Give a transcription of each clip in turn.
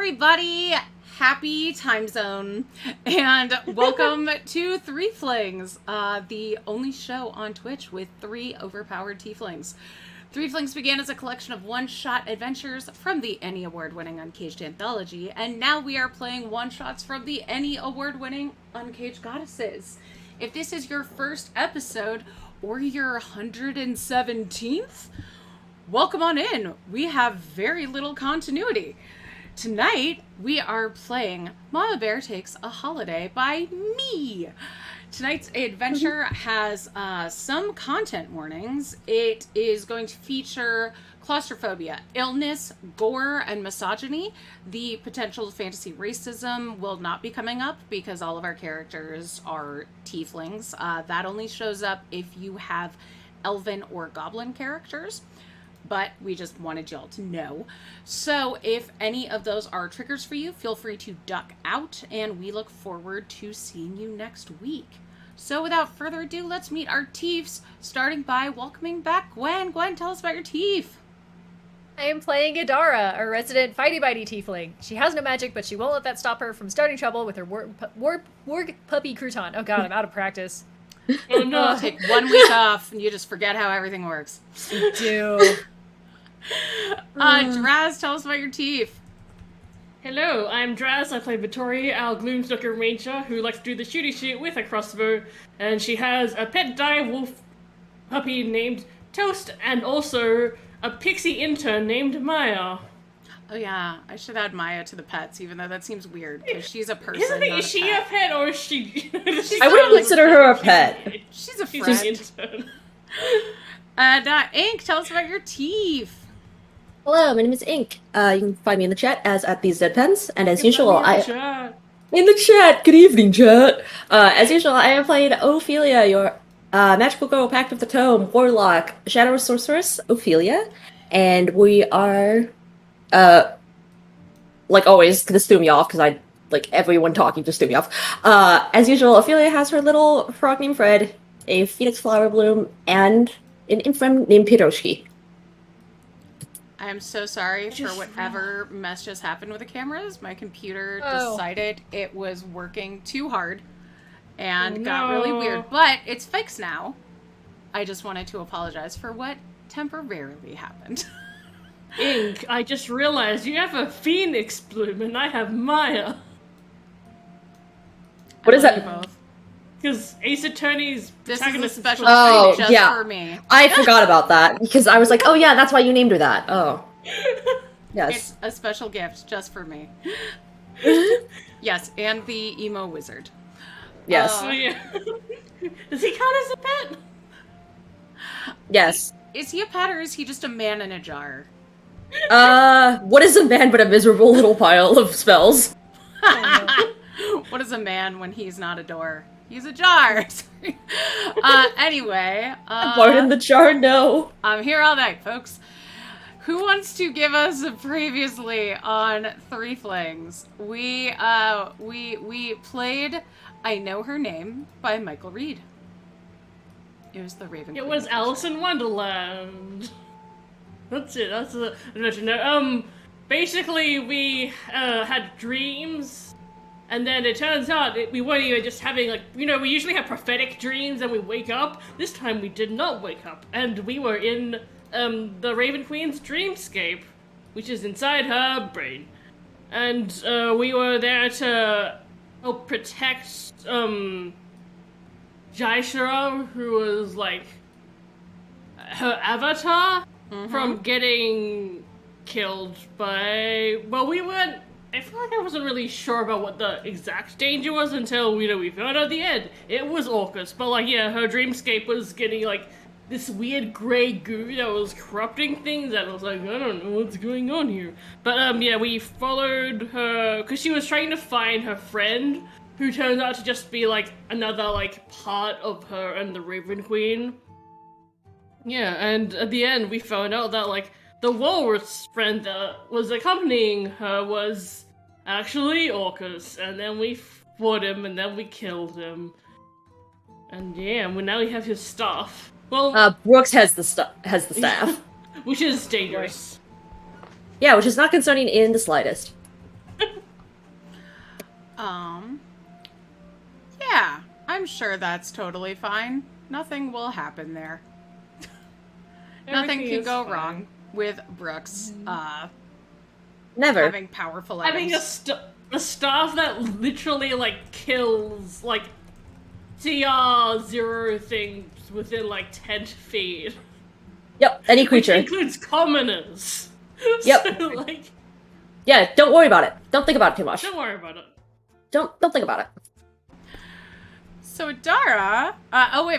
everybody! Happy time zone, and welcome to Threeflings, the only show on Twitch with 3 overpowered tieflings. Threeflings began as a collection of one-shot adventures from the Emmy Award-winning UNCAGED Anthology, and now we are playing one-shots from the Emmy Award-winning Uncaged Goddesses. If this is your first episode, or your 117th, welcome on in. We have very little continuity. Tonight, we are playing Mama Bear Takes a Holiday by me. Tonight's adventure has some content warnings. It is going to feature claustrophobia, illness, gore, and misogyny. The potential fantasy racism will not be coming up because all of our characters are tieflings. That only shows up if you have elven or goblin characters. But we just wanted y'all to know. So if any of those are triggers for you, feel free to duck out, and we look forward to seeing you next week. So without further ado, let's meet our tiefs, starting by welcoming back Gwen. Gwen, tell us about your tief. I am playing Idara, a resident fighty-bitey tiefling. She has no magic, but she won't let that stop her from starting trouble with her warg puppy crouton. Oh god, I'm out of practice. Oh no, take 1 week off and you just forget how everything works. You do. Draz, tell us about your tief. Hello, I'm Draz. I play Victoria, our Gloomstalker Ranger, who likes to do the shooty shoot with a crossbow, and she has a pet dire wolf puppy named Toast, and also a pixie intern named Maya. Oh yeah, I should add Maya to the pets, even though that seems weird, because she's a person, Is she a pet, or is she... I wouldn't consider her a pet. She's a She's friend. an intern. And Ink, tell us about your tief. Hello, my name is Ink. You can find me in the chat as at these dead pens, and as usual, in the chat. Good evening, chat. As usual, I am playing Ophelia, your magical girl, Pact of the Tome, warlock, shadow sorceress, Ophelia, and we are, like always, this threw me off because everyone talking just threw me off. As usual, Ophelia has her little frog named Fred, a phoenix flower bloom, and an infant named Piroshki. I am so sorry for whatever mess just happened with the cameras. My computer decided it was working too hard and got really weird. But it's fixed now. I just wanted to apologize for what temporarily happened. Ink, I just realized you have a phoenix bloom and I have Maya. What is that? Because Ace Attorney's This is a special Oh, just yeah. for me. I forgot about that, because I was like, oh yeah, that's why you named her that. Oh. Yes. It's a special gift just for me. Yes, and the emo wizard. Yes. Oh, yeah. Does he count as a pet? Yes. Is he a pet or is he just a man in a jar? What is a man but a miserable little pile of spells? What is a man when he's not a door? He's a jar. Anyway. Pardon the jar, no. I'm here all night, folks. Who wants to give us a previously on Threeflings? We played I Know Her Name by Michael Reed. It was the Raven It Queen was adventure. Alice in Wonderland. That's it. That's the adventure. No, basically we had dreams. And then it turns out we weren't even just having, we usually have prophetic dreams and we wake up. This time we did not wake up. And we were in the Raven Queen's dreamscape, which is inside her brain. And we were there to help protect Jaishira, who was, her avatar, from getting killed by... Well, we weren't... I feel like I wasn't really sure about what the exact danger was until, we found out at the end. It was Orcus, but, her dreamscape was getting, this weird gray goo that was corrupting things, and I was like, I don't know what's going on here. But, we followed her, because she was trying to find her friend, who turns out to just be, another, part of her and the Raven Queen. Yeah, and at the end, we found out that, the walrus friend that was accompanying her was actually Orcus, and then we fought him, and then we killed him. And yeah, now we have his stuff. Well, Brooks has the staff. Which is dangerous. Yeah, which is not concerning in the slightest. Yeah, I'm sure that's totally fine. Nothing will happen there. Nothing Everything could go fine. wrong with Brooks, Never. having powerful items. Having a staff that literally, like, kills, like, TR0 things within, like, 10 feet. Yep, any Which creature. includes commoners. Yep. So, like, Yeah, don't worry about it. Don't think about it too much. don't worry about it. Don't think about it. So Adara,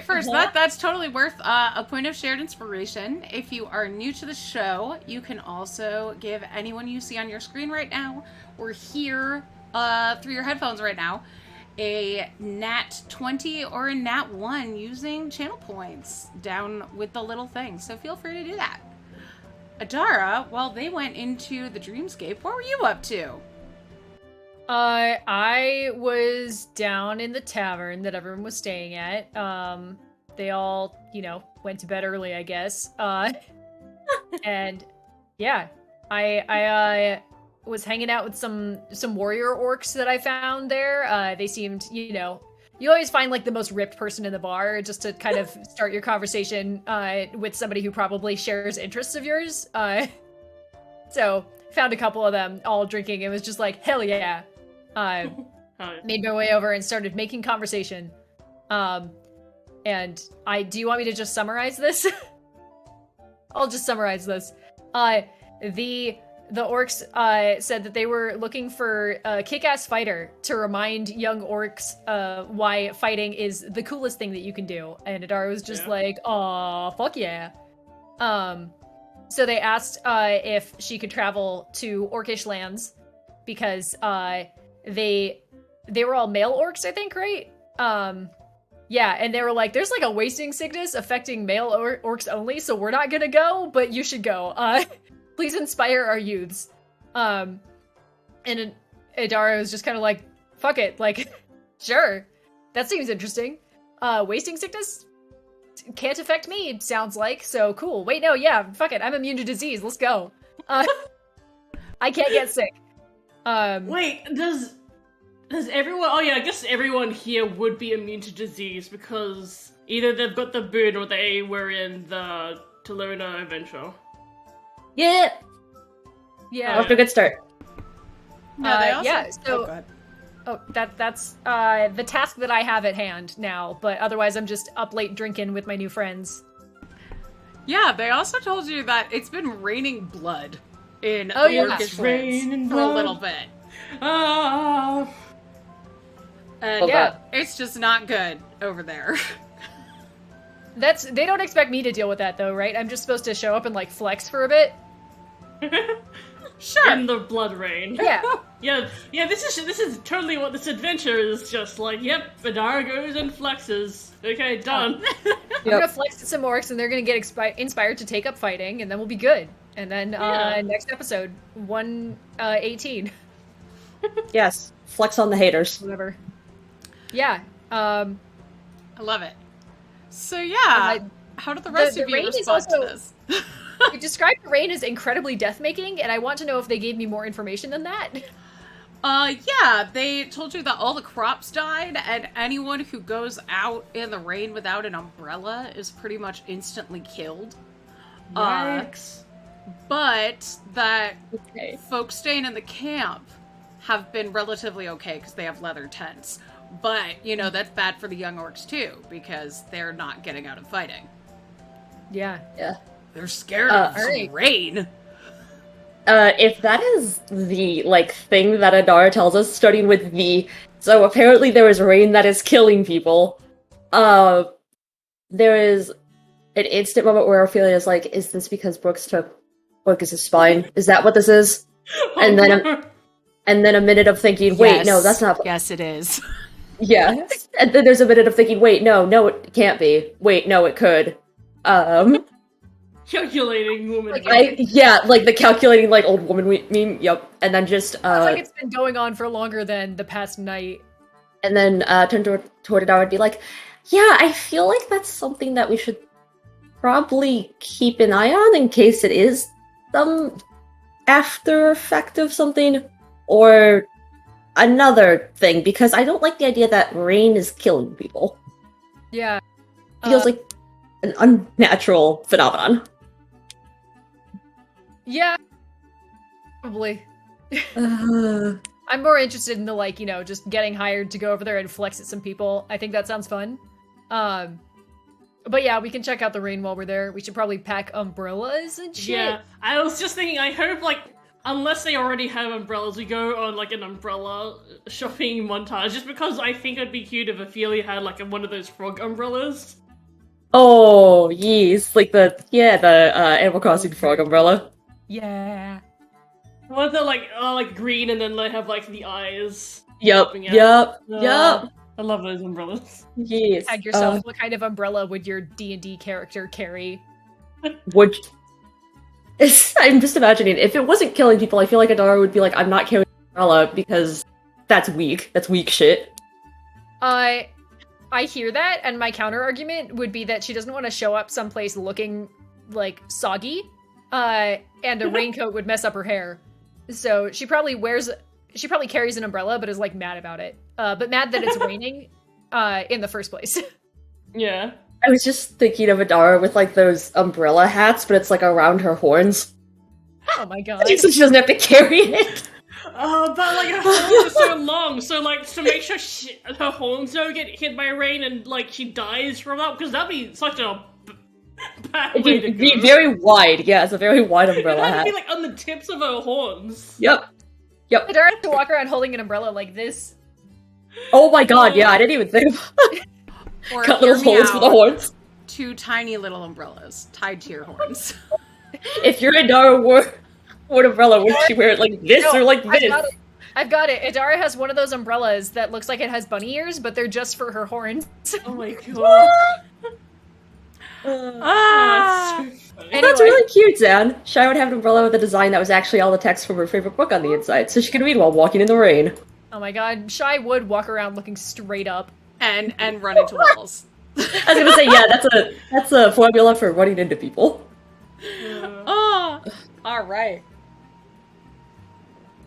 first, that's totally worth a point of shared inspiration. If you are new to the show, you can also give anyone you see on your screen right now or hear through your headphones right now a nat 20 or a nat 1 using channel points down with the little thing. So feel free to do that. Adara, while they went into the dreamscape, what were you up to? I was down in the tavern that everyone was staying at. They all, went to bed early, I guess. And yeah, I was hanging out with some warrior orcs that I found there. They seemed, you always find like the most ripped person in the bar just to kind of start your conversation with somebody who probably shares interests of yours. So found a couple of them all drinking and was just like, hell yeah. Made my way over and started making conversation. And do you want me to just summarize this? I'll just summarize this. The orcs said that they were looking for a kick-ass fighter to remind young orcs why fighting is the coolest thing that you can do. And Adara was just like, "Aw, fuck yeah." So they asked if she could travel to orcish lands because they were all male orcs, I think, right? Yeah, and they were like, there's like a wasting sickness affecting male orcs only, so we're not gonna go, but you should go. Please inspire our youths. And Adara was just kind of like, fuck it, like, sure, that seems interesting. Wasting sickness can't affect me, sounds like, so cool. Wait, no, yeah, fuck it, I'm immune to disease, let's go. I can't get sick. Wait, does everyone... Oh yeah, I guess everyone here would be immune to disease because either they've got the boon or they were in the Talona adventure. Yeah. Yeah. Off to a good start. No, they also... Yeah, so... Oh, God. Oh, that's the task that I have at hand now, but otherwise I'm just up late drinking with my new friends. Yeah, they also told you that it's been raining blood in Oh, yeah. Orcish lands for a little bit. And Yeah. it's just not good over there. They don't expect me to deal with that though, right? I'm just supposed to show up and like flex for a bit. Sure. In the blood rain. Yeah. Yeah, this is totally what this adventure is, just like, yep, Adara goes and flexes. Okay, done. I'm gonna flex at some orcs and they're gonna get inspired to take up fighting and then we'll be good. And then next episode, 118. Yes. Flex on the haters. Whatever. Yeah. I love it. So yeah, how did the rest the of you rain is respond to also- this? You described the rain as incredibly death-making, and I want to know if they gave me more information than that. Yeah, they told you that all the crops died, and anyone who goes out in the rain without an umbrella is pretty much instantly killed. Yikes. But that Okay. folks staying in the camp have been relatively okay because they have leather tents. But, that's bad for the young orcs too, because they're not getting out and fighting. Yeah. Yeah. They're scared of alright. rain. If that is the, thing that Adara tells us, starting with the... So apparently there is rain that is killing people. There is an instant moment where Ophelia is like, is this because Brooks took Lucas's spine? Is that what this is? And then a minute of thinking, wait, no, that's not... Yes, it is. Yeah. And then there's a minute of thinking, wait, no, it can't be. Wait, no, it could. Calculating woman. Like, The calculating, old woman meme, yep. And then just, It's like it's been going on for longer than the past night. and then, turn toward Adara and be like, yeah, I feel like that's something that we should probably keep an eye on in case it is some after effect of something, or another thing, because I don't like the idea that rain is killing people. Yeah. Feels like an unnatural phenomenon. Yeah. Probably. Uh, I'm more interested in the, like, just getting hired to go over there and flex at some people. I think that sounds fun. But yeah, we can check out the rain while we're there. We should probably pack umbrellas and shit. Yeah, I was just thinking, I hope, like, unless they already have umbrellas, we go on, like, an umbrella shopping montage, just because I think it'd be cute if Ophelia had, like, one of those frog umbrellas. oh, yes, like the Animal Crossing frog umbrella. Yeah. Ones that, like green and then they have, like, the eyes. Yep, popping out. yep. I love those umbrellas. Yes. Tag yourself, what kind of umbrella would your D&D character carry? Would I'm just imagining, if it wasn't killing people, I feel like Adara would be like, I'm not carrying an umbrella because that's weak. That's weak shit. I hear that, and my counter argument would be that she doesn't want to show up someplace looking, like, soggy, and a raincoat would mess up her hair. So she probably carries an umbrella, but is, like, mad about it. But mad that it's raining, in the first place. Yeah. I was just thinking of Adara with, like, those umbrella hats, but it's, like, around her horns. Oh my god. So she doesn't have to carry it. But, like, her horns are so long, so, like, to make sure her horns don't get hit by rain and, like, she dies from that, because that'd be such a bad way to It'd go. be very wide. Yeah, it's a very wide umbrella It'd hat. be, like, on the tips of her horns. Yep. Adara has to walk around holding an umbrella like this. Oh my god, yeah, I didn't even think of Or cut hear little me holes for the out, horns. 2 tiny little umbrellas tied to your horns. If your Adara wore an umbrella, would she wear it like this or like this? I've got it. Adara has one of those umbrellas that looks like it has bunny ears, but they're just for her horns. Oh my god. Ah! That's so funny. And that's really cute, Zan. Shy would have an umbrella with a design that was actually all the text from her favorite book on the inside, so she could read while walking in the rain. Oh my god, Shy would walk around looking straight up. And run into walls. I was gonna say, yeah, that's a formula for running into people. Oh, all right.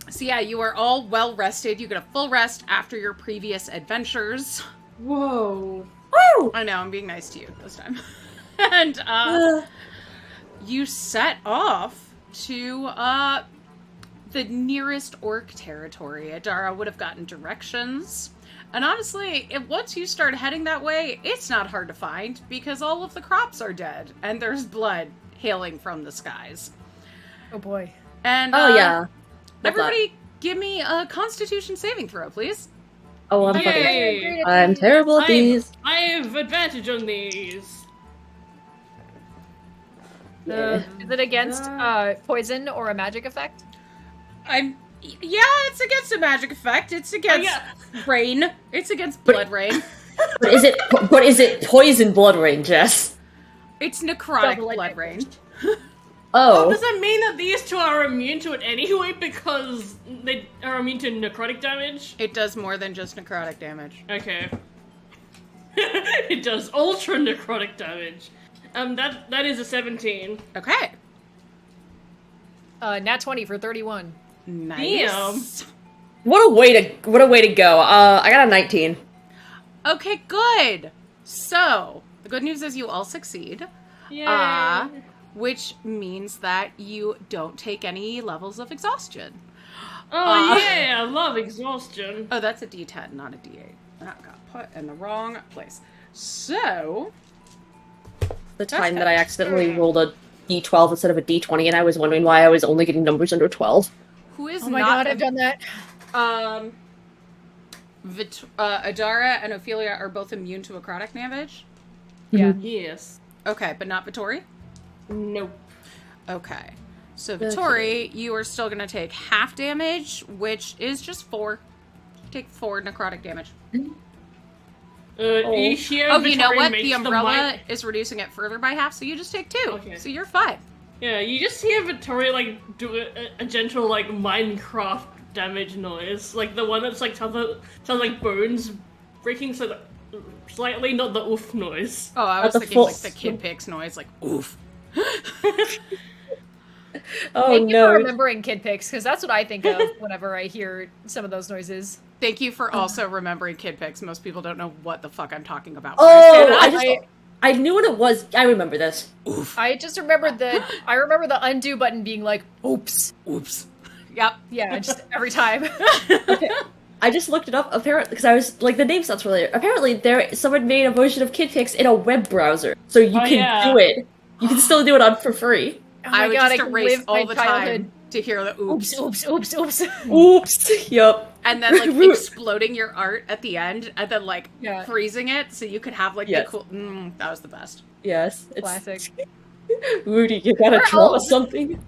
So yeah, you are all well rested. You get a full rest after your previous adventures. Whoa. Woo! I know, I'm being nice to you this time. And you set off to the nearest orc territory. Adara would have gotten directions. And honestly, once you start heading that way, it's not hard to find because all of the crops are dead and there's blood hailing from the skies. Oh boy. And Oh yeah. Love everybody give me a Constitution saving throw, please. that. Oh, Yay. I'm terrible at these. I have advantage on these. Yeah. Is it against poison or a magic effect? Yeah, it's against a magic effect. It's against rain. It's against blood rain. But is it poison blood rain, Jess? It's necrotic Double blood advantage. rain. Oh, Oh. does that mean that these two are immune to it anyway because they are immune to necrotic damage? It does more than just necrotic damage. Okay. It does ultra necrotic damage. That is a 17. Okay. Nat 20 for 31. Nice. What a way to go. I got a 19. Okay, good. So, the good news is you all succeed. Yay. Which means that you don't take any levels of exhaustion. Oh yeah, I love exhaustion. Oh, that's a D10, not a D8. That got put in the wrong place. So, The time that I accidentally rolled a D12 instead of a D20, and I was wondering why I was only getting numbers under 12. who is Oh my not god, I've done that. Adara and Ophelia are both immune to necrotic damage? Yeah. Yes. Okay, but not Vittori? Nope. Okay. So, Vittori, you are still going to take half damage, which is just 4. Take 4 necrotic damage. Ishio Oh, you know Vittori what? makes The umbrella mic- is reducing it further by half, so you just take 2. Okay. So you're fine. Yeah, you just hear Vittori like do a gentle like Minecraft damage noise, like the one that's like sounds like bones breaking, so slightly, not the oof noise. Oh, I was the thinking full- like the kid picks noise, like, oof. Oh Thank you no. for remembering kid pics, because that's what I think of whenever I hear some of those noises. Thank you for also remembering kid pics. Most people don't know what the fuck I'm talking about when I say that. I knew what it was. I remember this. Oof. I just remembered the undo button being like, oops. Oops. Yep. Yeah, just every time. Okay. I just looked it up, apparently, because I was, like, the name sounds familiar. Apparently, someone made a version of kid pics in a web browser, so you can do it. You can still do it for free. Oh I would God, just erase all the time to hear the oops. Oops. Oops. Yup. And then, like, exploding your art at the end, and then, like, freezing it, so you could have, like, the cool... that was the best. Yes. Classic. Rudy, you gotta draw something.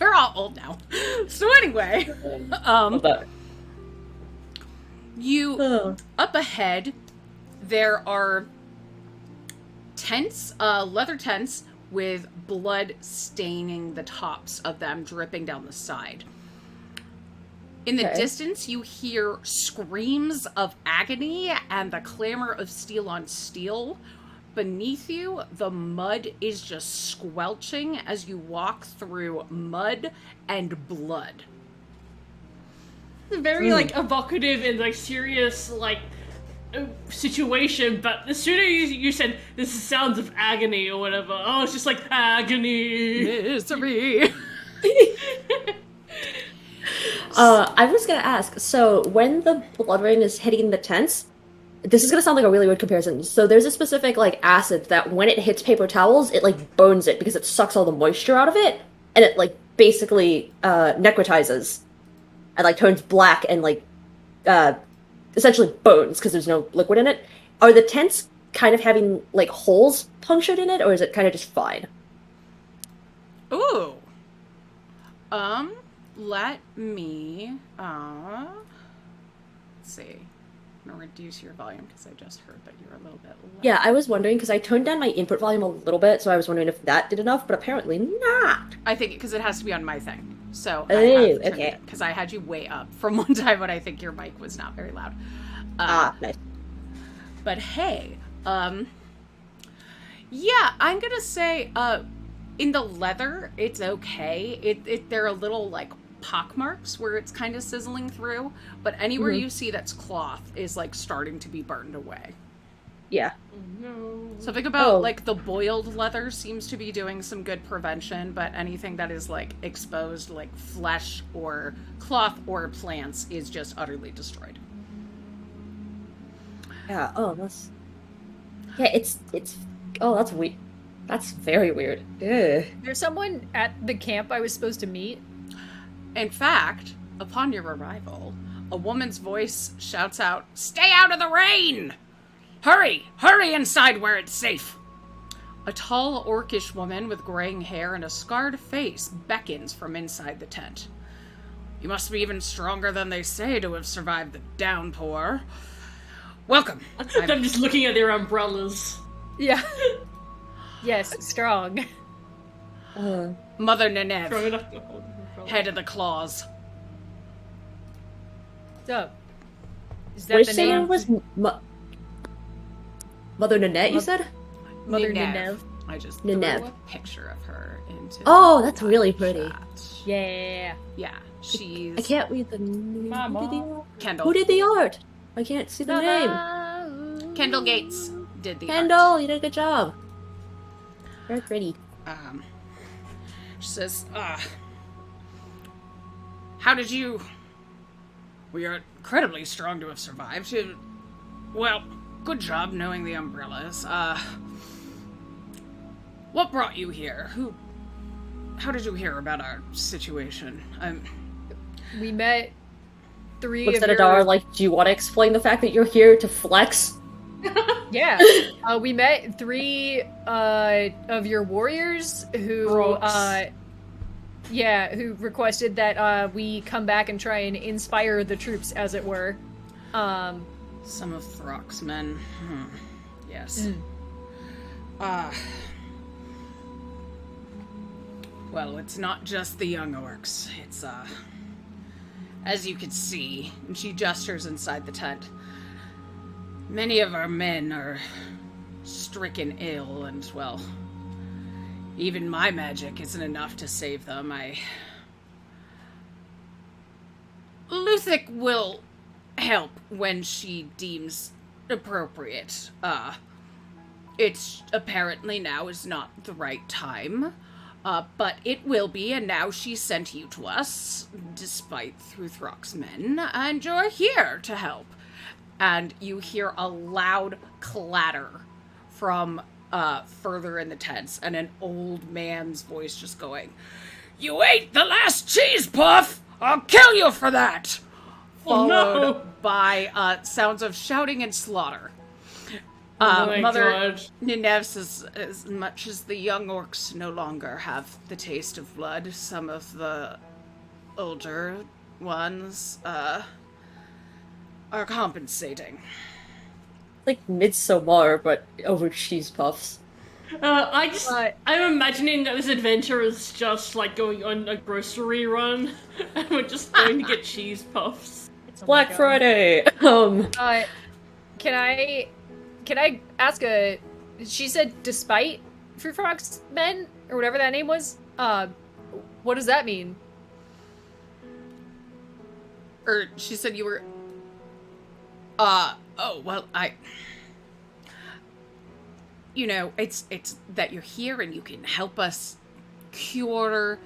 We're all old now. So anyway, up ahead, there are tents, leather tents with blood staining the tops of them, dripping down the side. In the distance, you hear screams of agony and the clamor of steel on steel. Beneath you, the mud is just squelching as you walk through mud and blood. Very, like, evocative and, like, serious, like, situation, but the sooner you said, this is sounds of agony or whatever, oh, it's just like, agony. Misery. I was gonna ask, so when the blood rain is hitting the tents, this is gonna sound like a really weird comparison. So there's a specific, like, acid that when it hits paper towels, it, like, burns it because it sucks all the moisture out of it, and it, like, basically, necrotizes, and, like, turns black and, like, essentially bones because there's no liquid in it. Are the tents kind of having, like, holes punctured in it, or is it kind of just fine? Ooh. Let me, let's see. I'm gonna reduce your volume because I just heard that you're a little bit low. Yeah, I was wondering because I turned down my input volume a little bit, so I was wondering if that did enough, but apparently not. I think because it has to be on my thing. So okay. Because I had you way up from one time when I think your mic was not very loud. Nice. But hey, yeah, I'm gonna say, in the leather, it's okay. They're a little, like, pock marks where it's kind of sizzling through, but anywhere you see that's cloth is, like, starting to be burned away. Yeah. No. So think about, like, the boiled leather seems to be doing some good prevention, but anything that is, like, exposed, like, flesh or cloth or plants is just utterly destroyed. Yeah, that's... Yeah, it's... Oh, that's weird. That's very weird. Ugh. There's someone at the camp I was supposed to meet. In fact, upon your arrival, a woman's voice shouts out, "Stay out of the rain! Hurry! Hurry inside where it's safe!" A tall, orcish woman with graying hair and a scarred face beckons from inside the tent. "You must be even stronger than they say to have survived the downpour. Welcome." I'm just looking at their umbrellas. Yeah. Yes, strong. Mother Nenev, Strong enough to hold the umbrella. head of the claws. What's up? Is that the name? Was Mother Nanette, you said? Mother Nenev. I just Nenev. threw a picture of her into Oh, that's really pretty. chat. Yeah. Yeah, she's... I can't read the name. Mama. Kendall. Who did the art? I can't see the name. Kendall Gates did the Kendall, art. you did a good job. Very pretty. She says, how did you... We are incredibly strong to have survived. Well, good job knowing the umbrellas. What brought you here? How did you hear about our situation? We met three Looks of at your... Adar like, do you want to explain the fact that you're here to flex? Yeah. We met three of your warriors who who requested that we come back and try and inspire the troops, as it were. Some of Throck's men. Yes. Well, it's not just the young orcs. It's, as you can see, and she gestures inside the tent, many of our men are stricken ill, and, well, Even my magic isn't enough to save them. Luthic will help when she deems appropriate. It's apparently now is not the right time. But it will be, and now she sent you to us, despite Throthrock's men, and you're here to help. And you hear a loud clatter from further in the tents, and an old man's voice just going, "You ate the last cheese puff! I'll kill you for that!" Followed by sounds of shouting and slaughter. Mother Nineveh says, as much as the young orcs no longer have the taste of blood, some of the older ones are compensating. Like Midsommar, but over cheese puffs. I'm imagining that this adventure is just like going on a grocery run, and we're just going to get cheese puffs. It's Black Friday! Can I ask she said despite Free Frog's men, or whatever that name was? What does that mean? Or she said you were, you know, it's that you're here and you can help us cure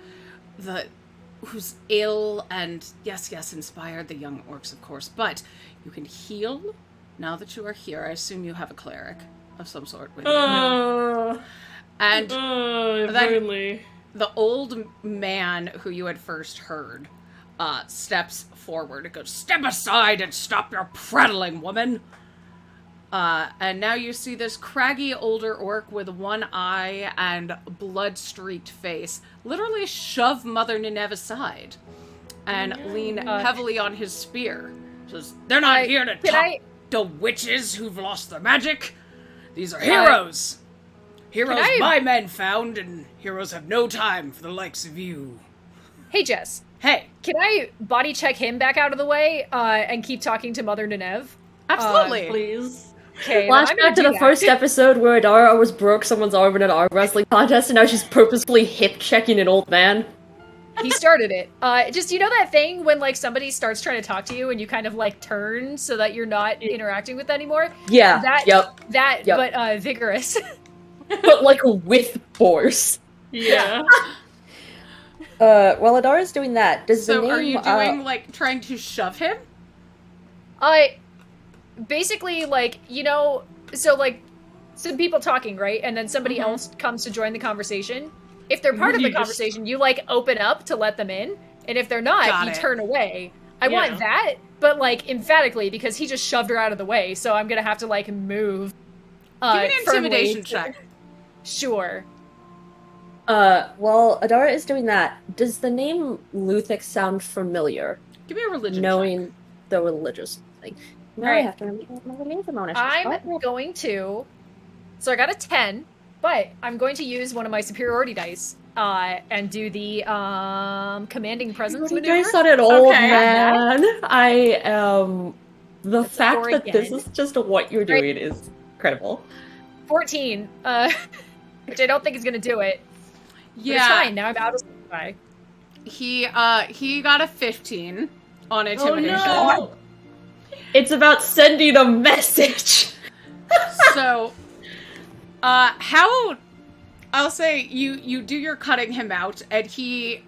who's ill, and yes, inspire the young orcs, of course, but you can heal. Now that you are here, I assume you have a cleric of some sort with you. And then the old man who you had first heard steps forward and goes, "Step aside and stop your prattling, woman!" And now you see this craggy older orc with one eye and blood-streaked face literally shove Mother Nineveh aside and lean heavily on his spear. Says, "They're not here to talk to witches who've lost their magic. These are heroes. Heroes my men found, and heroes have no time for the likes of you." Hey, Jess. Hey. Can I body check him back out of the way and keep talking to Mother Nineveh? Absolutely. Please. Okay. Flashback to the first episode where Adara almost broke someone's arm in an arm wrestling contest, and now she's purposefully hip-checking an old man. He started it. Just, you know that thing when, like, somebody starts trying to talk to you and you kind of, like, turn so that you're not interacting with anymore? Yeah, But vigorous. But, like, with force. Yeah. While Adara's doing that, does the name... So are you doing, like, trying to shove him? Basically, like, you know, so, like, some people talking, right? And then somebody else comes to join the conversation. If they're part of the conversation, you, like, open up to let them in. And if they're not, you turn away. I want that, but, like, emphatically, because he just shoved her out of the way, so I'm gonna have to, like, move. Give me an intimidation check. Sure. While Adara is doing that, does the name Luthic sound familiar? Give me a religion knowing check. The religious thing. Now I have to remember my name for bonus. I'm going to... So I got a 10, but I'm going to use one of my superiority dice and do the commanding presence maneuver. You guys on it, old man. I am... The fact that this is just what you're doing is incredible. 14, which I don't think is going to do it. Yeah. But it's fine, now I'm out of supply. He got a 15 on intimidation. Oh, no. It's about sending a message. So, how... I'll say you do your cutting him out, and he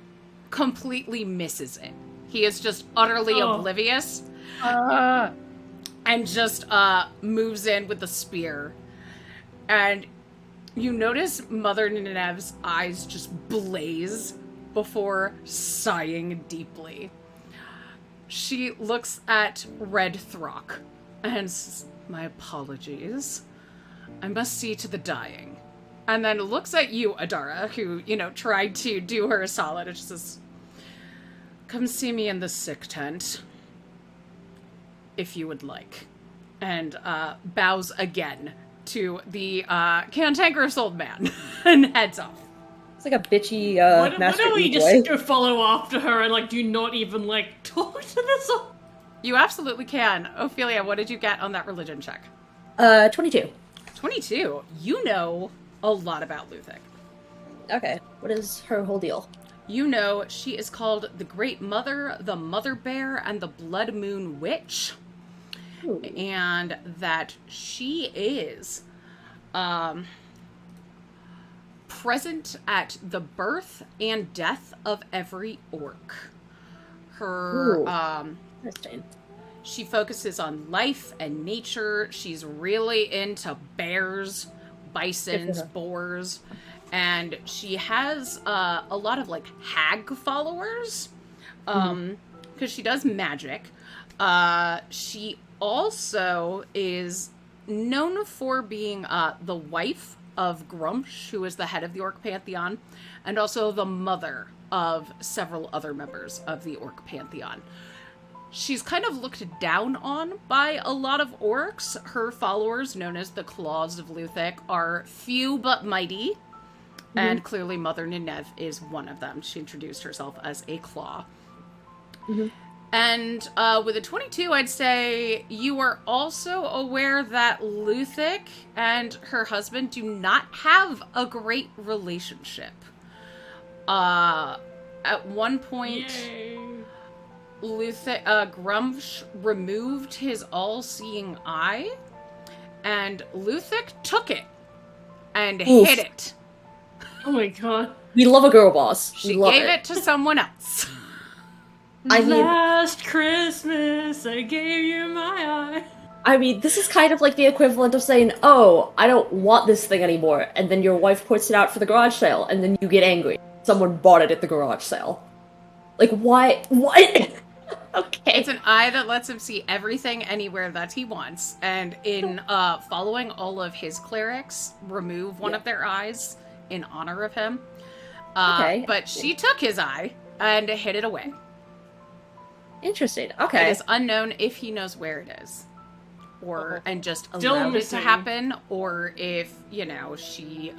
completely misses it. He is just utterly oblivious. And just moves in with the spear. And you notice Mother Nineveh's eyes just blaze before sighing deeply. She looks at Red Throck and says, "My apologies. I must see to the dying." And then looks at you, Adara, who, you know, tried to do her a solid, and she says, "Come see me in the sick tent, if you would like." And bows again to the cantankerous old man and heads off. It's like a bitchy Why master don't we boy. just go follow after her and, like, do not even, like, talk to this? You absolutely can. Ophelia, what did you get on that religion check? 22. 22. You know a lot about Luthic. Okay, what is her whole deal? You know, she is called the Great Mother, the Mother Bear, and the Blood Moon Witch. Ooh. And that she is present at the birth and death of every orc. Her Interesting. She focuses on life and nature. She's really into bears, bisons, boars, and she has a lot of like hag followers because she does magic. She also is known for being the wife of Grumsh, who is the head of the Orc Pantheon, and also the mother of several other members of the Orc Pantheon. She's kind of looked down on by a lot of orcs. Her followers, known as the Claws of Luthic, are few but mighty, and clearly Mother Nineveh is one of them. She introduced herself as a Claw. And with a 22, I'd say you are also aware that Luthic and her husband do not have a great relationship. At one point, Grumsh removed his all-seeing eye, and Luthic took it and hid it. Oh my god. We love a girl boss. She gave it to someone else. Last Christmas, I gave you my eye. I mean, this is kind of like the equivalent of saying, oh, I don't want this thing anymore, and then your wife puts it out for the garage sale, and then you get angry. Someone bought it at the garage sale. Like, why? What? Okay. It's an eye that lets him see everything anywhere that he wants, and in following all of his clerics, remove one of their eyes in honor of him. Okay. But she took his eye and hid it away. Interesting. Okay. It is unknown if he knows where it is. Or, and just Still allowed it to missing. happen, or if, you know, she,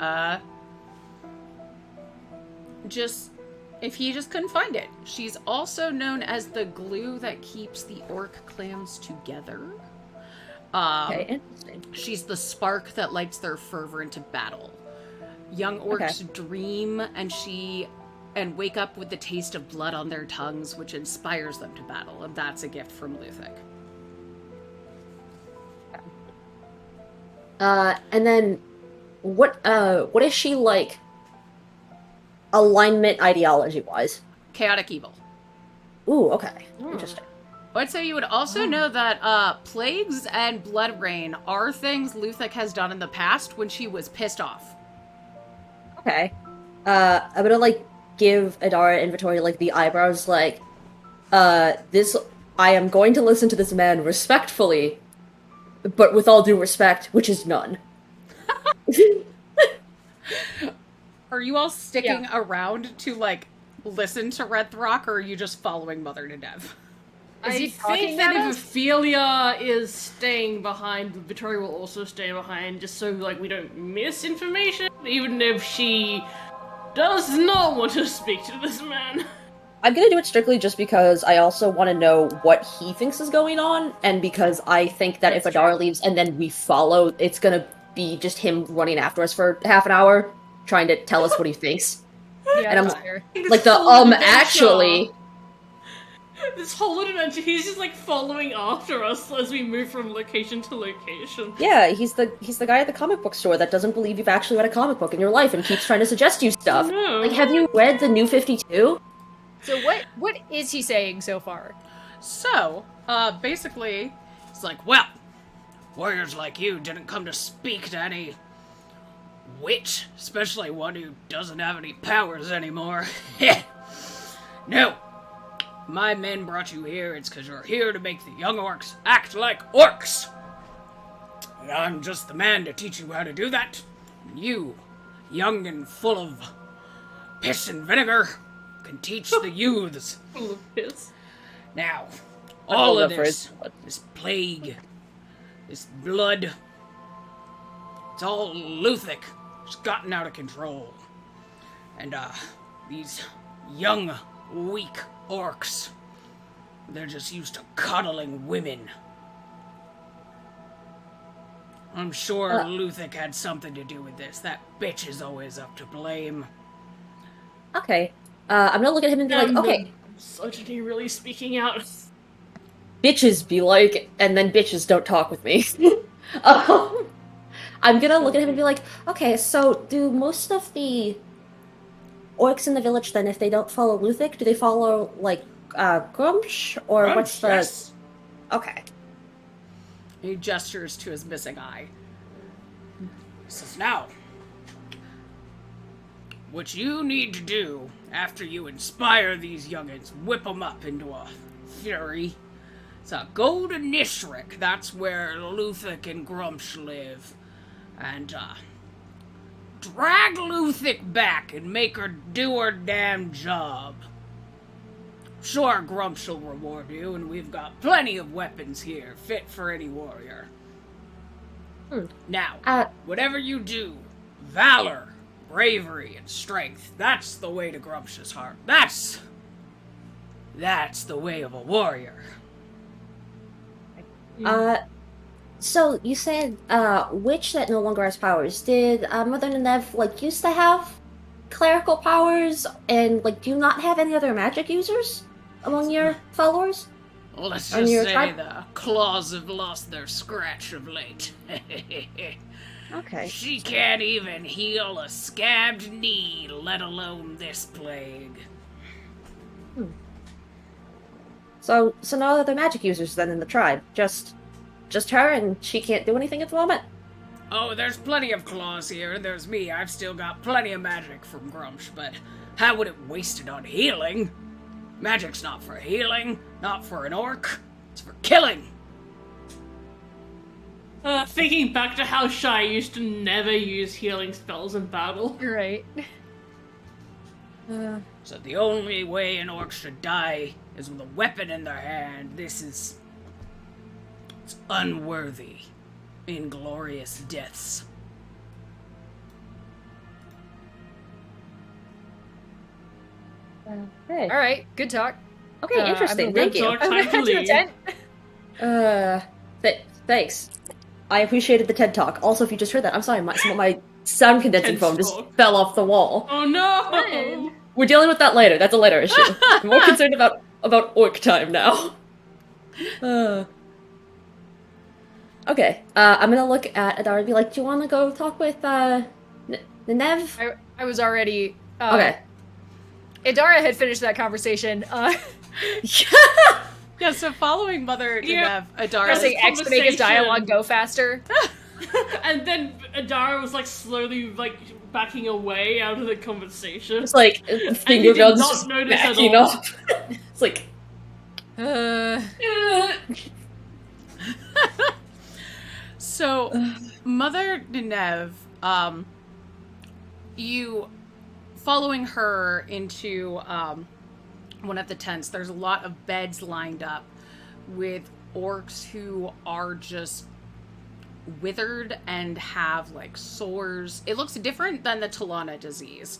if he just couldn't find it. She's also known as the glue that keeps the orc clans together. Okay, interesting. She's the spark that lights their fervor into battle. Young orcs dream and wake up with the taste of blood on their tongues, which inspires them to battle, and that's a gift from Luthic. And then, what is she like, alignment ideology-wise? Chaotic evil. Ooh, okay. Interesting. I'd say you would also know that plagues and blood rain are things Luthic has done in the past when she was pissed off. Okay. I'm gonna, like, give Adara Inventory, like, the eyebrows, like, I am going to listen to this man respectfully, but with all due respect, which is none. Are you all sticking around to, like, listen to Red Throck, or are you just following Mother Nineveh? I think that if Ophelia is staying behind, Victoria will also stay behind, just so, like, we don't miss information, even if she does not want to speak to this man. I'm gonna do it strictly just because I also want to know what he thinks is going on, and because I think that if Adara leaves and then we follow, it's gonna be just him running after us for half an hour, trying to tell us what he thinks. Yeah, And I'm that's fair. like, actually... This whole adventure, he's just, like, following after us as we move from location to location. Yeah, he's the guy at the comic book store that doesn't believe you've actually read a comic book in your life and keeps trying to suggest you stuff. No. Like, have you read the New 52? So what is he saying so far? So, basically, it's like, well, warriors like you didn't come to speak to any witch, especially one who doesn't have any powers anymore. No. My men brought you here, it's because you're here to make the young orcs act like orcs. And I'm just the man to teach you how to do that. And you, young and full of piss and vinegar, can teach the youths. Full of piss. Now, all of this plague, this blood, it's all Luthic. It's gotten out of control. And, these young, weak orcs, they're just used to coddling women. I'm sure Luthic had something to do with this. That bitch is always up to blame. Okay. I'm gonna look at him and be like, okay, Misogyny really speaking out. bitches be like, and then bitches don't talk with me. um, I'm gonna look at him and be like, okay, so do most of the orcs in the village then, if they don't follow Luthic, do they follow, like, Grumsh? Or Grumsh, what's the... yes. Okay. He gestures to his missing eye. He says, now, what you need to do after you inspire these youngins, whip them up into a fury, so go to Nishrik, that's where Luthic and Grumsh live, and, drag Luthic back and make her do her damn job. Sure, Grumsh will reward you, and we've got plenty of weapons here, fit for any warrior. Now, whatever you do, valor, bravery, and strength, that's the way to Grumsh's heart. That's the way of a warrior. So you said, witch that no longer has powers. Did, Mother Nenev, like, used to have clerical powers, and, like, do you not have any other magic users among your followers? Well, let's just say the claws have lost their scratch of late. Okay. She can't even heal a scabbed knee, let alone this plague. So no other magic users then in the tribe. Just her, and she can't do anything at the moment? Oh, there's plenty of claws here, and there's me. I've still got plenty of magic from Grumsh, but how would it waste it on healing? Magic's not for healing, not for an orc. It's for killing. Thinking back to how Shy used to never use healing spells in battle. You're right. So the only way an orc should die is with a weapon in their hand. It's unworthy. Inglorious deaths. Okay. All right, good talk. Okay, interesting. Good Thank you. talk, time to leave. Thanks. I appreciated the TED Talk. Also, if you just heard that, I'm sorry, some of my sound condensing TED foam just Talk. fell off the wall. Oh no! We're dealing with that later. That's a later issue. I'm more concerned about orc time now. Okay, I'm gonna look at Adara and be like, do you want to go talk with, Nenev? I was already... Okay. Idara had finished that conversation. Yeah, so following Mother Nenev, Adara... Pressing X to make his dialogue go faster. And then Adara was like slowly like backing away out of the conversation. It's like, finger did guns not just notice at backing all. up. It's like... So, Mother Nenev, you following her into one of the tents, there's a lot of beds lined up with orcs who are just withered and have like sores. It looks different than the Talana disease,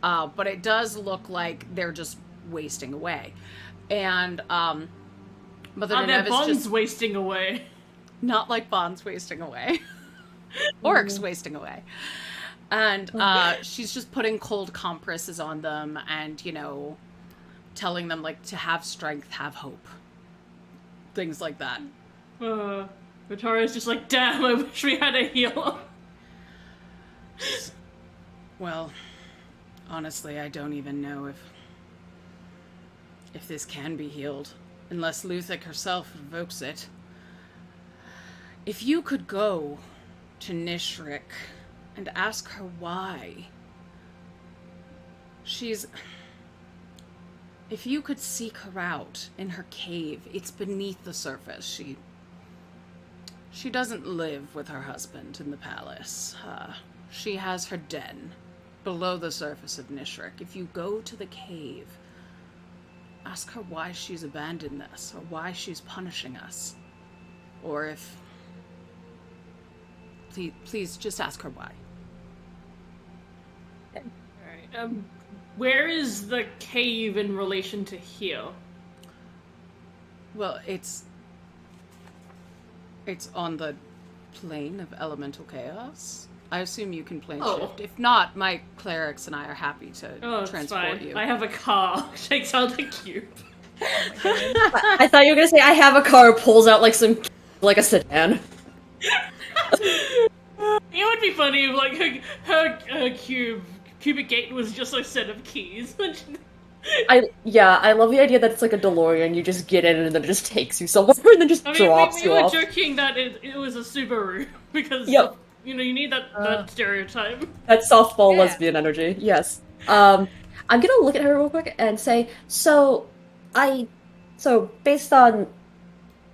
but it does look like they're just wasting away. And Mother Nenev is just wasting away. not like Bond's wasting away. Orcs wasting away. And she's just putting cold compresses on them and, you know, telling them, like, to have strength, have hope. Things like that. Vitaria's just like, damn, I wish we had a healer. Well, honestly, I don't even know if this can be healed, unless Luthic herself invokes it. If you could go to Nishrik and ask her why. If you could seek her out in her cave, it's beneath the surface. She doesn't live with her husband in the palace. She has her den below the surface of Nishrik. If you go to the cave, ask her why she's abandoned us, or why she's punishing us. Or if... Please just ask her why. Alright, where is the cave in relation to here? Well, it's on the plane of elemental chaos. I assume you can plane Oh. shift. If not, my clerics and I are happy to Oh, it's transport fine. you. I have a car. Takes out the cube. I thought you were gonna say I have a car, pulls out like a sedan. It would be funny if, like, her cubic gate was just a set of keys. I love the idea that it's like a DeLorean. You just get in and then it just takes you somewhere and then just I mean, drops we you were off. joking that it was a Subaru because Yep. you know, you need that stereotype. That softball Yeah. lesbian energy. Yes. I'm gonna look at her real quick and say, so based on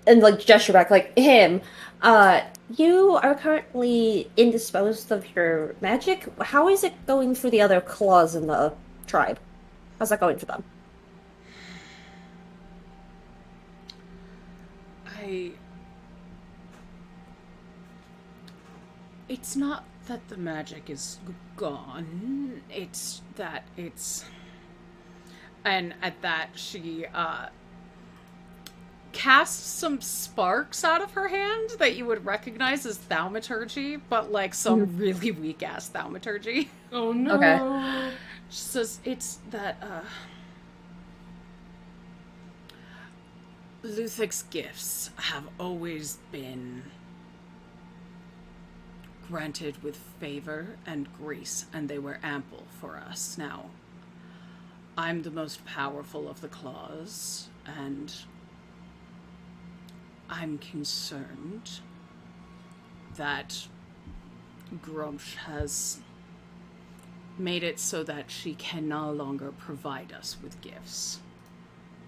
and like gesture back like him, you are currently indisposed of your magic. How is it going for the other claws in the tribe? How's that going for them? It's not that the magic is gone. It's that it's... And at that, she, casts some sparks out of her hand that you would recognize as thaumaturgy, but like some really weak-ass thaumaturgy. Oh no. Okay. She says it's that, Luthic's gifts have always been granted with favor and grace, and they were ample for us. Now, I'm the most powerful of the claws, and I'm concerned that Grumsh has made it so that she can no longer provide us with gifts.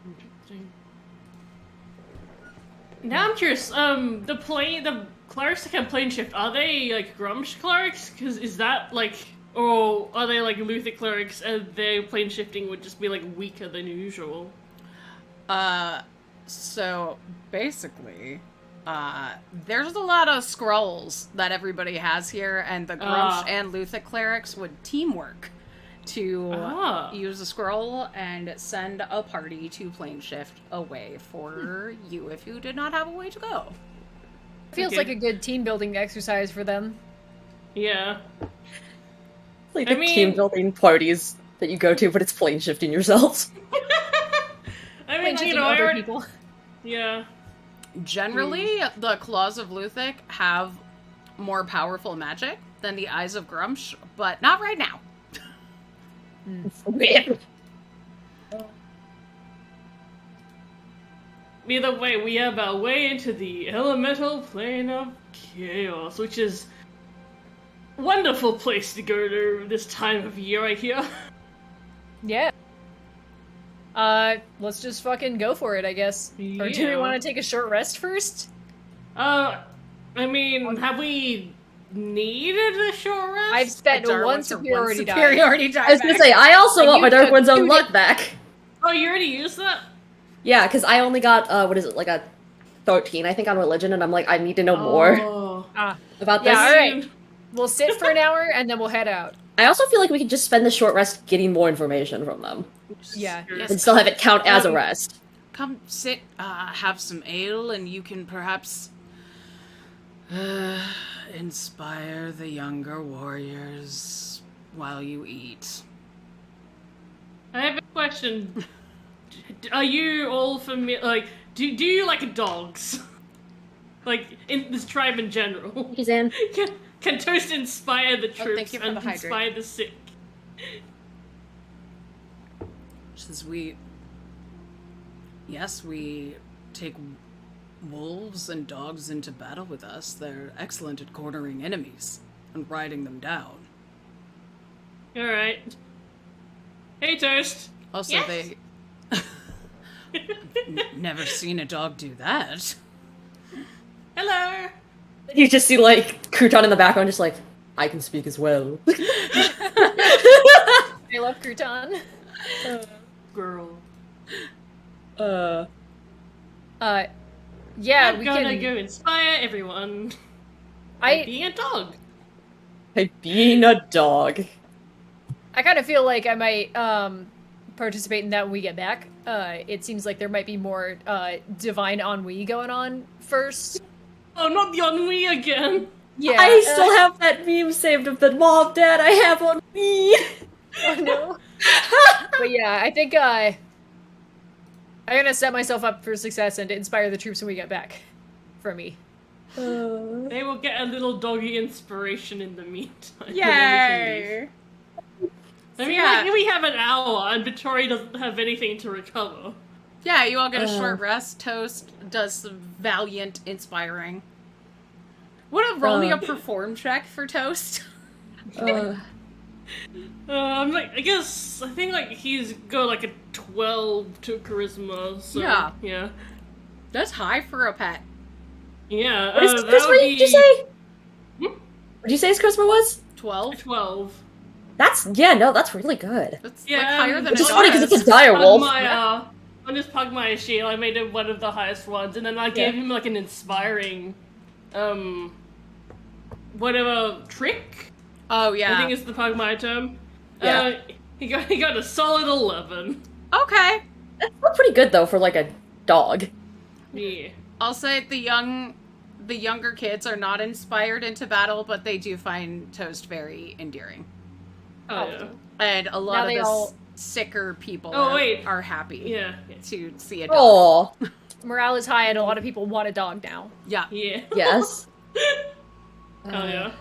Interesting. Now I'm curious. The clerics that can plane shift, are they like Grumsh clerics? Because is that like, or are they like Luthic clerics and their plane shifting would just be like weaker than usual? So basically, there's a lot of scrolls that everybody has here, and the Grumsh and Luthic clerics would teamwork to use a scroll and send a party to plane shift away for you if you did not have a way to go. Feels like a good team building exercise for them. Yeah. Like the team building parties that you go to, but it's plane shifting yourselves. I mean, you know, other people. Yeah. Generally, the Claws of Luthic have more powerful magic than the Eyes of Grumsh, but not right now. Either way, we have our way into the elemental plane of chaos, which is a wonderful place to go to this time of year, I hear. Yeah. Let's just fucking go for it, I guess. Yeah. Or do we want to take a short rest first? I mean, have we needed a short rest? I've spent Darwin's one or superiority die. superiority die I was gonna say, I also want my Dark One's own luck back. Oh, you already used that? Yeah, because I only got, like a 13, I think, on religion, and I'm like, I need to know more Oh. about this. Yeah, alright. We'll sit for an hour, and then we'll head out. I also feel like we could just spend the short rest getting more information from them. Yeah. Yes, And still have it count as a rest. come sit, have some ale, and you can perhaps inspire the younger warriors while you eat. I have a question. Are you all familiar? Like, do you like dogs? Like in this tribe in general? Kizan. Can Toast inspire the troops thank you for and the hydrate. inspire the sick? Says yes, we take wolves and dogs into battle with us. They're excellent at cornering enemies and riding them down. Alright. Hey, Toast! Also, Yes? they... Never seen a dog do that. Hello! You just see, like, Crouton in the background just like, I can speak as well. I love Crouton. Girl. Yeah, I'm we gonna can... go inspire everyone. I Being a dog. Hey, being a dog. I kind of feel like I might participate in that when we get back. It seems like there might be more divine ennui going on first. Oh, not the ennui again! Yeah. I still have that meme saved of the Mom, Dad, I have on me. Oh no. But yeah, I think I'm gonna set myself up for success and to inspire the troops when we get back. For me. They will get a little doggy inspiration in the meantime. Yay! I mean, Yeah. like, we have an hour, and Victoria doesn't have anything to recover. Yeah, you all get a short rest. Toast does some valiant inspiring. Roll me a perform check for Toast. I think, like, he's got, like, a 12 to charisma, so... Yeah. Yeah. That's high for a pet. Yeah, What is that charisma, would did you say? What did you say his charisma was? 12? 12. That's really good. That's Yeah, like higher than Which is a funny dog. because it's a dire wolf. On his Pugmire shield, I made him one of the highest ones, and then I gave him, like, an inspiring, whatever, trick? Oh, yeah. I think it's the Pugmire term. Yeah. He got a solid 11. Okay. That's pretty good, though, for, like, a dog. Yeah. I'll say the younger kids are not inspired into battle, but they do find Toast very endearing. Oh, yeah. And a lot Now of they the all- sicker people wait. are happy Yeah. to see a dog. Oh, Morale is high and a lot of people want a dog now. Yeah. Yeah. yes. Oh, yeah.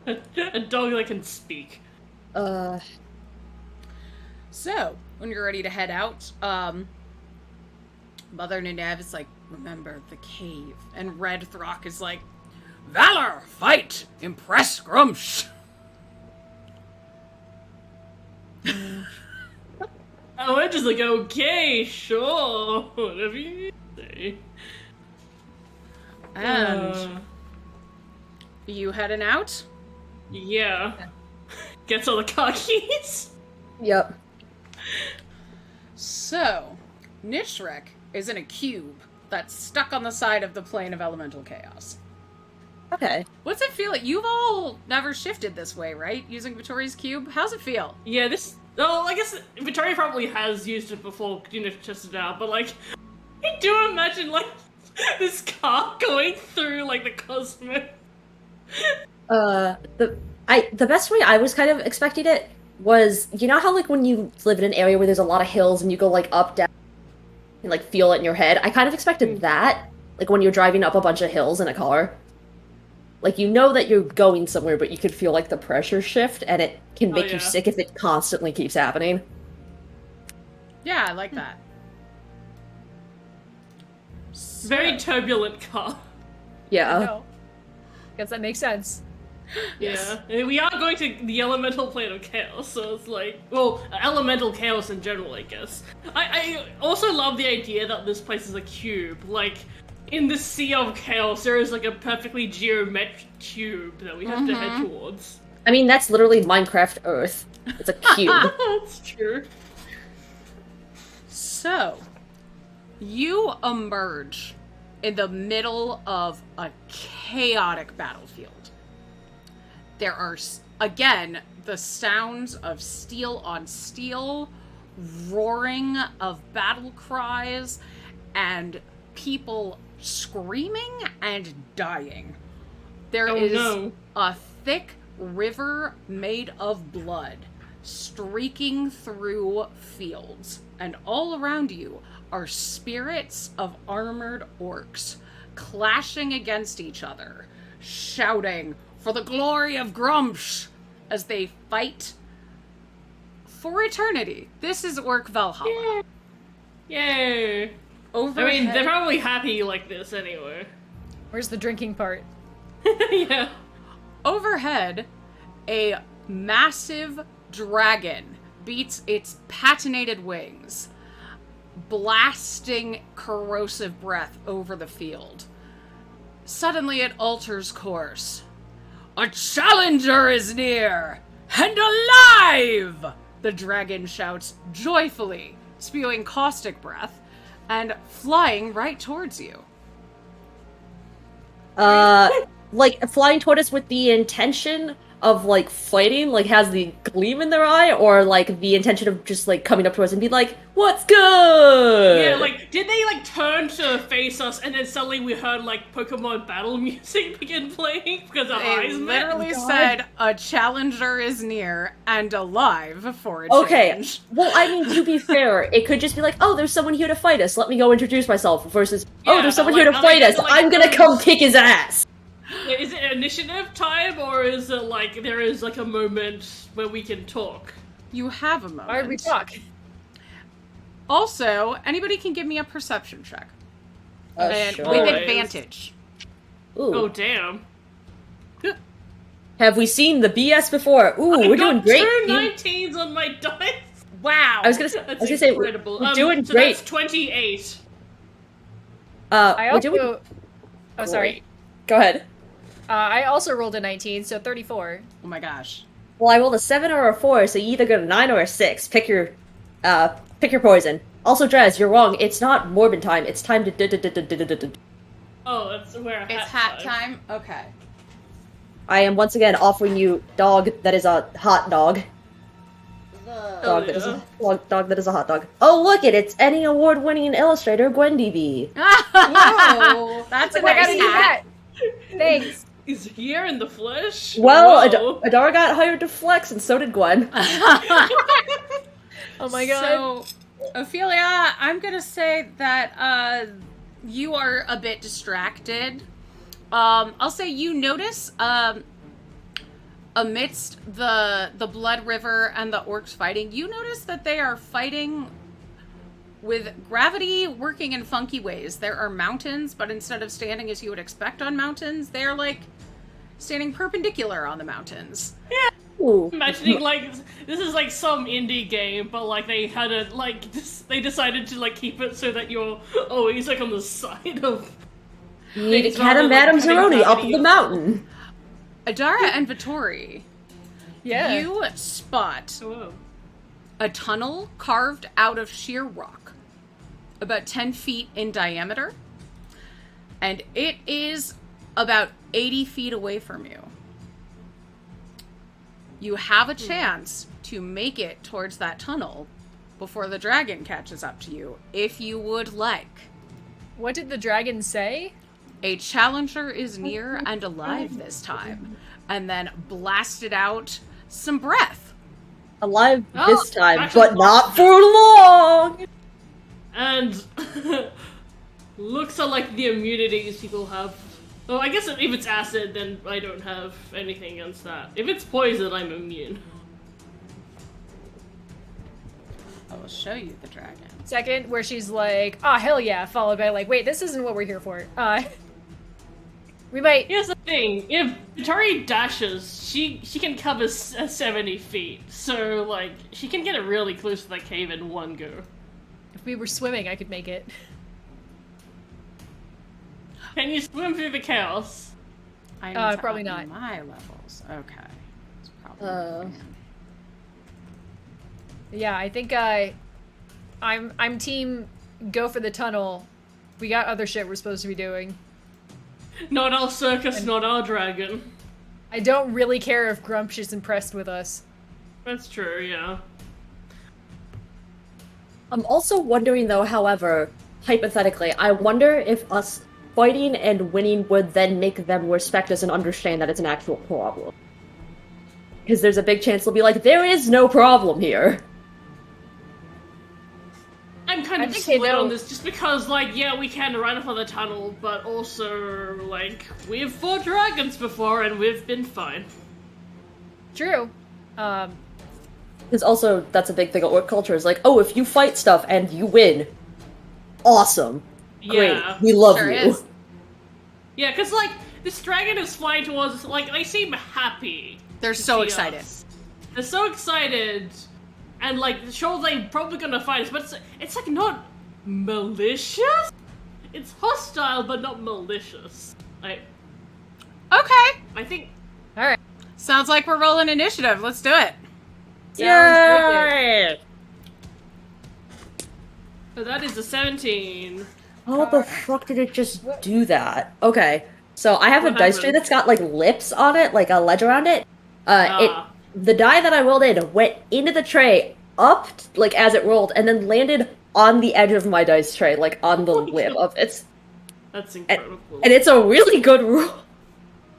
A dog that can speak. So, when you're ready to head out, Mother Nineveh is like, remember the cave. And Red Throck is like, Valor! Fight! Impress Grumsh! Oh, we're just like, okay, sure, whatever you say. And you heading out? Yeah. Gets all the car keys. Yep. So, Nishrek is in a cube that's stuck on the side of the plane of elemental chaos. Okay. What's it feel like? You've all never shifted this way, right? Using Vittori's cube? How's it feel? Yeah, oh, I guess Victoria probably has used it before, tested it out, but, like, I do imagine, like, this car going through, like, the cosmos. The best way I was kind of expecting it was, you know how, like, when you live in an area where there's a lot of hills and you go, like, up, down, and, like, feel it in your head? I kind of expected that, like, when you're driving up a bunch of hills in a car. Like, you know that you're going somewhere, but you can feel, like, the pressure shift, and it can make you sick if it constantly keeps happening. Yeah, I like that. Very turbulent car. Yeah. No. Guess that makes sense. Yeah. And we are going to the elemental plane of chaos, so it's like, well, elemental chaos in general, I guess. I also love the idea that this place is a cube. Like, in the sea of chaos, there is, like, a perfectly geometric cube that we have to head towards. I mean, that's literally Minecraft Earth. It's a cube. That's true. So, you emerge in the middle of a chaotic battlefield. There are, again, the sounds of steel on steel, roaring of battle cries, and people screaming and dying. There is a thick river made of blood streaking through fields, and all around you are spirits of armored orcs clashing against each other, shouting for the glory of Grumsh as they fight for eternity. This is Orc Valhalla. Yay! Overhead, I mean, they're probably happy like this anyway. Where's the drinking part? Yeah. overhead, a massive dragon beats its patinated wings, blasting corrosive breath over the field. Suddenly it alters course. A challenger is near! And alive! The dragon shouts joyfully, spewing caustic breath, and flying right towards you. Like, flying toward us with the intention of like fighting like has the gleam in their eye, or like the intention of just like coming up to us and be like, "What's good?" Yeah, like, did they like turn to face us and then suddenly we heard like Pokemon battle music begin playing because our They eyes met? literally said a challenger is near and alive for a Okay. change. Well, I mean, to be fair, it could just be like, "Oh, there's someone here to fight us. Let me go introduce myself." Versus, "Oh, Yeah, there's someone like, here to are they fight us. gonna, like, I'm gonna turn- come kick his ass." Is it initiative time or is it like there is like a moment where we can talk? You have a moment. Why would we talk? Also, anybody can give me a perception check. And Sure. with Always. advantage. Ooh. Oh damn! Have we seen the BS before? Ooh, we're doing got great. two team. 19s on my dice. Wow. I was gonna say, incredible. we're doing so great. That's 28. I we're also. doing Oh, sorry. great. Go ahead. I also rolled a 19, so 34. Oh my gosh. Well, I rolled a 7 or a 4, so you either get a 9 or a 6. Pick your poison. Also, Drez, you're wrong. It's not Morbid time. It's time to. Oh, that's where It's hat time? Okay. I am once again offering you dog that is a hot dog. Dog that is a dog that is a hot dog. Oh, look it! It's Emmy award-winning illustrator Gwen DB. Whoa! That's a I gotta nice do hat. that. Thanks. He's here in the flesh. Well, Whoa. Adara got hired to flex, and so did Gwen. Oh my god. So, Ophelia, I'm gonna say that you are a bit distracted. I'll say you notice amidst the blood river and the orcs fighting, you notice that they are fighting with gravity working in funky ways. There are mountains, but instead of standing as you would expect on mountains, they're like standing perpendicular on the mountains. Ooh. Imagining like this is like some indie game, but like they had a like they decided to like keep it so that you're always like on the side of. You need a Things cat rather of than, Madame like, cutting Zeroni up gravity. the mountain. Adara and Vittori, Yeah. you spot Whoa. a tunnel carved out of sheer rock, about 10 feet in diameter, and it is about 80 feet away from you. You have a chance to make it towards that tunnel before the dragon catches up to you, if you would like. What did the dragon say? A challenger is near and alive this time, and then blasted out some breath. Alive Oh, this time, actually- but not for long! And looks at like the immunities people have. Oh, I guess if it's acid, then I don't have anything against that. If it's poison, I'm immune. I will show you the dragon. Second, where she's like, "Ah, hell yeah," followed by like, "Wait, this isn't what we're here for." We might. Here's the thing: if Vittori dashes, she can cover 70 feet, so like she can get it really close to that cave in one go. If we were swimming, I could make it. Can you swim through the chaos? I need to probably up not. my levels. Okay. It's probably Yeah, I think I'm team go for the tunnel. We got other shit we're supposed to be doing. Not our circus, not our dragon. I don't really care if Grumsh is impressed with us. That's true, yeah. I'm also wondering, though, however, hypothetically, I wonder if us fighting and winning would then make them respect us and understand that it's an actual problem. Because there's a big chance they'll be like, there is no problem here. I'm kind I of think they split know. on this just because, like, yeah, we can run for the tunnel, but also, like, we've fought dragons before and we've been fine. True. Because also, that's a big thing of orc culture, is like, oh, if you fight stuff and you win, awesome. Great. Yeah. We love Sure you. is. Yeah, because, like, this dragon is flying towards us, like, they seem happy. They're to so see excited. us. They're so excited, and, like, sure, they're probably gonna fight us, but it's like, not malicious? It's hostile, but not malicious. Like, Okay. I think... All right. Sounds like we're rolling initiative. Let's do it. Yay! So that is a 17. How the fuck did it just do that? Okay, so I have a What dice tray happened? that's got, like, lips on it, like a ledge around it. The die that I rolled in went into the tray, up like as it rolled, and then landed on the edge of my dice tray, like on the lip of it. That's incredible. And it's a really good roll.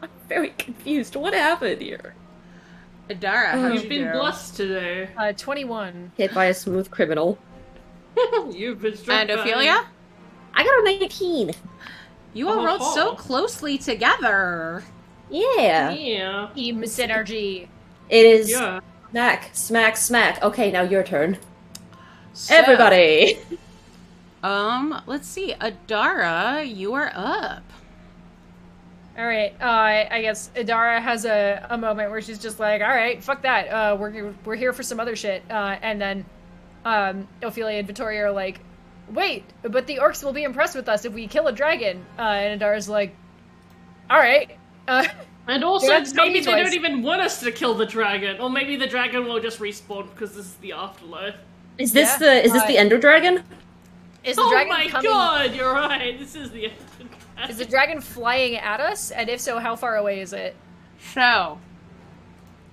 I'm very confused. What happened here? Adara, how'd You've you been do? blessed today. 21. Hit by a smooth criminal. You've been struck And by- Ophelia? I got a 19. You all rolled so closely together. Yeah. Yeah. Team synergy. It is Yeah. smack, smack, smack. Okay, now your turn. So, Everybody. let's see. Adara, you are up. All right. I guess Idara has a moment where she's just like, all right, fuck that. We're here for some other shit. And then Ophelia and Vittoria are like, wait, but the orcs will be impressed with us if we kill a dragon. And Idara's like, all right. And also, That's maybe Tommy's they voice. don't even want us to kill the dragon, or maybe the dragon will just respawn because this is the afterlife. Is this Yeah, the Ender Dragon? Is the Oh dragon my coming? god, you're right. This is the Is the dragon flying at us? And if so, how far away is it? So,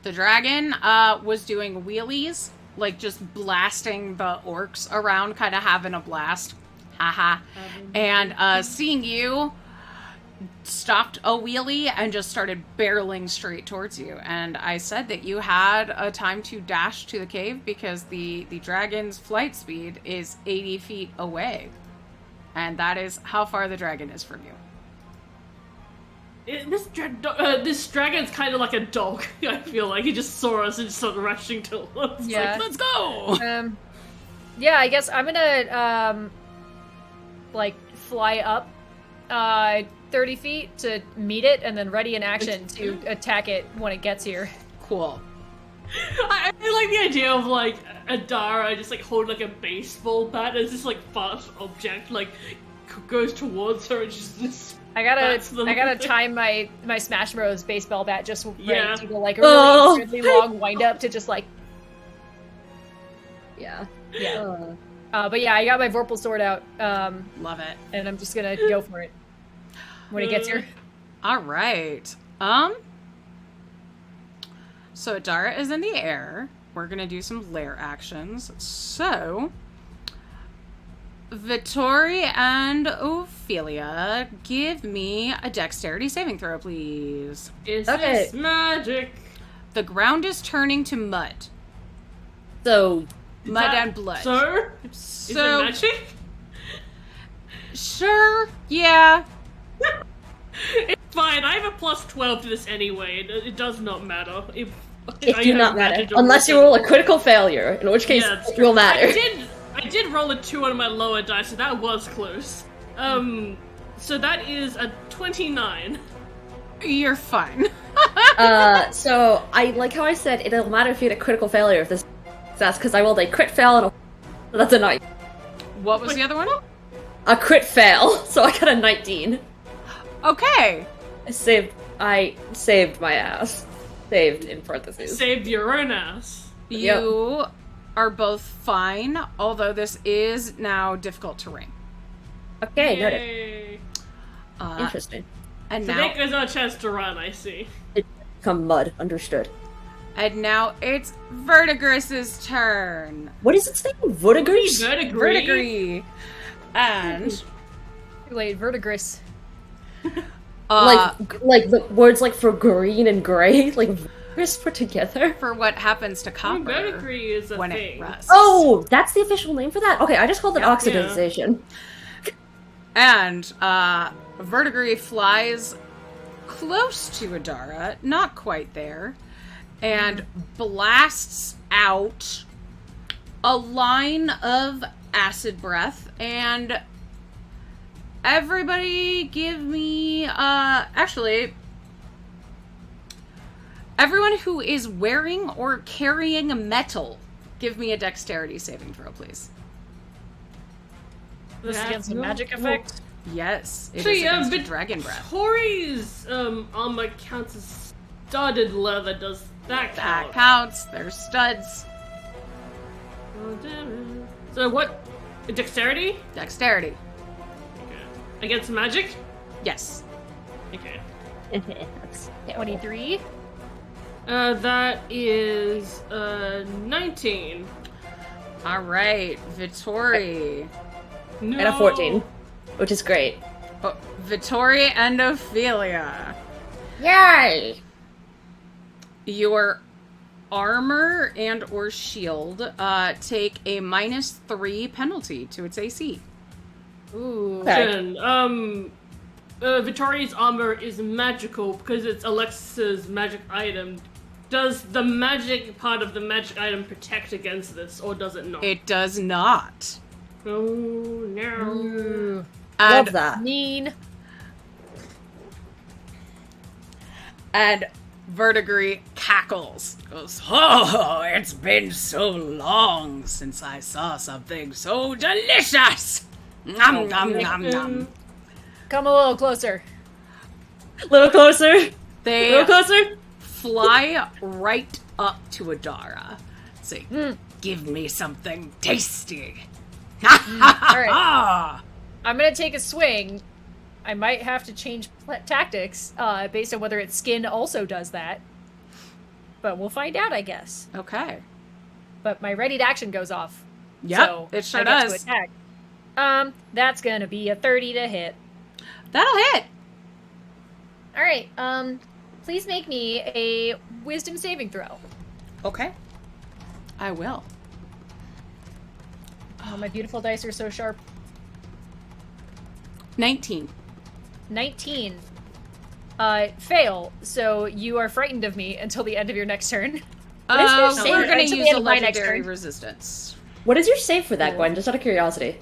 the dragon was doing wheelies, like just blasting the orcs around, kind of having a blast. Haha. And seeing you, stopped a wheelie and just started barreling straight towards you. And I said that you had a time to dash to the cave because the dragon's flight speed is 80 feet away. And that is how far the dragon is from you. This dragon's kind of like a dog. I feel like he just saw us and just started rushing to us. Yeah. Let's go! Yeah, I guess I'm gonna, like, fly up, 30 feet to meet it, and then ready in action to attack it when it gets here. Cool. I like the idea of like Adara just like holding like a baseball bat as this like fast object like goes towards her and just I bats them. gotta time my Smash Bros. Baseball bat just right Yeah. to go like a Oh. really long wind up to just like, Yeah. yeah. But yeah, I got my Vorpal sword out, Love it. and I'm just gonna go for it when it gets here. All right. So Adara is in the air. We're gonna do some lair actions. So Vittori and Ophelia, give me a dexterity saving throw, please. Is Okay. this magic? The ground is turning to mud. So, Mud and blood. Sir? Is So it magic? sure, yeah. It's fine. I have a plus 12 to this anyway. It does not matter. it I do have not matter. advantage on Unless you this. roll a critical failure, in which case Yeah, it's it will matter. I did roll a 2 on my lower die, so that was close. So that is a 29. You're fine. So I like how I said it'll matter if you get a critical failure if this success, because I rolled a crit fail and that's a 9. What was the other one? A crit fail, so I got a 19. Okay. I saved my ass. Saved in parentheses. Saved your own ass. You are both fine, although this is now difficult terrain. Okay, noted. Yay. Interesting. And So now, that gives us a chance to run, I see. Become mud, understood. it's Verdigris's turn. What is its name? Verdigris? Verdigris. And Too late, Verdigris. Like the words like for green and gray, like verdigris put together. for what happens to copper Verdigris is a when thing. it rusts. Oh, that's the official name for that? Okay, I just called it oxidization. And Verdigris flies close to Adara, not quite there, and blasts out a line of acid breath. And everybody give me, actually, everyone who is wearing or carrying a metal, give me a dexterity saving throw, please. This That's against a no- magic effect. Yes, it Actually, is against but dragon breath. Tori's armor counts as studded leather. Does that That count? counts. There's studs. Oh, damn it. So what? Dexterity? Dexterity. Okay. Against magic? Yes. Okay. That's- 23. That is 19. All right, Vittori. No. And a 14, which is great. Oh, Vittori and Ophelia. Yay! Your armor and or shield take a -3 penalty to its AC. Ooh. Okay. Victoria's armor is magical because it's Alexis's magic item. Does the magic part of the magic item protect against this, or does it not? It does not. Oh, no. Ooh. And, Love that. Mean. and Verdigris cackles. Goes, oh, it's been so long since I saw something so delicious. Nom, nom, nom, nom. Come a little closer. Little closer. They Little closer. fly right up to Adara. Say, give me something tasty. All right. I'm gonna take a swing. I might have to change tactics based on whether its skin also does that. But we'll find out, I guess. Okay. But my ready to action goes off. Yep, so it sure I get does. to attack. That's gonna be a 30 to hit. That'll hit. All right. Please make me a wisdom saving throw. Okay. I will. Oh, my beautiful dice are so sharp. 19. 19. Fail. So you are frightened of me until the end of your next turn. What is your save? We're gonna Until the use end a of my next legendary turn. resistance. What is your save for that, Gwen? Just out of curiosity.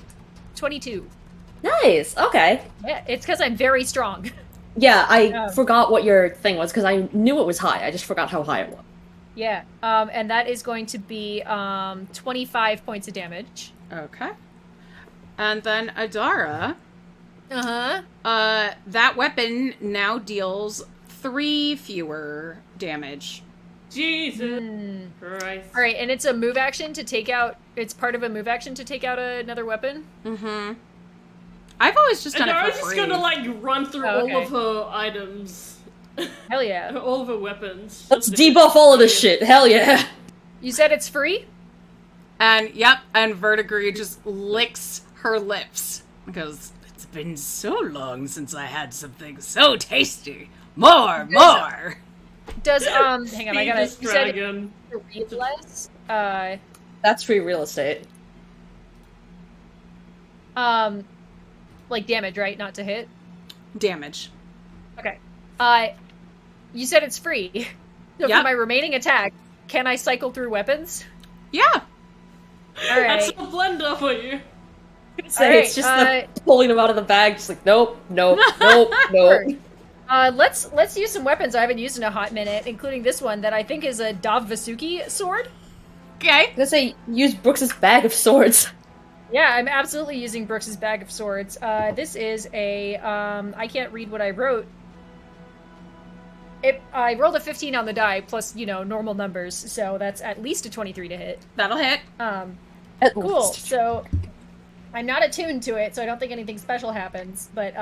22. Nice. Okay. Yeah, it's because I'm very strong. Yeah, I Yeah. forgot what your thing was because I knew it was high. I just forgot how high it was. Yeah. And that is going to be 25 points of damage. Okay. And then Adara, Uh-huh. that weapon now deals 3 fewer damage. Jesus Christ. All right, and it's a move action to take out. It's part of a move action to take out another weapon. Mm-hmm. I've always just done And it I'm for just free. gonna like run through Oh, all okay. of her items, Hell yeah! all of her weapons. Let's just to- debuff all of this shit. Hell yeah. You said it's free. And yep, and Verdigris just licks her lips because it's been so long since I had something so tasty. More. Does hang on, I gotta. Speed You this said dragon. read less. That's free real estate. Like damage, right? Not to hit. Damage. Okay. You said it's free. So Yep. for my remaining attack, can I cycle through weapons? Yeah. All right. That's a blender for you. So All right, it's just the pulling them out of the bag, just like nope. Let's use some weapons I haven't used in a hot minute, including this one that I think is a Davvasuki sword. Okay. I'm gonna say use Brooks's bag of swords. Yeah, I'm absolutely using Brooks's bag of swords. This is a I can't read what I wrote. I rolled a 15 on the die plus, normal numbers, so that's at least a 23 to hit. That'll hit. Cool. So I'm not attuned to it, so I don't think anything special happens. But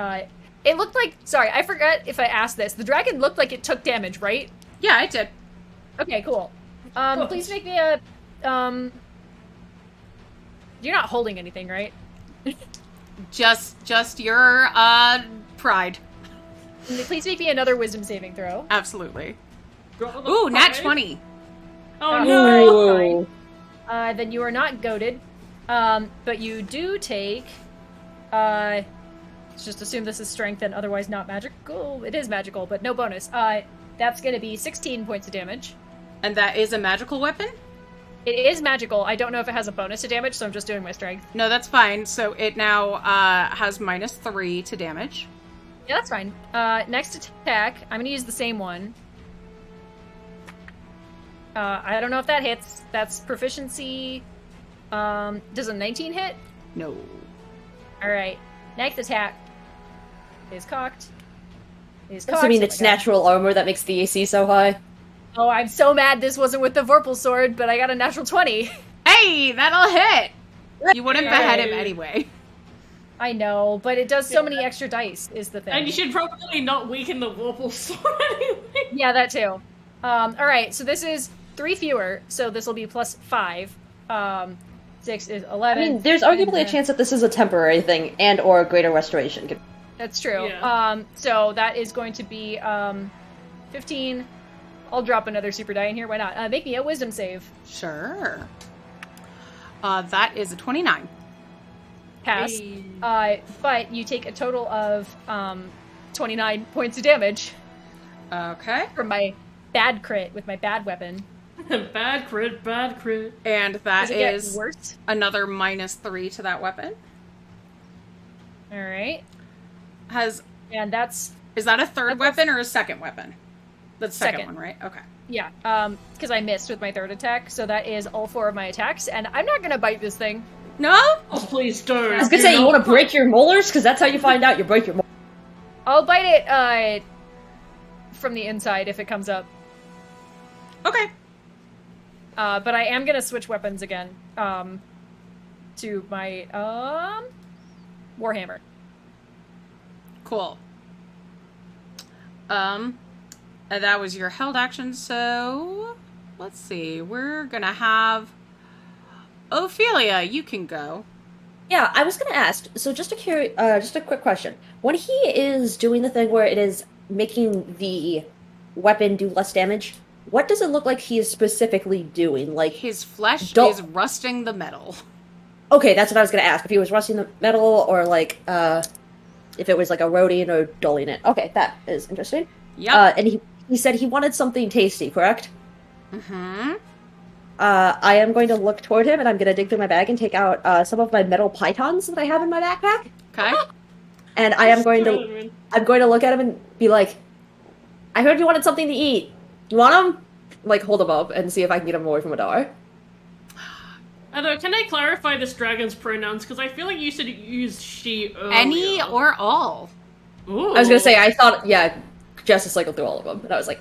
it looked like. Sorry, I forgot if I asked this. The dragon looked like it took damage, right? Yeah, I did. Okay, cool. Please make me a. You're not holding anything, right? Just your pride. Please make me another wisdom saving throw. Absolutely. Roll the Ooh, nat five. 20. Oh no. no! Then you are not goaded. But you do take. Let's just assume this is strength and otherwise not magical. It is magical, but no bonus. That's going to be 16 points of damage. And that is a magical weapon? It is magical. I don't know if it has a bonus to damage, so I'm just doing my strength. No, that's fine. So it now has -3 to damage. Yeah, that's fine. Next attack, I'm going to use the same one. I don't know if that hits. That's proficiency. Does a 19 hit? No. Alright. Next attack is cocked. I mean, it's natural armor that makes the AC so high. Oh, I'm so mad this wasn't with the Vorpal sword, but I got a natural 20. Hey, that'll hit! You wouldn't behead him Yay. anyway. I know, but it does so many extra dice, is the thing. And you should probably not weaken the Vorpal sword anyway. Yeah, that too. Alright, so this is 3 fewer, so this will be plus 5. 6 is 11. I mean, there's arguably a chance that this is a temporary thing and or a greater restoration. That's true. Yeah. So that is going to be 15. I'll drop another super die in here. Why not? Make me a wisdom save. Sure. That is a 29. Pass. Hey. But you take a total of 29 points of damage Okay. from my bad crit with my bad weapon. Bad crit, bad crit. And that Does it get is worse? another -3 to that weapon. Alright. And Is that a third That's weapon or a second weapon? That's the second Second. one, right? Okay. yeah, because I missed with my third attack, so that is all 4 of my attacks, and I'm not gonna bite this thing. No? Oh, please don't. I was gonna say, you want to break your molars? Because that's how you find out you break your molars. I'll bite it, from the inside if it comes up. Okay. But I am gonna switch weapons again, to my, Warhammer. Cool. And that was your held action, so let's see. We're gonna have Ophelia, you can go. Yeah, I was gonna ask. So just a quick question. When he is doing the thing where it is making the weapon do less damage, what does it look like he is specifically doing? Like, His flesh Don't- is rusting the metal. okay, that's what I was gonna ask. If he was rusting the metal, or like, if it was like eroding or dulling it. Okay, that is interesting. Yep. And he said he wanted something tasty, correct? Mm-hmm. I am going to look toward him, and I'm going to dig through my bag and take out some of my metal pythons that I have in my backpack. Okay. And I'm going to look at him and be like, I heard you wanted something to eat. You want them? Like, hold them up and see if I can get them away from a door. Although, can I clarify this dragon's pronouns? Because I feel like you said you used she earlier. Any or all. Ooh. I was going to say, I thought, yeah, Jess cycled through all of them. And I was like,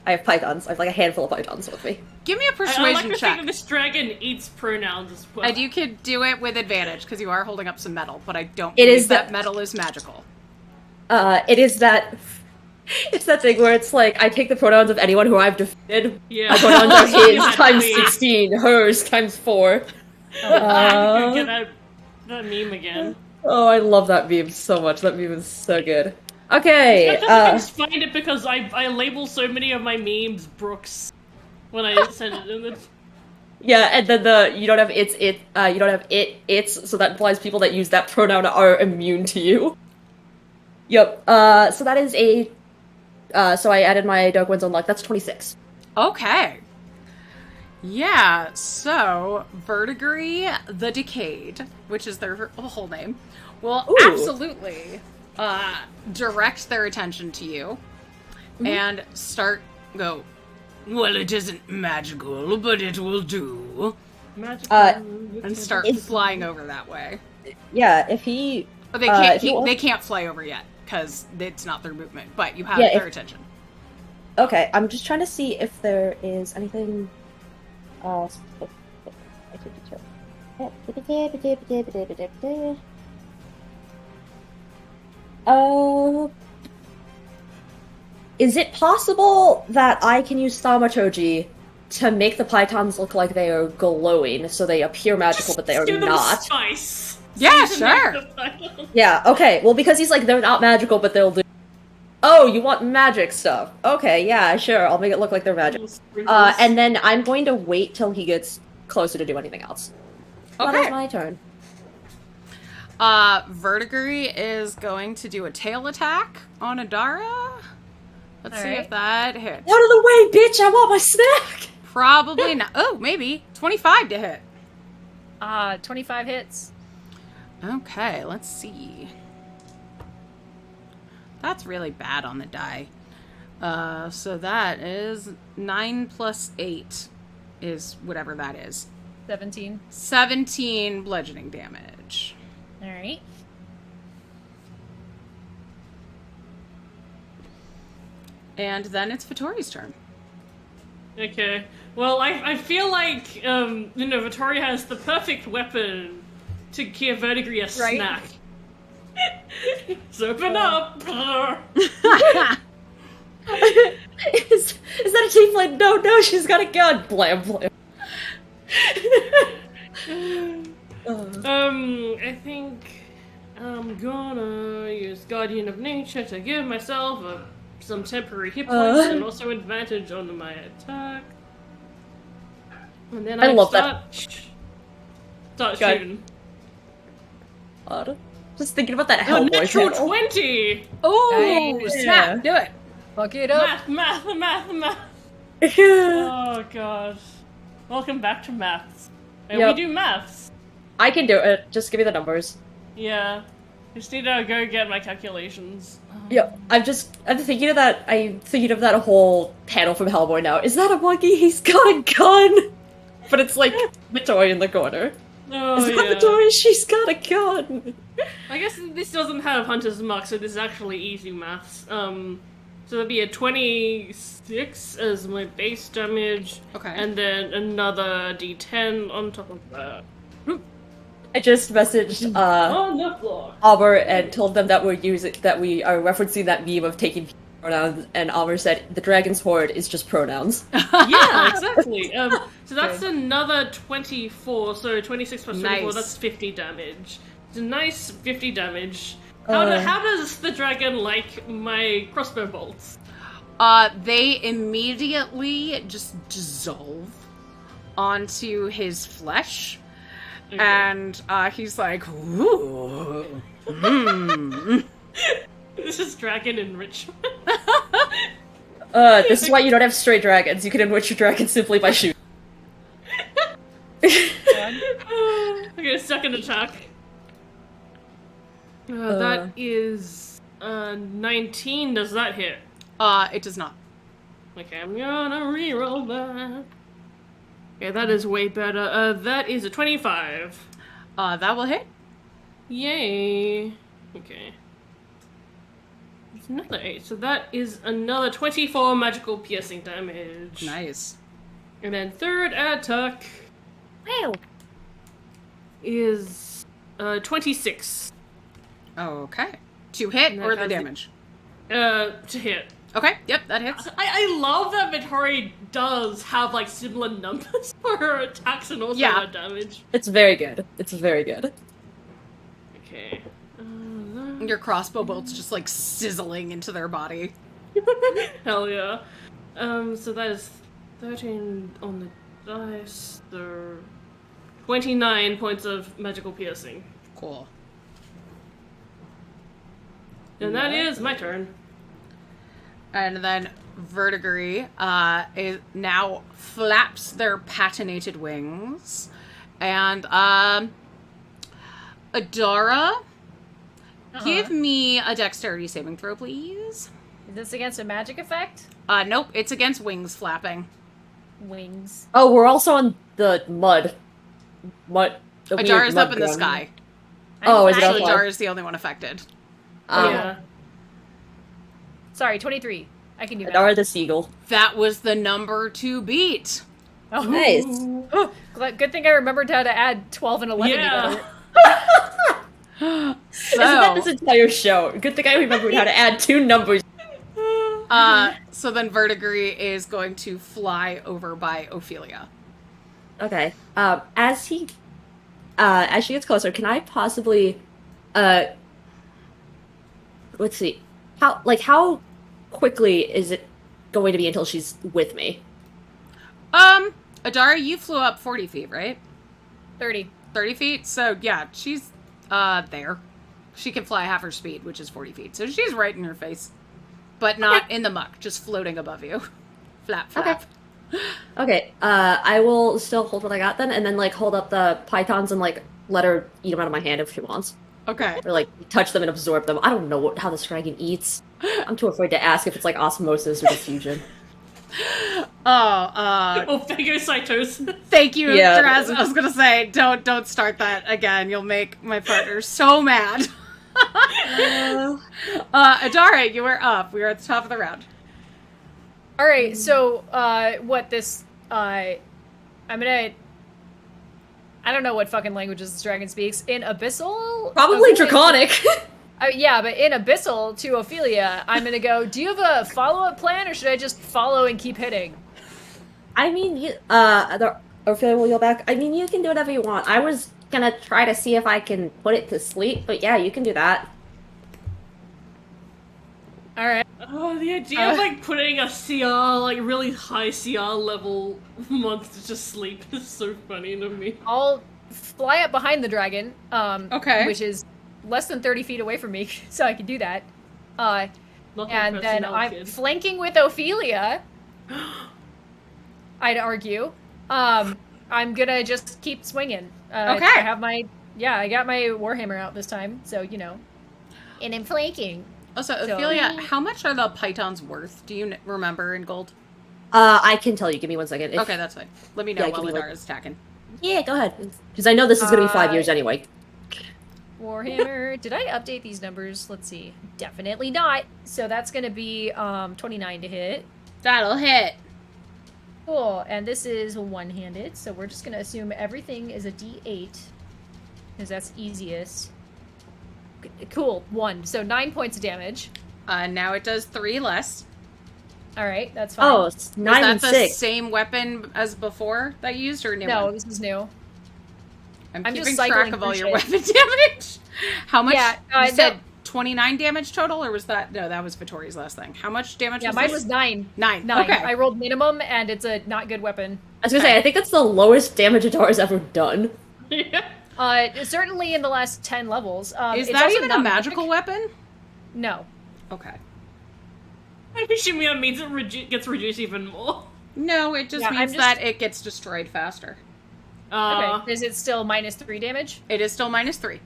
I have pythons. I have like a handful of pythons with me. Give me a I persuasion like to check. think that this dragon eats pronouns as well. And you could do it with advantage, because you are holding up some metal, but I don't It believe is that that- metal is magical. It is that... It's that thing where it's like, I take the pronouns of anyone who I've defeated. Yeah. My pronouns are his Yeah, times please. 16, hers times 4. I could get that meme again. Oh, I love that meme so much. That meme is so good. Okay, I just find it because I label so many of my memes Brooks when I send it in the... yeah, and then you don't have you don't have its, so that implies people that use that pronoun are immune to you. Yep, so that is a, so I added my Dark Winds on luck, that's 26. Okay. Yeah, so Verdigris the Decayed, which is their whole name, will Ooh. absolutely direct their attention to you and go, well, it isn't magical, but it will do. Magical. And start If- flying over that way. Yeah, if he... But they can't. if you want- They can't fly over yet because it's not their movement. But you have Yeah, their if- attention. Okay, I'm just trying to see if there is anything... Is it possible that I can use thaumaturgy to make the pythons look like they are glowing, so they appear magical, but they are Give them not? Spice. Yeah, So you can sure. make the final- Yeah, okay. Well, because he's like, they're not magical, but they'll do... Oh, you want magic stuff. Okay, yeah, sure. I'll make it look like they're magic. And then I'm going to wait till he gets closer to do anything else. That Okay. is my turn. Verdigris is going to do a tail attack on Adara. Let's see Alright. if that hits. Out of the way, bitch! I want my snack! Probably not. Oh, maybe 25 to hit. 25 hits. Okay, let's see. That's really bad on the die. So that is 9 plus 8 is whatever that is. 17. 17 bludgeoning damage. Alright. And then it's Vittori's turn. Okay. Well, I feel like, Vittoria has the perfect weapon to give Verdigris a Right? snack. So open up! Is that a Keyblade, no, she's got a gun. Blam, blam. I think I'm gonna use Guardian of Nature to give myself some temporary hit points and also advantage on my attack. And then I love start shooting. Just thinking about that Hellboy natural panel. 20! Oh, Yeah. snap! Do it. Fuck it up. Math. Oh god. Welcome back to maths. And Yep. we do maths. I can do it. Just give me the numbers. Yeah. Just need to go get my calculations. Yep. I'm thinking of that. I'm thinking of that whole panel from Hellboy now. Is that a monkey? He's got a gun. But it's like the toy in the corner. Oh, Is that the toy? She's got a gun. I guess this doesn't have Hunter's Mark, so this is actually easy maths. So that'd be a 26 as my base damage. Okay. And then another d10 on top of that. I just messaged On the floor. Amber and told them that we are referencing that meme of taking pronouns, and Amber said the dragon's horde is just pronouns. Yeah, exactly. So that's another 24, so 26 plus 24, Nice. that's 50 damage. It's a nice 50 damage. How does the dragon like my crossbow bolts? They immediately just dissolve onto his flesh. Okay. And he's like, ooh. This is dragon enrichment. This is why you don't have stray dragons. You can enrich your dragon simply by shooting. Okay, second attack. That is 19. Does that hit? It does not. Okay, I'm gonna reroll that. Okay, that is way better. That is a 25. That will hit. Yay. Okay. It's another 8, so that is another 24 magical piercing damage. Nice. And then third attack Wow. is 26. Okay. To hit And or that the has damage? To hit. Okay, yep, that hits. I love that Vittori does have like similar numbers for her attacks and also Yeah. her damage. It's very good. It's very good. Okay. Your crossbow bolts just like sizzling into their body. Hell yeah. So that is 13 on the dice. The 29 points of magical piercing. Cool. And that is my turn. And then Verdigris is now flaps their patinated wings. And Adara, give me a dexterity saving throw, please. Is this against a magic effect? Nope, it's against wings flapping. Wings. Oh, we're also on the mud. The weird Adara's mud up in the ground. sky. Oh, is it So okay? Adara's the only one affected. Yeah. Sorry, 23. I can do that. Adara the seagull. That was the number to beat. Oh, Nice. Oh, good thing I remembered how to add 12 and 11 Yeah. together. So, Isn't that this entire show? Good thing I remembered how to add two numbers. so then Verdigris is going to fly over by Ophelia. Okay. As she gets closer, can I possibly, let's see, how quickly is it going to be until she's with me? Adara, you flew up 40 feet, right? 30. 30 feet? So, yeah, she's, there. She can fly half her speed, which is 40 feet. So she's right in your face. But not in the muck, just floating above you. Flap, flap. Okay, I will still hold what I got then, and then, hold up the pythons and, let her eat them out of my hand if she wants. Okay. Or, touch them and absorb them. I don't know how this dragon eats. I'm too afraid to ask if it's, osmosis or diffusion. Or phagocytosis. Thank you, Yeah. Draz. I was gonna say, don't start that again. You'll make my partner so mad. Adara, you are up. We are at the top of the round. Alright, so, I don't know what fucking languages this dragon speaks. In Abyssal? Probably Ophelia- draconic. Yeah, but in Abyssal to Ophelia, I'm gonna go, do you have a follow-up plan, or should I just follow and keep hitting? I mean, Ophelia will yell back. I mean, you can do whatever you want. I was gonna try to see if I can put it to sleep, but yeah, you can do that. All right. Oh, the idea of like putting a CR, like really high CR level monster to sleep is so funny to me. I'll fly up behind the dragon, Okay. which is less than 30 feet away from me, so I can do that. Not And then I'm flanking with Ophelia. I'd argue. I'm gonna just keep swinging. Okay. I have I got my Warhammer out this time, so you know. And I'm flanking. Also, Ophelia, how much are the pythons worth? Do you remember in gold? I can tell you. Give me 1 second. Okay, that's fine. Let me know while give me Adara's attacking. Yeah, go ahead. Because I know this is gonna be 5 years anyway. Warhammer. Did I update these numbers? Let's see. Definitely not. So that's gonna be 29 to hit. That'll hit. Cool. And this is one-handed, so we're just gonna assume everything is a D8. Because that's easiest. Cool. 1. So 9 points of damage. Now it does 3 less. Alright, that's fine. Oh, it's 9 and Is that the 6. same weapon as before that you used, or new No, one? this is new. I'm I'm keeping just track cycling of all through your shit. weapon damage. How much? Yeah, you said no. 29 damage total, or was that... No, that was Vittori's last thing. How much damage Yeah, was mine this? was 9. 9. 9. Okay. I rolled minimum, and it's a not good weapon. I was gonna say, I think that's the lowest damage Adara's ever done. Yeah. Certainly in the last 10 levels. Is It's that also even a not magical weapon? No. Okay. I'm assuming that means it gets reduced even more. No, it just Yeah, means that it gets destroyed faster. Okay, is it still minus 3 damage? It is still minus 3.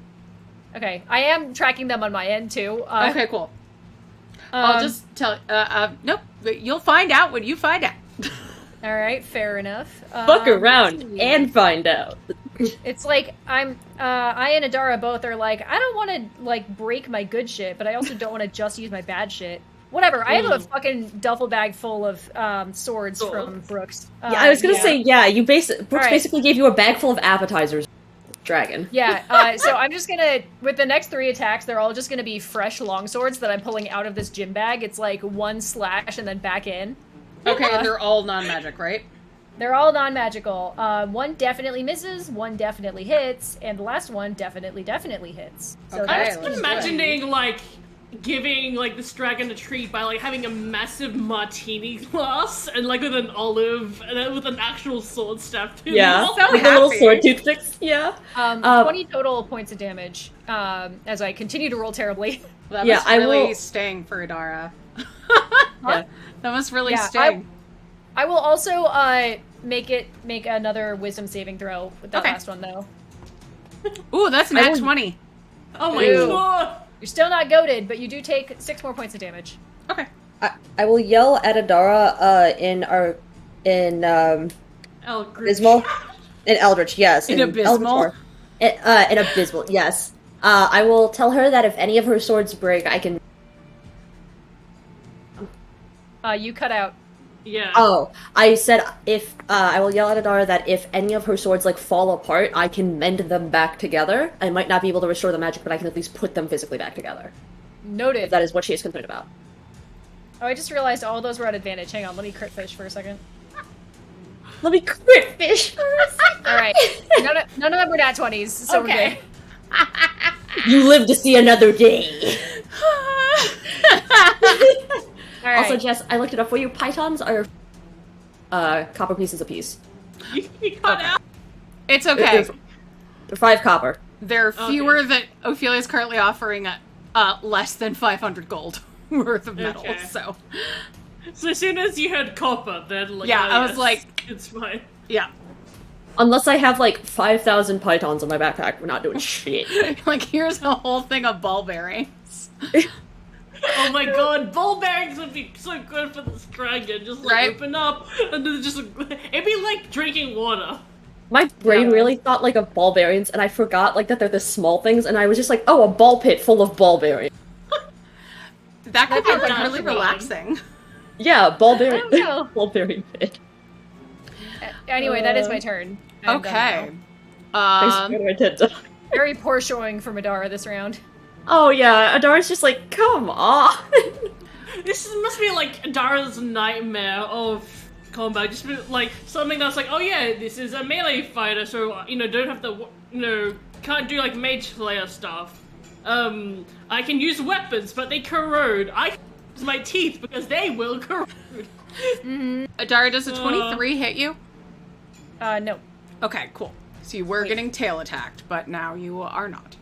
Okay, I am tracking them on my end, too. Okay, cool. I'll just tell... nope. You'll find out when you find out. Alright, fair enough. Fuck around let's see. and find out. It's like, I and Adara both are like, I don't want to, like, break my good shit, but I also don't want to just use my bad shit. Whatever, I have a fucking duffel bag full of swords from Brooks. Yeah, I was gonna say, yeah, Brooks Alright. basically gave you a bag full of appetizers. Dragon. Yeah, so I'm just gonna, with the next 3 attacks, they're all just gonna be fresh longswords that I'm pulling out of this gym bag. It's like 1 slash and then back in. Okay, they're all non-magic, right? They're all non-magical. 1 definitely misses, 1 definitely hits, and the last one definitely hits. So Okay, I'm that's just imagining, like, giving, like, this dragon a treat by, like, having a massive martini glass and, like, with an olive and then with an actual sword staff. Yeah, So with the little happy. sword toothpicks. Yeah. 20 total points of damage, as I continue to roll terribly. That Yeah, must I really will- sting for Adara. Yeah. That must really Yeah, sting. I will also make another wisdom saving throw with the Okay. last one, though. Ooh, that's I nat will- 20. Oh my Ew. god! You're still not goaded, but you do take 6 more points of damage. Okay. I will yell at Adara in Eldritch. Abysmal. In Eldritch, yes. In Abysmal? In Abysmal, yes. I will tell her that if any of her swords break, I can... You cut out. Yeah. Oh, I said if, I will yell at Adara that if any of her swords, like, fall apart, I can mend them back together. I might not be able to restore the magic, but I can at least put them physically back together. Noted. If that is what she is concerned about. Oh, I just realized all those were at advantage. Hang on, let me crit fish for a second. Let me crit fish! Alright. None of them were nat 20s, so we're Okay. good. You live to see another day! Alright. Also, Jess, I looked it up for you. Pythons are copper pieces apiece. You cut out. It's okay. They're 5 copper. There are fewer that Ophelia is currently offering at less than 500 gold worth of metal, Okay. so... So as soon as you had copper, then like, Yeah, oh, I was yes, like- it's fine. Yeah. Unless I have, like, 5,000 pythons in my backpack, we're not doing shit. Like, here's a whole thing of ball bearings. Oh my god, ball bearings would be so good for this dragon. Just like Right? open up and then just it'd be like drinking water. My brain Yeah. really thought, like, of ball bearings, and I forgot, like, that they're the small things, and I was just like, oh, a ball pit full of ball bearings. That could be That's like not really fun. relaxing. Yeah, ball bearing, I don't know. ball bearing pit. Anyway, that is my turn. I'm done Okay. now. Thanks for my TED Talk. Very poor showing from Adara this round. Oh yeah, Adara's just like, come on. This must be like Dara's nightmare of combat. Just like something that's like, oh yeah, this is a melee fighter, so don't have to can't do like mage slayer stuff. I can use weapons, but they corrode. I can use my teeth because they will corrode. Adara, does a 23 hit you? No. Okay, cool. So you were getting tail attacked, but now you are not.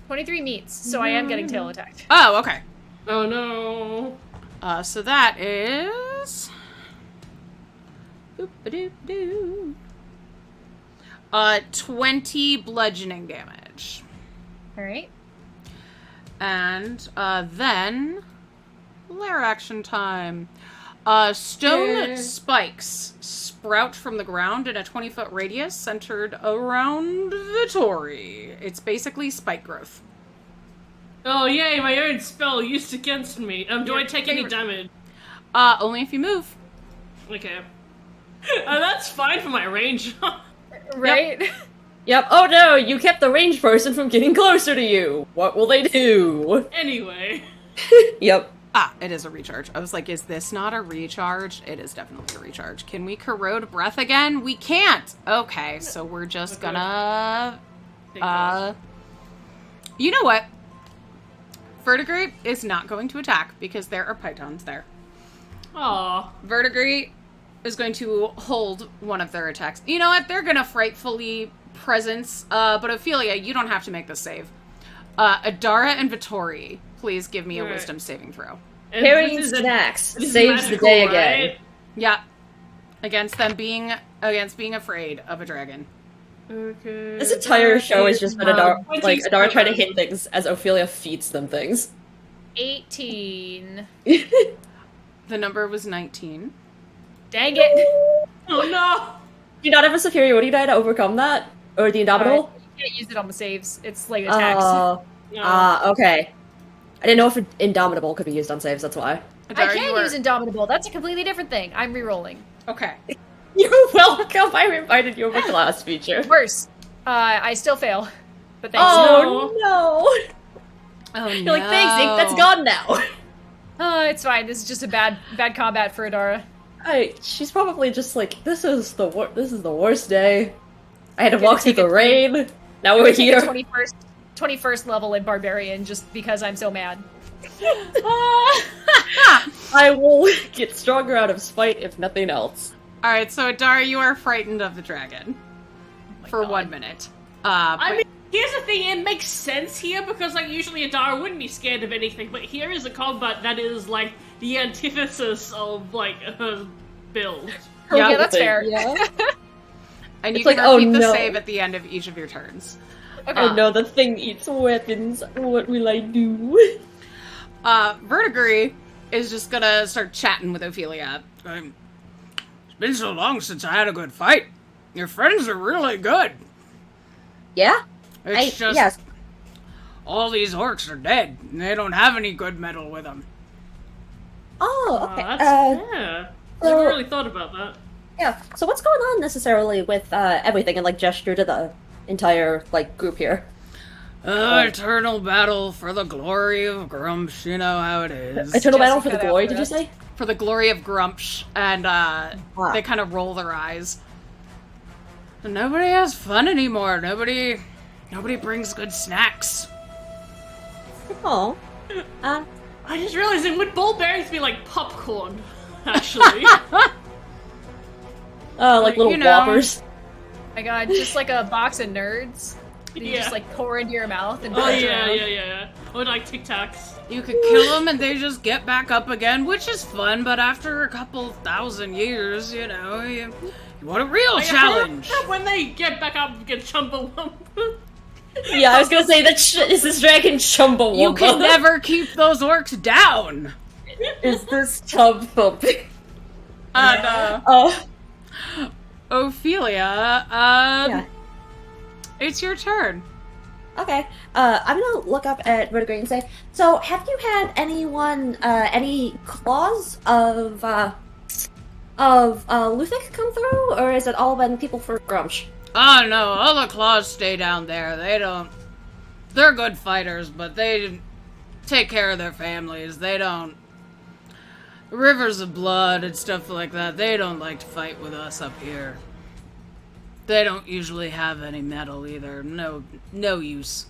23 meets, so I am getting tail attacked. Oh, okay. Oh no. So that is... Boop-a-doop-doo. 20 bludgeoning damage. Alright. And then... Lair action time. Stone spikes sprout from the ground in a 20-foot radius centered around Vittori. It's basically spike growth. Oh yay, my own spell used against me. Do I take any damage? Only if you move. Okay. That's fine for my range. Right? Yep. Oh no, you kept the ranged person from getting closer to you. What will they do? Anyway. Yep. It is a recharge. I was like, is this not a recharge? It is definitely a recharge. Can we corrode breath again? We can't! Okay, so we're just gonna... You know what? Verdigris is not going to attack because there are pythons there. Aww. Verdigris is going to hold one of their attacks. You know what? They're gonna frightfully presence, but Ophelia, you don't have to make this save. Adara and Vittori, please give me a wisdom saving throw. Carrying snacks saves the day again. Yeah. Against being afraid of a dragon. Okay. This entire show is just been Adara trying to hit things as Ophelia feeds them things. 18. The number was 19. Dang it! Oh no! Do you not have a superiority die to overcome that? Or the Indomitable? You can't use it on the saves. It's like attacks. Okay. I didn't know if Indomitable could be used on saves, that's why. Adara, I can use Indomitable. That's a completely different thing. I'm rerolling. Okay. You're welcome. I invited you over class feature. Worse. I still fail. But thanks. Oh no! Oh, You're like, thanks, Ink, that's gone now. It's fine. This is just a bad combat for Adara. She's probably just like, this is the worst day. I had to walk through the rain. Now we're here. 21st level in Barbarian just because I'm so mad. I will get stronger out of spite if nothing else. Alright, so Adara, you are frightened of the dragon. For 1 minute. I mean, here's the thing, it makes sense here, because, like, usually Adara wouldn't be scared of anything, but here is a combat that is, like, the antithesis of, like, her build. Yeah, that's fair. Yeah. And you It's can like, repeat oh, the no. save at the end of each of your turns. Okay. Oh no, the thing eats weapons. What will I do? Verdigris is just gonna start chatting with Ophelia. It's been so long since I had a good fight. Your friends are really good. Yeah? It's just... Yes. All these orcs are dead, and they don't have any good metal with them. Oh, okay. That's fair. I never really thought about that. Yeah, so what's going on necessarily with everything and, like, gesture to the entire, like, group here? Eternal battle for the glory of Grumsh, you know how it is. Eternal battle for Jessica, the glory, that did you was- say? For the glory of Grumsh, and they kind of roll their eyes. And nobody has fun anymore. Nobody brings good snacks. Oh. I just realized it would ball bearings be like popcorn, actually. Like little you know. whoppers. Oh my god, just like a box of nerds that you just like pour into your mouth and Oh punch yeah, around. yeah. Or like Tic Tacs. You could kill them and they just get back up again, which is fun, but after a couple thousand years, you know, you want a real challenge. When they get back up, get Chumbawamba. Yeah, I was gonna say, is this dragon Chumbawamba? You can never keep those orcs down. Is this tub thumping? And, Oh. Ophelia, Yeah. it's your turn. Okay. I'm gonna look up at Verdigris and say, so have you had anyone, any claws of Luthic come through, or has it all been people for Grumsh? Oh no, all the claws stay down there. They're good fighters, but they take care of their families. They don't Rivers of blood and stuff like that, they don't like to fight with us up here. They don't usually have any metal either. No use.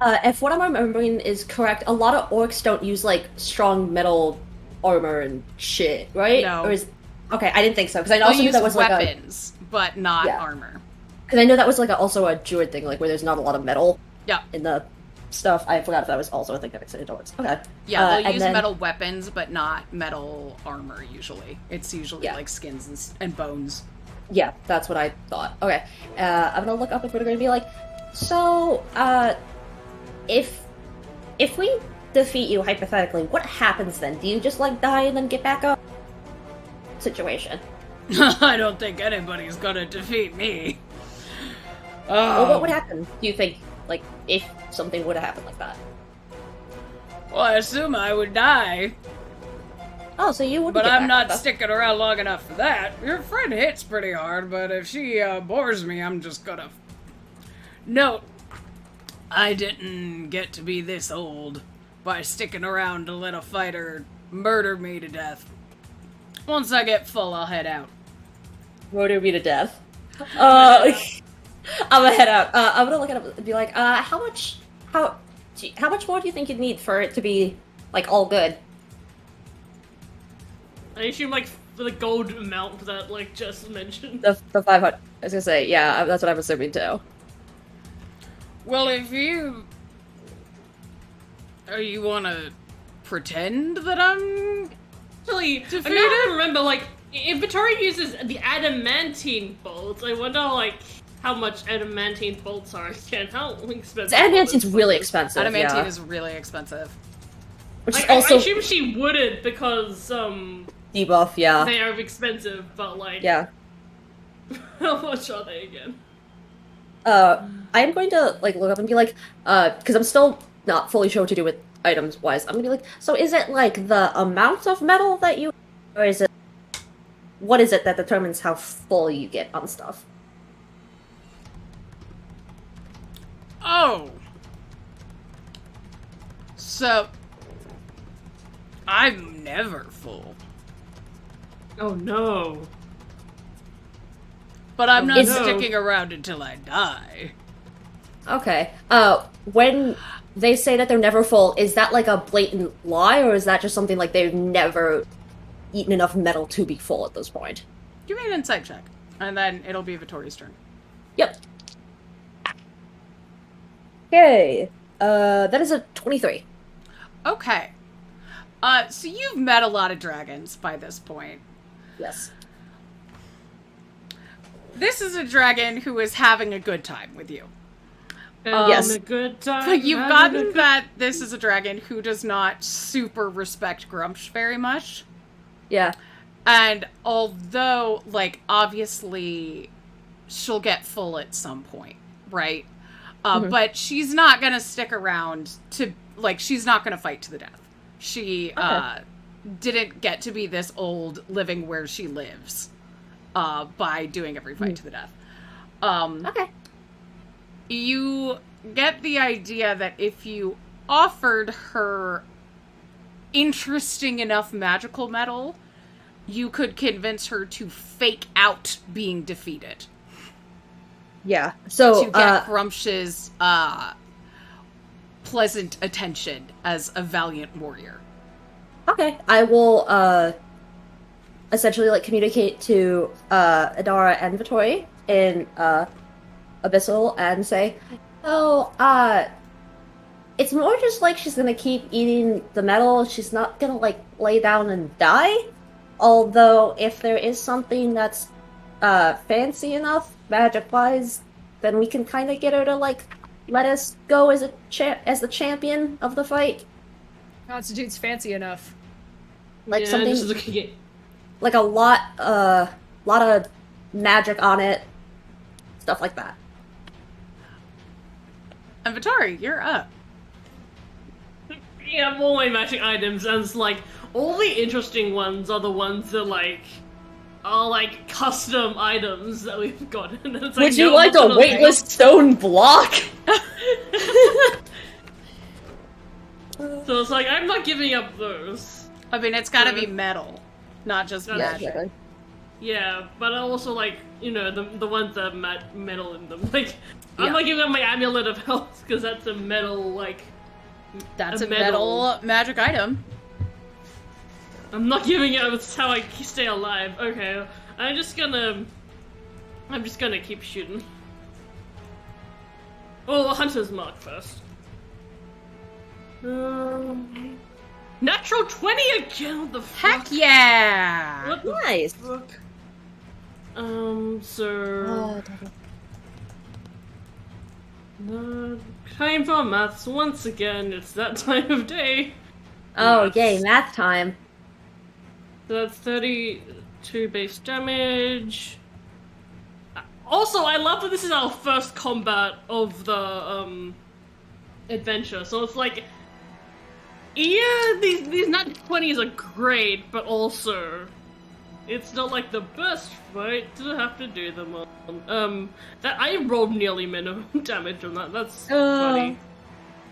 If what I'm remembering is correct, a lot of orcs don't use, like, strong metal armor and shit, right? No. Or is... Okay, I didn't think so, because I also knew that was, weapons, but not Yeah. armor. Because I know that was, like, also a Druid thing, like, where there's not a lot of metal Yeah. in the stuff. I forgot if that was also a thing that extended orcs. Okay. Yeah, they'll and use then- metal weapons, but not metal armor, usually. It's usually, Yeah. like, skins and bones. Yeah, that's what I thought. Okay. I'm gonna look up if we're gonna be like, so, if we defeat you, hypothetically, what happens then? Do you just, like, die and then get back up? Situation. I don't think anybody's gonna defeat me. Well, what would happen, do you think, like, if something would have happened like that? Well, I assume I would die, Oh, so you would but get I'm back not up. sticking around long enough for that. Your friend hits pretty hard, but if she bores me, I'm just gonna... Note, I didn't get to be this old by sticking around to let a fighter murder me to death. Once I get full, I'll head out. Murder me to death. I'm gonna head out. I'm gonna look at it and be like, how much more do you think you'd need for it to be, like, all good? I assume, like, for the gold amount that, like, just mentioned. The 500. I was gonna say, yeah, that's what I'm assuming too. Well, if you... you wanna pretend that I'm... Actually, I Defeated? now remember, like, inventory uses the adamantine bolts. I wonder, like, how much adamantine bolts are again. How expensive? Adamantine's really expensive. Adamantine yeah. is really expensive. Which is I also assume she wouldn't because, debuff, yeah. they are expensive, but, like, Yeah. how much are they again? I'm going to, like, look up and be like, because I'm still not fully sure what to do with items-wise. I'm gonna be like, so is it, like, the amount of metal that you... Or is it... What is it that determines how full you get on stuff? Oh! So... I'm never full. Oh no. But I'm not It's- sticking around until I die. Okay. When they say that they're never full, is that, like, a blatant lie, or is that just something like they've never eaten enough metal to be full at this point? Give me an insight check, and then it'll be Vittori's turn. Yep. Okay. That is a 23. Okay. So you've met a lot of dragons by this point. Yes. This is a dragon who is having a good time with you. Yes. A good time. But you've having a gotten good- that this is a dragon who does not super respect Grumsh very much. Yeah. And although, like, obviously she'll get full at some point, right? But she's not gonna stick around to, like, she's not gonna fight to the death. She, didn't get to be this old living where she lives, by doing every fight to the death. Okay. You get the idea that if you offered her interesting enough magical metal, you could convince her to fake out being defeated. Yeah. So, To get Grumsh's pleasant attention as a valiant warrior. okay. I will, essentially, like, communicate to, Adara and Vittori in, Abyssal and say, oh, it's more just like she's gonna keep eating the metal, she's not gonna, like, lay down and die. Although, if there is something that's, fancy enough, magic-wise, then we can kind of get her to, like, let us go as as the champion of the fight. Constitute's fancy enough. Like, Yeah, something... just looking at like a lot of magic on it, stuff like that. And Vittori, you're up. yeah, all my magic items, and it's like all the interesting ones are the ones that are like custom items that we've gotten. And it's like, Would you no, like not a the weightless stone block? So it's like I'm not giving up those. I mean, it's gotta be metal, not just Yeah, magic. exactly. Yeah, but I also like, you know, the ones that have metal in them. Like, I'm Yeah. not giving up my amulet of health because that's a metal, like. That's a metal magic item. I'm not giving it up. It's how I stay alive. Okay, I'm just gonna keep shooting. Oh, hunter's mark first. Natural 20 again. What the fuck? Heck yeah! What the Nice. fuck? Oh, Time for maths once again. It's that time of day. Oh, Maths. yay, math time. So that's 32 base damage. Also, I love that this is our first combat of the adventure. So it's like, yeah, these nat 20s are great, but also it's not like the best fight to have to do them on. That I rolled nearly minimum damage on that. That's funny.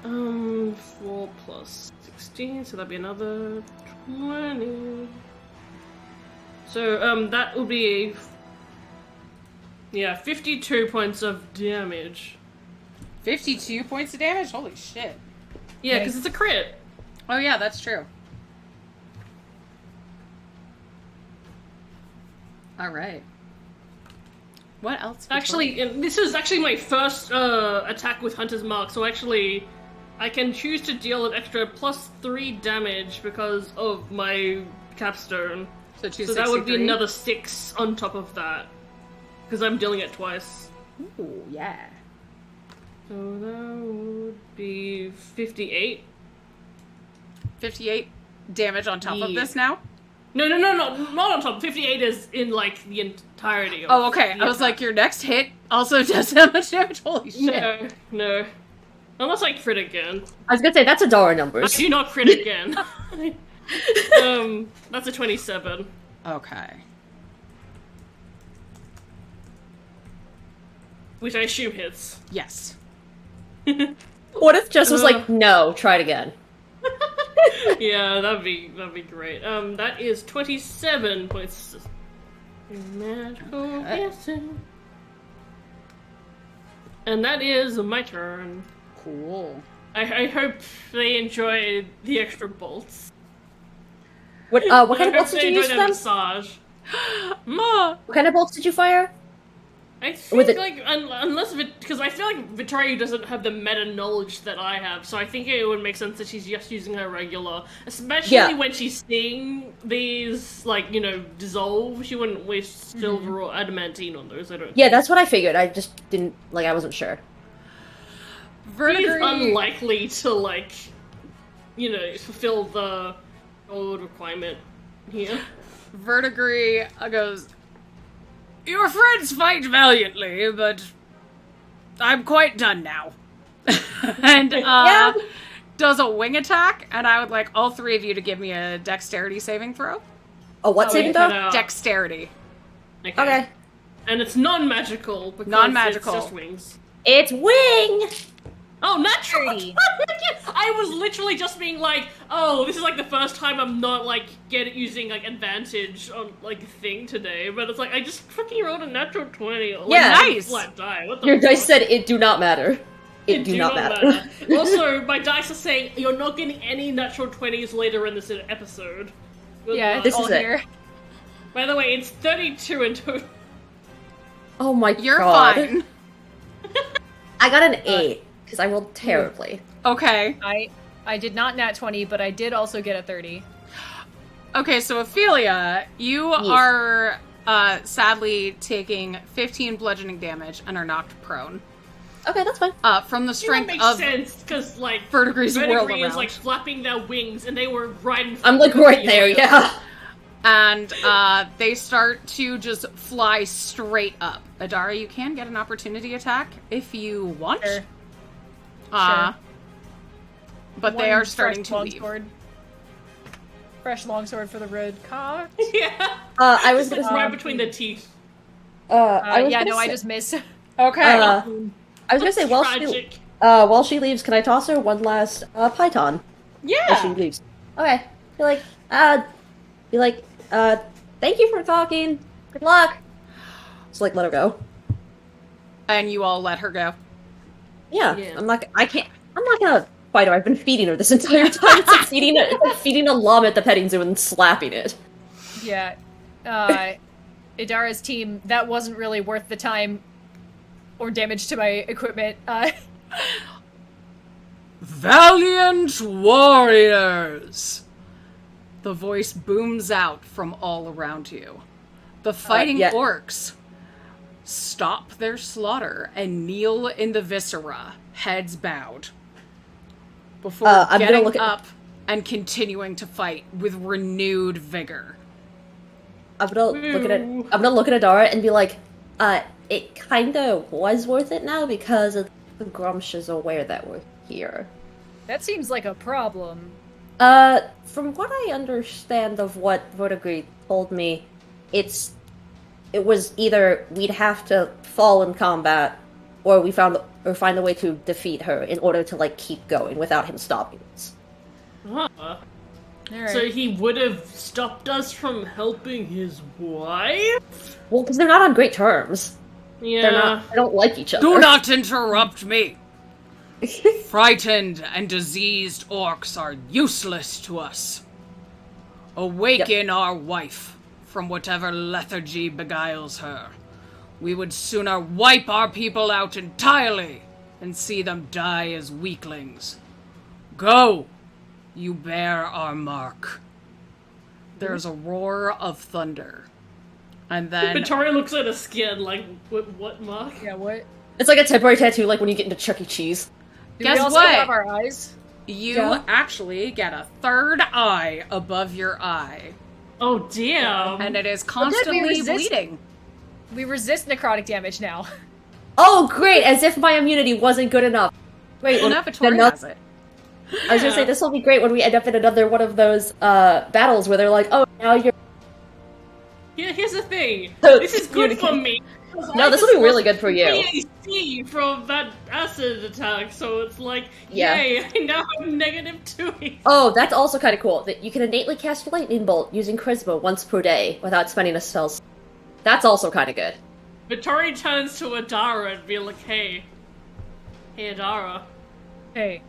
4 plus 16, so that'd be another 20. So, that would be, 52 points of damage. 52 points of damage? Holy shit. Yeah, because it's a crit. Oh yeah, that's true. Alright. What else? Actually, this is actually my first attack with Hunter's Mark, so actually, I can choose to deal an extra +3 damage because of my capstone. So that would be another 6 on top of that. Because I'm dealing it twice. Ooh, yeah. So that would be 58. 58 damage on top of this now? No, not on top. 58 is in, like, the entirety of Oh, okay. the I was attack. like, your next hit also does that much damage? Holy shit. No. Unless I crit again. I was gonna say, that's a dollar I numbers. do not crit again. That's a 27. Okay. Which I assume hits. Yes. What if Jess was like, no, try it again? Yeah, that'd be great. That is 27 points. Magical guessing. And that is my turn. Cool. I hope they enjoy the extra bolts. What kind of I hope bolts did they you use enjoy for their them? massage. Ma! What kind of bolts did you fire? I With think, it- like, unless because I feel like Victoria doesn't have the meta knowledge that I have, so I think it would make sense that she's just using her regular. Especially when she's seeing these, like, you know, dissolve. She wouldn't waste silver or adamantine on those, I don't Yeah, that's what I figured. I just didn't, like, I wasn't sure. It's Verdigris. unlikely to, like, you know, fulfill the gold requirement here. Verdigris goes, your friends fight valiantly, but I'm quite done now. And does a wing attack, and I would like all three of you to give me a dexterity saving throw. Oh, what saving cut throw? out. Dexterity. Okay. And it's non-magical because Non-magical. it's just wings. It's wing! Oh, natural! I was literally just being like, oh, this is like the first time I'm not like using like advantage on like a thing today, but it's like I just fucking rolled a natural 20. Like, Yeah. Nice. Flat die. What the Your fuck? dice said it do not matter. It do not matter. Also, my dice are saying you're not getting any natural 20s later in this episode. Good Yeah, luck. This all is it. here. By the way, it's 32 in total. Oh my You're god. fine. I got an 8, because I rolled terribly. Okay. I did not nat 20, but I did also get a 30. Okay, so Ophelia, you are sadly taking 15 bludgeoning damage and are knocked prone. Okay, that's fine. From the That strength makes of sense, because like Verdigris whirled Verdigris is around. like flapping their wings, and they were right in front I'm like of right the there, other. yeah. And they start to just fly straight up. Adara, you can get an opportunity attack if you want. Sure. But they One are starting fresh to leave. longsword. Fresh longsword for the road cock. Yeah, I was it's gonna right say, between the teeth. I was Yeah, gonna no, I say- just missed. Okay. I was gonna say, Tragic. while she leaves, can I toss her one last python as she yeah. leaves? Okay. Be like, be like, thank you for talking. Good luck. Just like let her go. And you all let her go. Yeah, Yeah. I'm not gonna fight her. I've been feeding her this entire time. It's like feeding a llama at the petting zoo and slapping it. Yeah. Idara's team, that wasn't really worth the time or damage to my equipment. Valiant warriors! The voice booms out from all around you. The fighting yeah. orcs stop their slaughter and kneel in the viscera, heads bowed, before I'm gonna getting look at- up and continuing to fight with renewed vigor. I'm gonna look at Adara and be like, it kinda was worth it now because the Grumsh is aware that we're here. That seems like a problem. From what I understand of what Verdigris told me, it was either we'd have to fall in combat, or find a way to defeat her in order to like keep going without him stopping us. Huh. Alright. So he would have stopped us from helping his wife? Well, because they're not on great terms. Yeah. They don't like each other. Do not interrupt me! Frightened and diseased orcs are useless to us. Awaken our wife from whatever lethargy beguiles her. We would sooner wipe our people out entirely than see them die as weaklings. Go! You bear our mark. There's a roar of thunder. And then... Victoria looks at her skin like, what mark? Yeah, what? It's like a temporary tattoo, like when you get into Chuck E. Cheese. Do Guess we also what? have our eyes? You Yeah. actually get a third eye above your eye. Oh, damn. And it is we constantly resist- bleeding. We resist necrotic damage now. Oh, great! As if my immunity wasn't good enough. Wait, Well, now Victoria then has it. I was gonna say, this will be great when we end up in another one of those battles where they're like, oh, now you're... Here's the thing. So, This is good for me. No, this will be really good for you. AC from that acid attack, so it's like, Yeah. yay, I now have -2. Oh, that's also kind of cool. That you can innately cast a lightning bolt using charisma once per day without spending a spell. That's also kind of good. Vittori turns to Adara and be like, hey, Adara, Hey,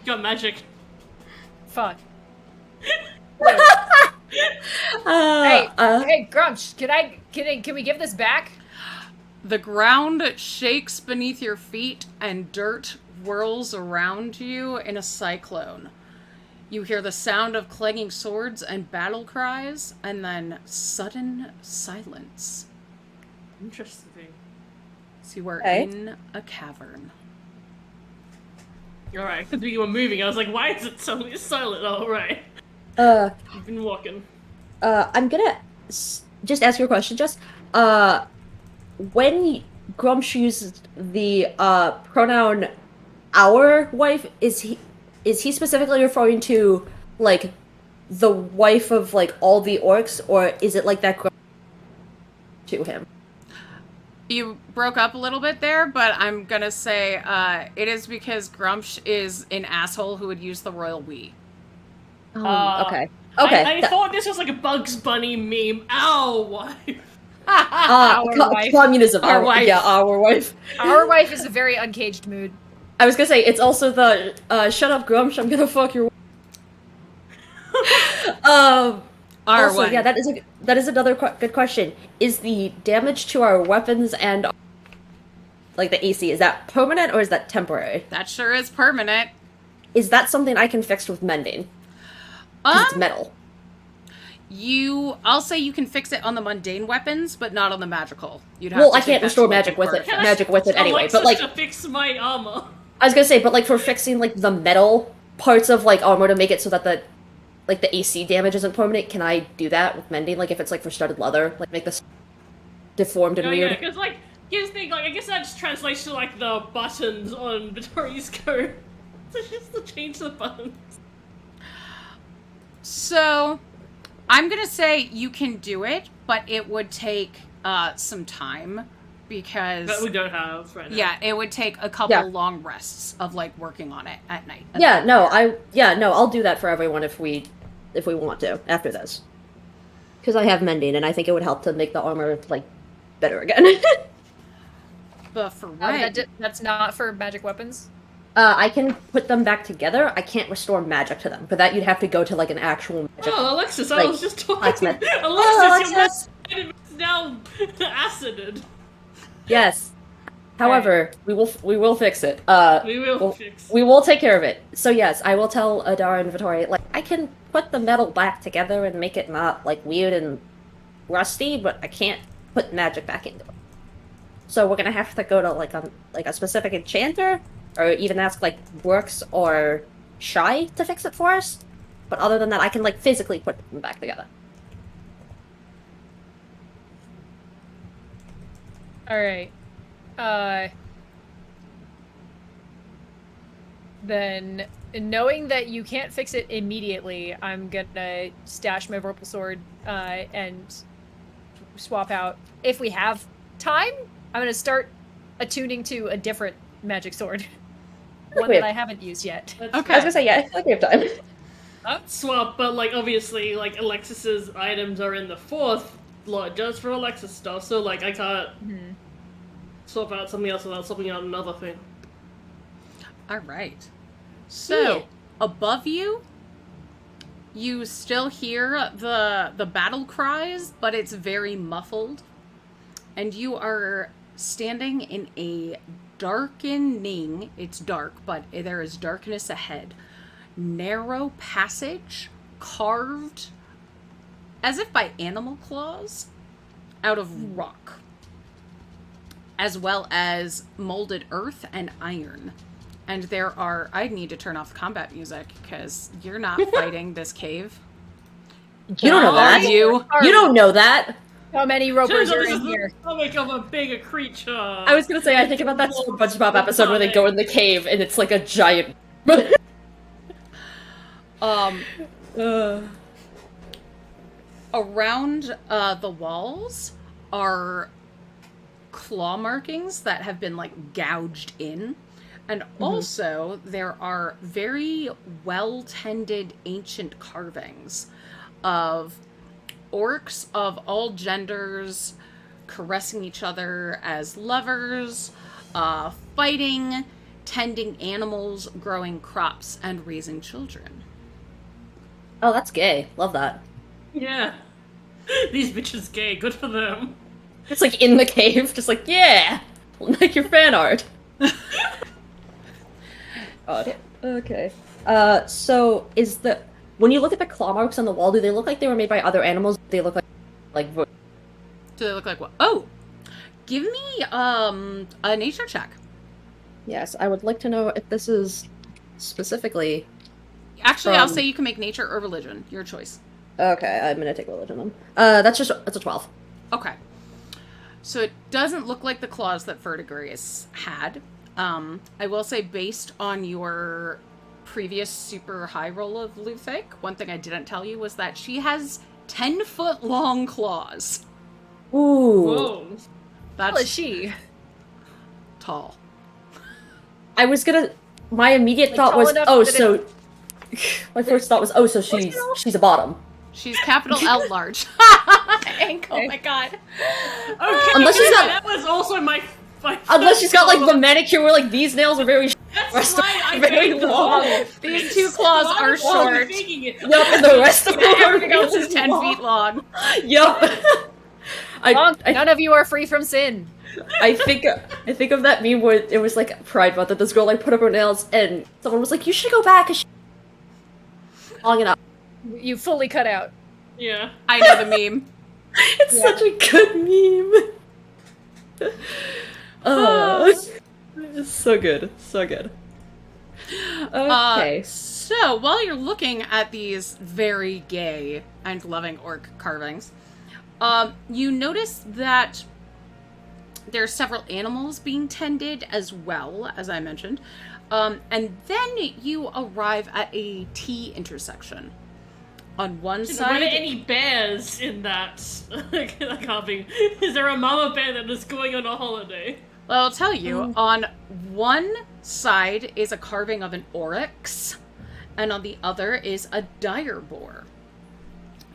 you got magic. fuck. Hey, Hey, Grumsh, can we give this back? The ground shakes beneath your feet and dirt whirls around you in a cyclone. You hear the sound of clanging swords and battle cries, and then sudden silence. Interesting. So you are Okay. in a cavern. Alright, because we were moving, I was like, why is it suddenly silent? Alright. You've been walking. I'm gonna just ask you a question, Jess. When Grumsh uses the pronoun "our wife," is he specifically referring to like the wife of like all the orcs, or is it like that Grumsh to him? You broke up a little bit there, but I'm gonna say it is because Grumsh is an asshole who would use the royal we. Okay. Okay. I thought this was like a Bugs Bunny meme. Ow, wife. Our wife. Communism. Our wife. Yeah, our wife. Our wife is a very uncaged mood. I was gonna say it's also the "shut up, Grumsh, I'm gonna fuck your." Our Also, wife. yeah, that is another good question. Is the damage to our weapons and like the AC, is that permanent or is that temporary? That sure is permanent. Is that something I can fix with mending? 'Cause it's metal. I'll say you can fix it on the mundane weapons, but not on the magical. You'd have Well, to I take can't that restore to, like, magic a with it. card. Magic with it anyway, Alexis but like to fix my armor. I was gonna say, but like for fixing like the metal parts of like armor to make it so that the AC damage isn't permanent, can I do that with mending? Like if it's like for studded leather, like make this deformed and Oh, weird. yeah, because like, here's the thing, like, I guess that just translates to like the buttons on Vittori's coat. So just to change the buttons. So, I'm gonna say you can do it, but it would take some time because That we don't have right now. yeah, it would take a couple Yeah. long rests of like working on it at night. Yeah, no, I'll do that for everyone if we if we want to after this. Because I have mending, and I think it would help to make the armor like better again. But for right, that's not for magic weapons. I can put them back together. I can't restore magic to them. For that, you'd have to go to like an actual magic. Oh, Alexis, like, I was just talking. blacksmith. Alexis, your magic is now acided. Yes. However, we will fix it. We will take care of it. So yes, I will tell Adara and Vittori, like, I can put the metal back together and make it not like weird and rusty, but I can't put magic back into it. So we're gonna have to go to like a specific enchanter, or even ask like Brooks or Shy to fix it for us. But other than that, I can like physically put them back together. All right. Then, knowing that you can't fix it immediately, I'm gonna stash my Vorpal Sword and swap out. If we have time, I'm gonna start attuning to a different magic sword. One that I haven't used yet. Okay. I was gonna say, yeah, I feel like we have time. Swap, but like obviously, like Alexis's items are in the 4th lot just for Alexis stuff, so like I can't swap out something else without swapping out another thing. All right. So, above you, you still hear the battle cries, but it's very muffled. And you are standing in a darkening, it's dark, but there is darkness ahead. Narrow passage, carved as if by animal claws, out of rock. As well as molded earth and iron. And there are... I need to turn off the combat music, because you're not fighting this cave. You don't know that. You don't know that. How many ropers are in here? The stomach of a bigger creature. I was gonna say, I think about that SpongeBob episode where they go in the cave and it's like a giant... Around the walls are claw markings that have been like gouged in. And also, there are very well-tended ancient carvings of orcs of all genders caressing each other as lovers, fighting, tending animals, growing crops, and raising children. Oh, that's gay. Love that. Yeah. These bitches gay. Good for them. It's like in the cave, just like, yeah! Like your fan art. God. Okay. So is the... When you look at the claw marks on the wall, do they look like they were made by other animals? Do they look like... Do they look like what? Oh! Give me, a nature check. Yes, I would like to know if this is specifically... Actually, I'll say you can make nature or religion. Your choice. Okay, I'm gonna take religion then. That's a 12. Okay. So it doesn't look like the claws that Vertigris had. I will say, based on your previous super high roll of Luthic, one thing I didn't tell you was that she has 10-foot long claws. Ooh. Whoa. That's How is she? Tall. I was gonna... My immediate thought was, my first thought was, so she's a bottom. She's capital L large. Oh my god. Okay, unless she's got... That was also my unless she's got, like, the manicure where, like, these nails are very... That's right, very long. These two claws are short. Yup, and the rest of them everything else is 10 feet long. Yup. None of you are free from sin. I think of that meme where it was like Pride Month that this girl like put up her nails and someone was like, "You should go back." Long enough. You fully cut out. Yeah, I know the meme. It's such a good meme. It's so good, so good. Okay. So while you're looking at these very gay and loving orc carvings, you notice that there's several animals being tended as well, as I mentioned. And then you arrive at a T intersection. On one side... Were there any bears in that carving? Is there a mama bear that is going on a holiday? Well, I'll tell you. On one side is a carving of an oryx, and on the other is a dire boar.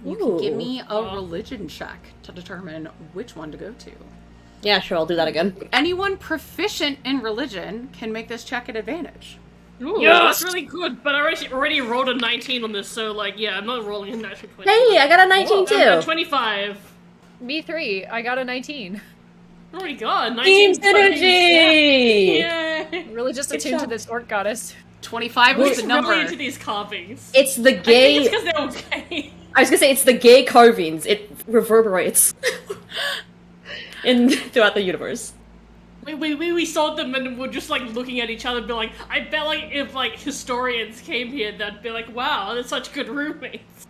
You can give Ooh. me a religion check to determine which one to go to. Yeah, sure, I'll do that again. Anyone proficient in religion can make this check at advantage. Ooh, Yes! that's really good. But I already rolled a 19 on this, so like, yeah, I'm not rolling a natural 20. Hey, I got a 19 too! 25. Me 3. I got a 19. Oh my god, 19. Team synergy! Yay! Really just Good attuned to job. this orc goddess. 25 We're was the just number. really into these carvings. It's the I think gay. it's because they're okay. I was gonna say it's the gay carvings. It reverberates throughout the universe. We saw them and we're just like looking at each other and be like, I bet like if like historians came here, they'd be like, wow, they're such good roommates.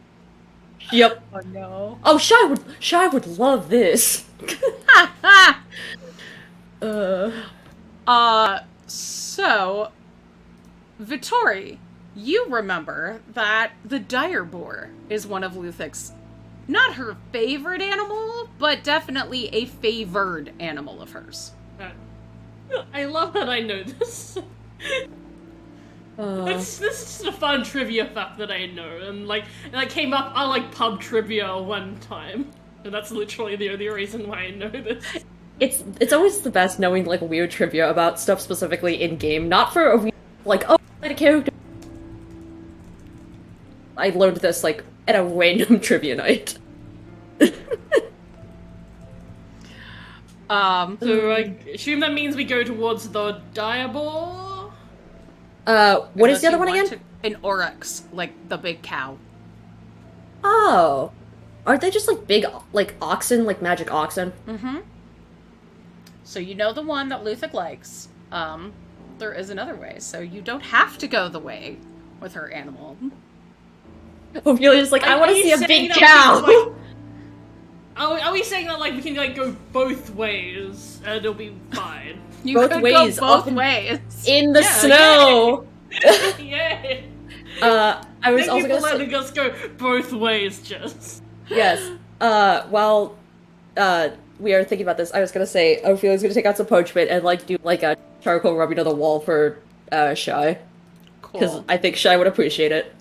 Yep. Oh no. Oh, Shy would love this. So, Vittori, you remember that the dire boar is one of Luthic's, not her favorite animal, but definitely a favored animal of hers. I love that I know this. This is just a fun trivia fact that I know, and like it came up on like pub trivia one time, and that's literally the only reason why I know this. It's always the best knowing like weird trivia about stuff specifically in game, not for a like oh I played a character. I learned this like at a random trivia night. So I assume that means we go towards the diabol. What is Unless the other you one want again? An oryx, like the big cow. Oh, aren't they just like big like oxen, like magic oxen? Mm-hmm. So you know the one that Luthic likes. There is another way, so you don't have to go the way with her animal. Ophelia's like, I want to Are you see a saying big that cow. we, like- Are we saying that like we can like go both ways and it'll be fine? You Both could ways, go both often- ways. In the Yeah, snow. Yay! I was Thank also you for gonna say letting us go both ways, Jess. yes. While we are thinking about this, I was gonna say Ophelia's gonna take out some parchment and like do like a charcoal rubbing on the wall for Shy, because Cool. I think Shy would appreciate it.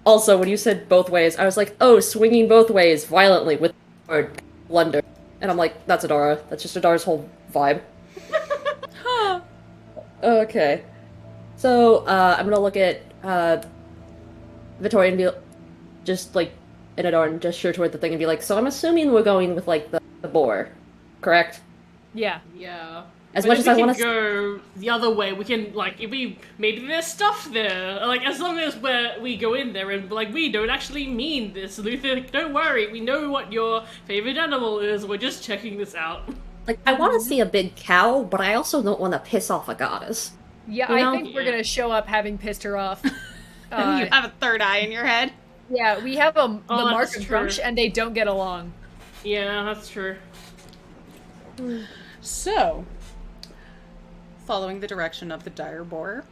Also, when you said both ways, I was like, oh, swinging both ways violently with or blunder, and I'm like, that's Adara. That's just Adara's whole vibe. Okay, so I'm gonna look at Victoria and be just like in Adara and gesture toward the thing and be like, so I'm assuming we're going with like the boar, correct? Yeah. Yeah. As But much if as we I can want to. go the other way, we can like if we maybe there's stuff there. Like as long as we go in there and like we don't actually mean this, Luther. Don't worry, we know what your favorite animal is. We're just checking this out. Like, I want to see a big cow, but I also don't want to piss off a goddess. Yeah, You I know? think we're gonna show up having pissed her off. You have a third eye in your head. Yeah, we have the mark that's of true. Grumsh, and they don't get along. Yeah, that's true. So, following the direction of the dire boar,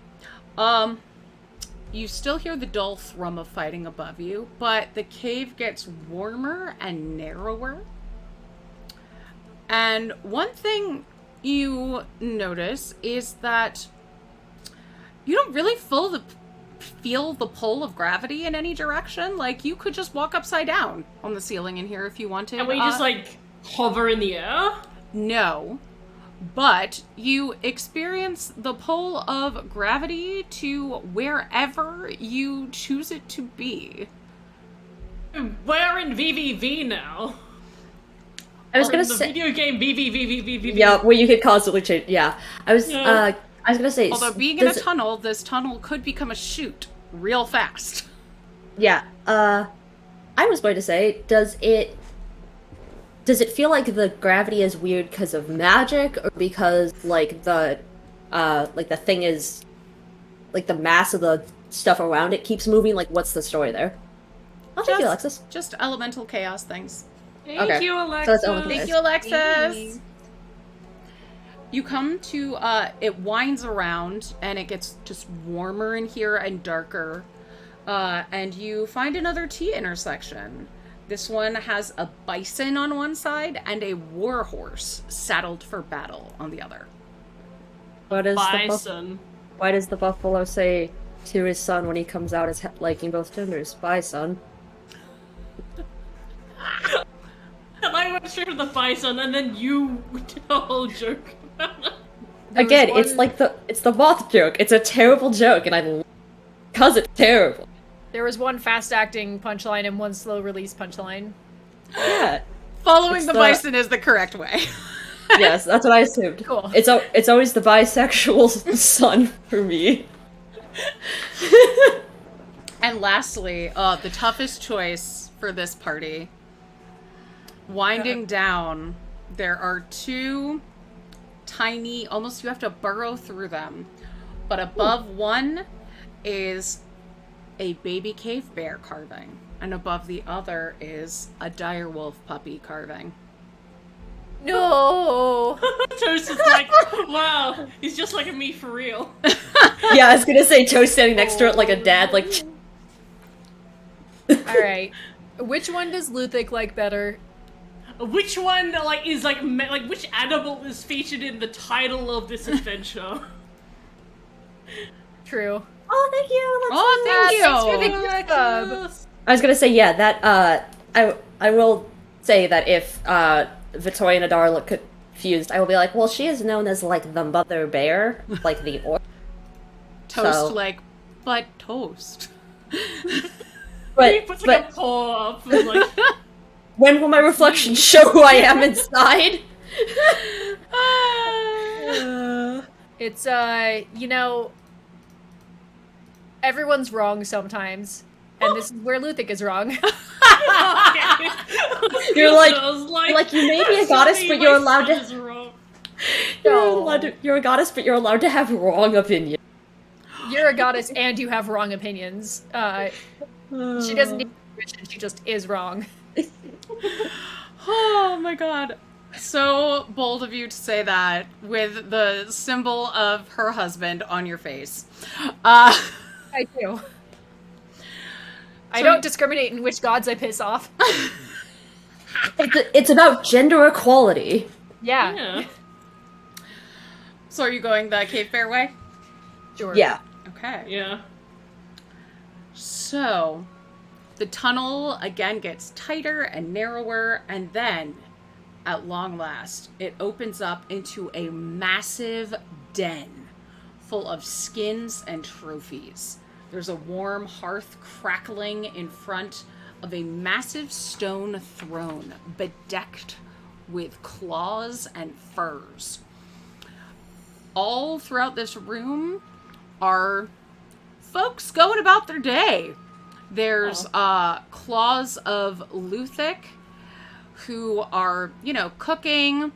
you still hear the dull thrum of fighting above you, but the cave gets warmer and narrower. And one thing you notice is that you don't really feel the pull of gravity in any direction. Like, you could just walk upside down on the ceiling in here if you wanted. And we just like hover in the air. No, but you experience the pull of gravity to wherever you choose it to be. We're in VVV now. I was Or gonna in the say. video game VVV. Yeah, where you could constantly change. Yeah. I was gonna say. Although being in a does- tunnel, this tunnel could become a chute real fast. Yeah. I was going to say, does it feel like the gravity is weird because of magic, or because like the thing is, like the mass of the stuff around it keeps moving? Like, what's the story there? Oh, thank you, Alexis. Just elemental chaos things. Thank Okay. you, So Alexis. that's elemental Thank Nice. you, Alexis. You come to, it winds around, and it gets just warmer in here and darker. And you find another T intersection. This one has a bison on one side and a war horse saddled for battle on the other. What does Bison. why does the buffalo say to his son when he comes out as liking both genders? Bye, son. And I went straight for the bison, and then you did a whole joke about it. Again, it's the moth joke. It's a terrible joke, and because it's terrible. There was one fast-acting punchline and one slow-release punchline. Yeah. Following the bison is the correct way. Yes, that's what I assumed. Cool. It's always the bisexual son for me. And lastly, the toughest choice for this party. Winding down, there are two tiny, almost you have to burrow through them. But above one is a baby cave bear carving. And above the other is a direwolf puppy carving. No! Toast is like, wow, he's just like me for real. Yeah, I was gonna say Toast standing next to it like a dad, like... Alright. Which one does Luthic like better? Which one, is, which animal is featured in the title of this adventure? True. Oh, thank you! Oh, thank you! Thanks for the gift sub. I was gonna say, yeah, that, I will say that if, Victoria and Adara look confused, I will be like, well, she is known as, like, the mother bear, like the orc. Toast, but Toast. But, He puts, a paw up, and, when will my reflection show who I am inside? It's, everyone's wrong sometimes. And this is where Luthic is wrong. You're like, you may be a goddess, but you're allowed to... You're a goddess, but you're allowed to have wrong opinions. You're a goddess and you have wrong opinions. She doesn't need permission, she just is wrong. Oh my god. So bold of you to say that with the symbol of her husband on your face. I do. I don't discriminate in which gods I piss off. It's about gender equality. Yeah. So are you going the cave bear way? Sure. Yeah. Okay. Yeah. So, the tunnel again gets tighter and narrower, and then, at long last, it opens up into a massive den full of skins and trophies. There's a warm hearth crackling in front of a massive stone throne bedecked with claws and furs. All throughout this room are folks going about their day. There's claws of Luthic who are, cooking,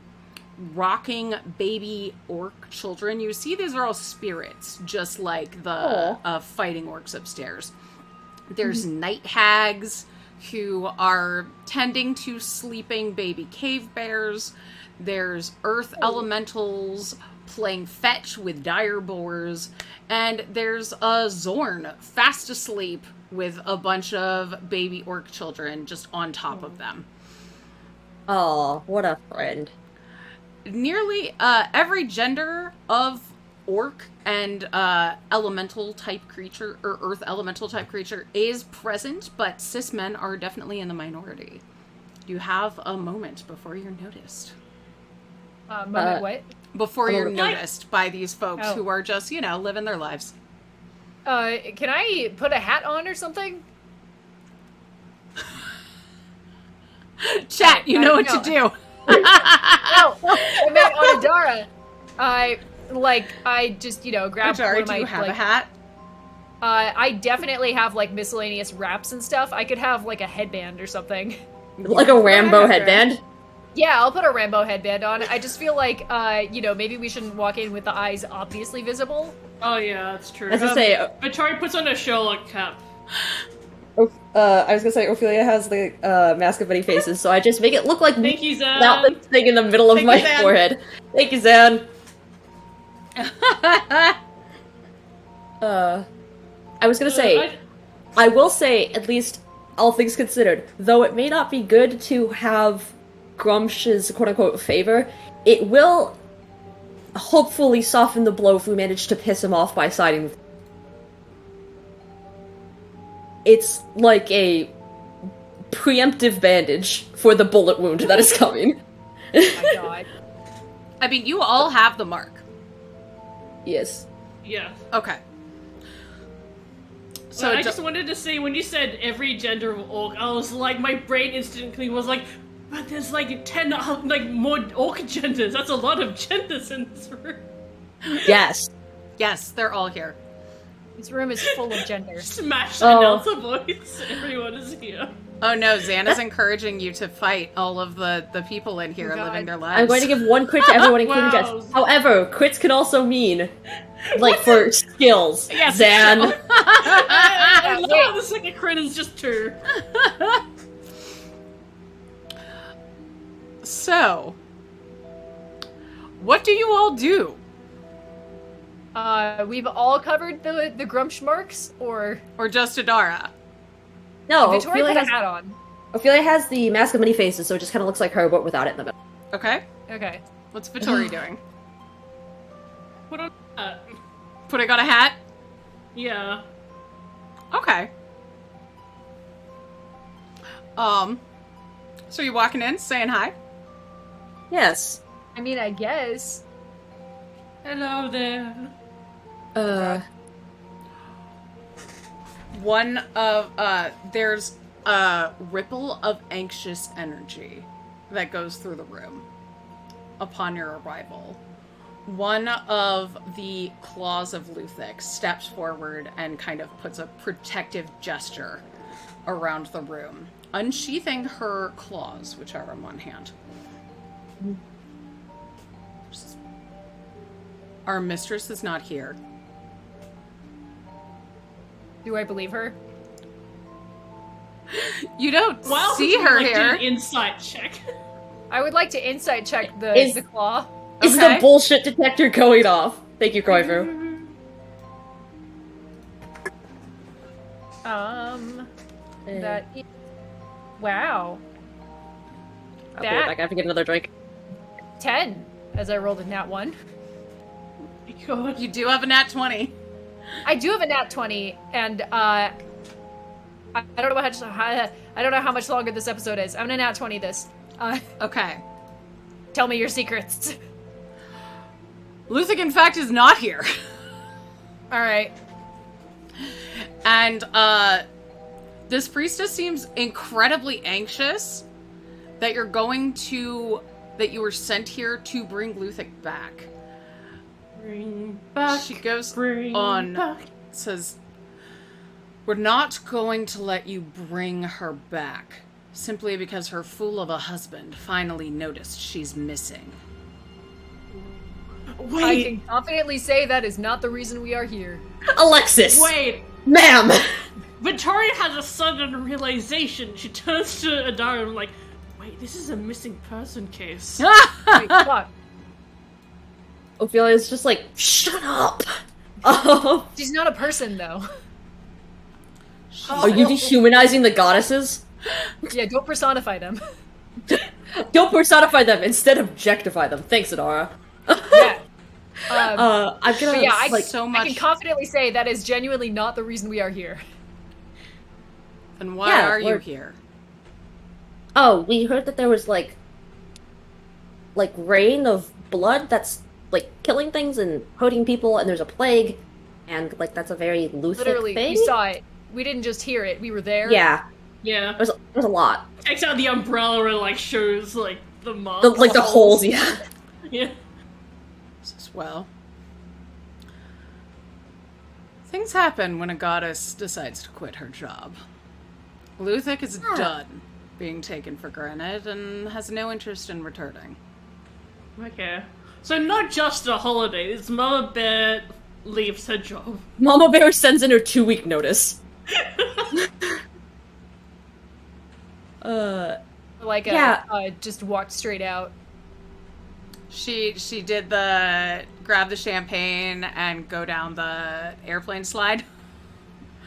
rocking baby orc children. You see these are all spirits, just like the fighting orcs upstairs. There's night hags who are tending to sleeping baby cave bears. There's earth elementals playing fetch with dire boars. And there's a Zorn fast asleep with a bunch of baby orc children just on top of them. Oh, what a friend. Nearly every gender of orc and elemental type creature or earth elemental type creature is present, but cis men are definitely in the minority. You have a moment before you're noticed. Moment what? Before you're noticed by these folks who are just, living their lives. Can I put a hat on or something? Chat, you know what to do. No, I meant on Adara. I just, grab Adara, one of my, do you have a hat? I definitely have, miscellaneous wraps and stuff. I could have, a headband or something. Like a Rambo headband? Yeah, I'll put a Rambo headband on. I just feel like, maybe we shouldn't walk in with the eyes obviously visible. Oh yeah, that's true. As I say, Victoria puts on a Sherlock cap. I was gonna say Ophelia has the mask of many faces, so I just make it look like Thank you, Zan. without this thing in the middle of my forehead. Thank you, Zan. I was gonna say, I will say, at least all things considered, though it may not be good to have Grumsh's quote-unquote favor, it will hopefully soften the blow if we manage to piss him off by siding with him. It's like a preemptive bandage for the bullet wound that is coming. Oh my god. I mean, you all have the mark. Yes. Yeah. Okay. So Well, I just wanted to say, when you said every gender of orc, I was like, my brain instantly was like, but there's like 10 more orc genders. That's a lot of genders in this room. Yes. Yes, they're all here. This room is full of gender. Smash the announcer voice. Everyone is here. Oh no, Xana's encouraging you to fight all of the people in here Oh, God. living their lives. I'm going to give 1 crit to everyone, including Wow. Jess. However, crits can also mean, like, for skills. Yes, Zan. I love how the second crit is just 2. So, what do you all do? We've all covered the Grumsh marks, or Or just Adara? No, Victoria Ophelia put a has, hat on. Ophelia has the Mask of Many Faces, so it just kind of looks like her, but without it in the middle. Okay. Okay. What's Vittori doing? Put on Putting on a hat? yeah. Okay. So you walking in, saying hi? Yes. I mean, I guess. Hello there. There's a ripple of anxious energy that goes through the room upon your arrival. One of the claws of Luthic steps forward and kind of puts a protective gesture around the room, unsheathing her claws, which are in one hand. Our mistress is not here. Do I believe her? You don't Well, see her do here. an insight check. I would like to insight check the Is- claw. Is Okay. the bullshit detector going off? Thank you, Koivu. That. Wow. I'll be right back. I have to get another drink. 10, as I rolled a nat 1. God. You do have a nat 20. I do have a nat 20, and I don't know I don't know how much longer this episode is. I'm gonna nat 20 this. Okay. Tell me your secrets. Luthic, in fact, is not here. All right. And, this priestess seems incredibly anxious that that you were sent here to bring Luthic back. Bring back. She goes Bring on, back. says, "We're not going to let you bring her back, simply because her fool of a husband finally noticed she's missing." I Wait. can confidently say that is not the reason we are here. Alexis! Wait. Ma'am! Victoria has a sudden realization. She turns to Adara and like, wait, this is a missing person case. Wait, fuck. Ophelia's just like, shut up! Oh, She's not a person, though. are you dehumanizing the goddesses? Yeah, don't personify them. Don't personify them, instead objectify them. Thanks, Adara. Yeah. I'm gonna, But yeah, I, like, so I much. can confidently say that is genuinely not the reason we are here. And why Yeah, are you we're- here? oh, we heard that there was, like, rain of blood that's, like, killing things and hurting people, and there's a plague, and, like, that's a very Luthic Literally, thing? we saw it. We didn't just hear it. We were there. Yeah, Yeah. there's a lot. Takes out the umbrella and like shows like the marks. The holes, yeah. Yeah. Well, things happen when a goddess decides to quit her job. Luthic is done being taken for granted and has no interest in returning. Okay. So not just a holiday. This Mama Bear leaves her job. Mama Bear sends in her 2-week notice. Like, Yeah. just walked straight out. She did grab the champagne and go down the airplane slide.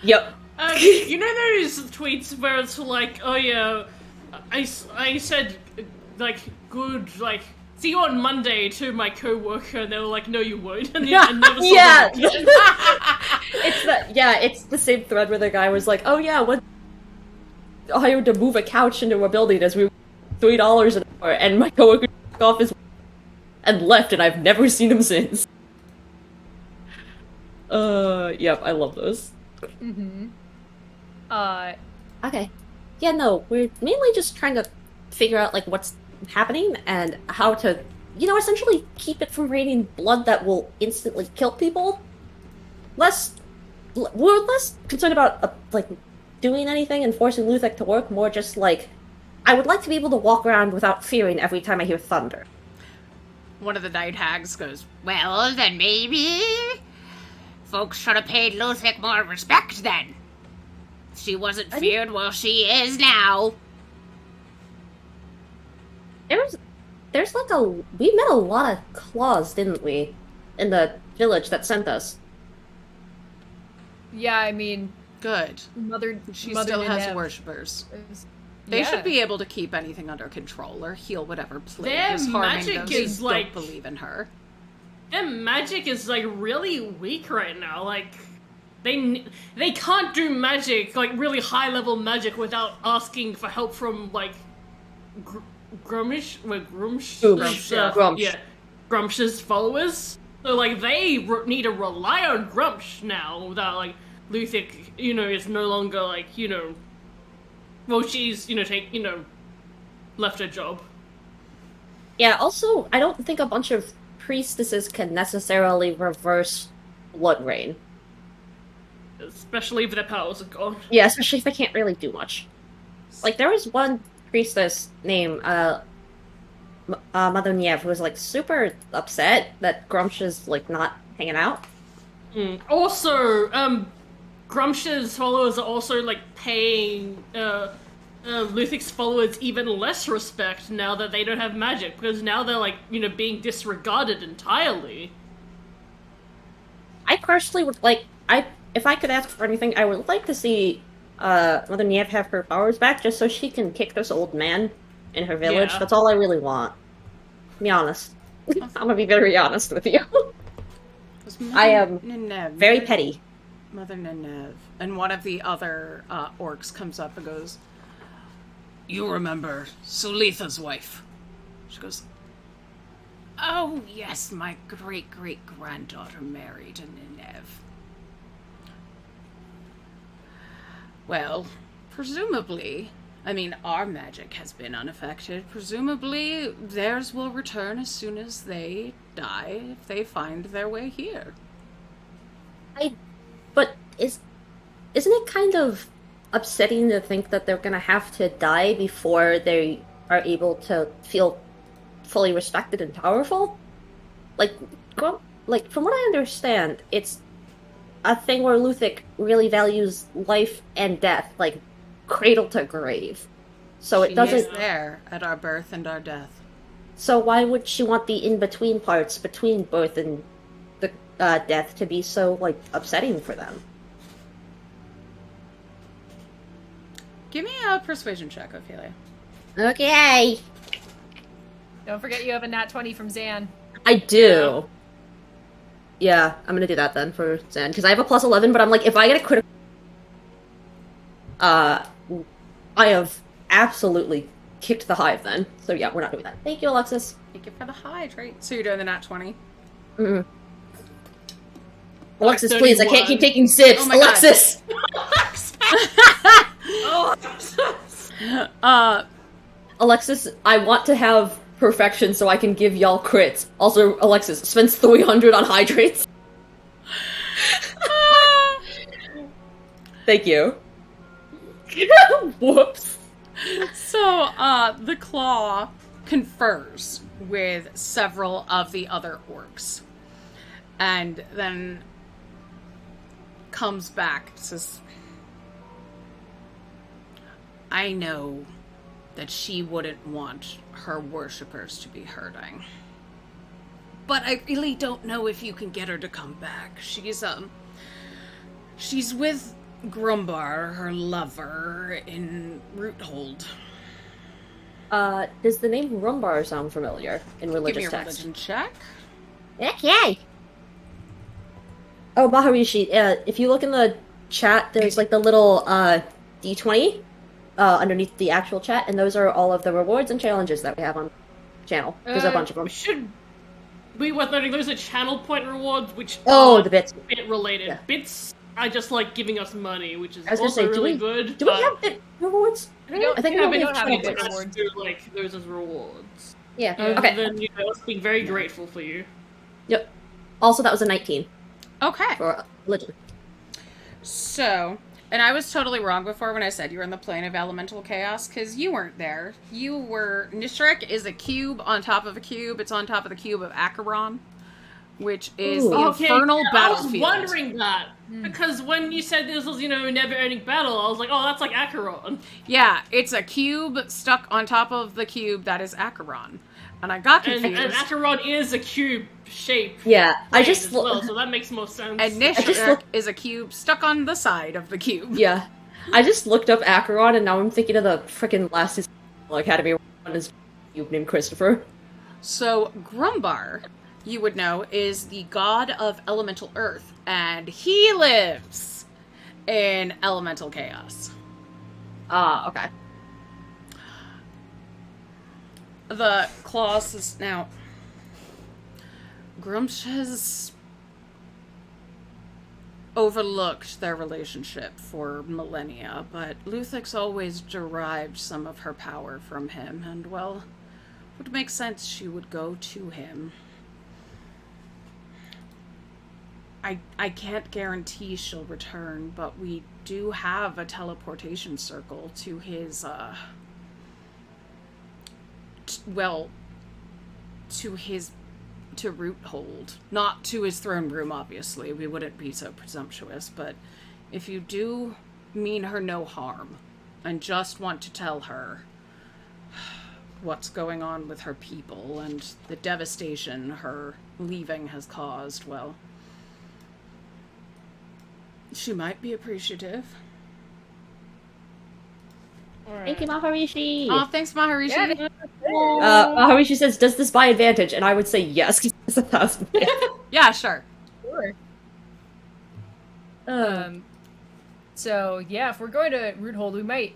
Yep. You know those tweets where it's like, oh yeah, I said, like, good, like, see you on Monday to my co-worker, and they were like, no you won't, and I never saw Yeah. them again. It's the same thread where the guy was like, oh yeah, what? hired to move a couch into a building as we were $3 an hour, and my coworker took off his and left, and I've never seen him since. Yep, I love those. Mm-hmm. Okay. Yeah, no, we're mainly just trying to figure out, like, what's happening and how to, essentially keep it from raining blood that will instantly kill people. We're less concerned about, doing anything and forcing Luthek to work, more just, like, I would like to be able to walk around without fearing every time I hear thunder. One of the night hags goes, well, then maybe folks should have paid Luthek more respect then. She wasn't feared, well, she is now. There's like we met a lot of claws, didn't we? In the village that sent us. Yeah, I mean... Good. She still has worshippers. They should be able to keep anything under control or heal whatever plague is harming those who don't believe in her. Their magic is, like, really weak right now. Like, they can't do magic, like, really high-level magic without asking for help from, like, Grumsh's followers. So, like, they need to rely on Grumsh now that, like, Luthek, is no longer, like, well, she's, left her job. Yeah, also, I don't think a bunch of priestesses can necessarily reverse blood rain. Especially if their powers are gone. Yeah, especially if they can't really do much. Like, there was one priestess named, Mother Niev, who was, like, super upset that Grumsh is, like, not hanging out. Also, Grumsh's followers are also, like, paying, Luthek's followers even less respect now that they don't have magic, because now they're, like, being disregarded entirely. I personally would if I could ask for anything, I would like to see, Mother Niev have her powers back, just so she can kick this old man in her village. Yeah. That's all I really want. Be honest. I'm gonna be very honest with you. I am very petty. Mother Nenev. And one of the other orcs comes up and goes, you remember Sulitha's wife? She goes, oh yes, my great-great-granddaughter married a Nenev. Well, presumably, our magic has been unaffected. Presumably, theirs will return as soon as they die, if they find their way here. But isn't it kind of upsetting to think that they're gonna have to die before they are able to feel fully respected and powerful? Like, from what I understand, it's a thing where Luthek really values life and death, like, cradle to grave. So it doesn't... She is there at our birth and our death. So why would she want the in-between parts between birth and the death to be so, like, upsetting for them? Give me a persuasion check, Ophelia. Okay. Don't forget you have a nat 20 from Zan. I do. Yeah, I'm gonna do that then for Zan, because I have a plus 11, but I'm like, if I get a critical... I have absolutely kicked the hive then. So yeah, we're not doing that. Thank you, Alexis. Thank you for the hydrate. So you're doing the nat 20? Mm-hmm. Alexis, please, I can't keep taking sips. Oh Alexis! Alexis, I want to have perfection so I can give y'all crits. Also, Alexis, spends 300 on hydrates. Thank you. Whoops. So, the claw confers with several of the other orcs. And then comes back and says, I know that she wouldn't want her worshippers to be hurting. But I really don't know if you can get her to come back. She's with Grumbar, her lover, in Roothold. Does the name Grumbar sound familiar in religious text? Give me a religion check. Okay. Oh, Maharishi, if you look in the chat, there's like the little, D20. underneath the actual chat, and those are all of the rewards and challenges that we have on the channel. There's a bunch of them. Should be worth noting those are channel point rewards, which the bits. Bit related. Yeah. Bits are just like giving us money, which is I was also gonna say, really good. Do we have bit rewards? We don't, I think we we don't have only any have bit bit rewards. Do like those as rewards. Yeah. And Okay. then us being very grateful for you. Yep. Also, that was a 19 Okay. for religion. So, and I was totally wrong before when I said you were in the plane of elemental chaos, because you weren't there. You were... Nishrek is a cube on top of a cube. It's on top of the cube of Acheron, which is the infernal battlefield. I was wondering that, because when you said this was, never-ending battle, I was like, oh, that's like Acheron. Yeah, it's a cube stuck on top of the cube that is Acheron. And I got confused. And Acheron is a cube shape. Yeah, I just... as well, so that makes more sense. And Nishrek is a cube stuck on the side of the cube. Yeah. I just looked up Acheron, and now I'm thinking of the frickin' last Academy one is cube named Christopher. So, Grumbar, you would know, is the god of elemental earth, and he lives in elemental chaos. Okay. The clause is now... Grumsh has overlooked their relationship for millennia, but Luthix always derived some of her power from him, and, well, it would make sense she would go to him. I can't guarantee she'll return, but we do have a teleportation circle to his, to Roothold. Not to his throne room, obviously. We wouldn't be so presumptuous, but if you do mean her no harm, and just want to tell her what's going on with her people, and the devastation her leaving has caused, well, she might be appreciative. Right. Thank you, Maharishi. Oh, thanks, Maharishi. Yeah. Maharishi says, does this buy advantage? And I would say yes, because it's 1,000. Yeah, sure. Sure. So, yeah, if we're going to Roothold, we might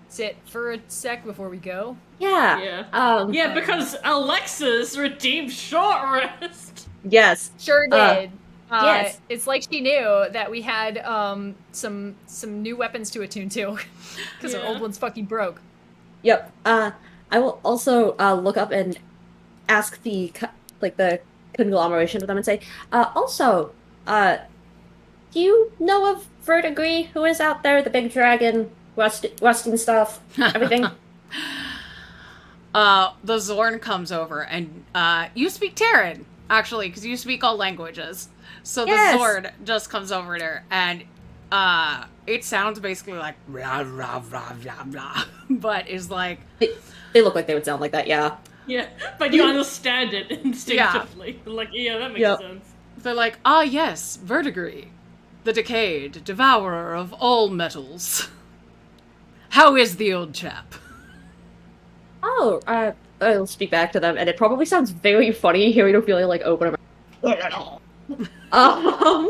sit for a sec before we go. Yeah. Yeah, because Alexis redeemed short rest. Yes. Sure did. Yes. It's like she knew that we had some new weapons to attune to, because our old ones fucking broke. Yep. I will also look up and ask the conglomeration of them and say, also, do you know of Vertigree, who is out there, the big dragon, rusting stuff, everything? The Zorn comes over, and you speak Terran, actually, because you speak all languages. So Yes. the Zorn just comes over there, and it sounds basically like rah, rah, rah, rah, rah, but is like... They look like they would sound like that, yeah. Yeah, but you understand it instinctively. Yeah. Like, yeah, that makes sense. They're like, ah yes, Vertigree, the decayed, devourer of all metals. How is the old chap? Oh, I'll speak back to them, and it probably sounds very funny hearing Ophelia, open her Blah,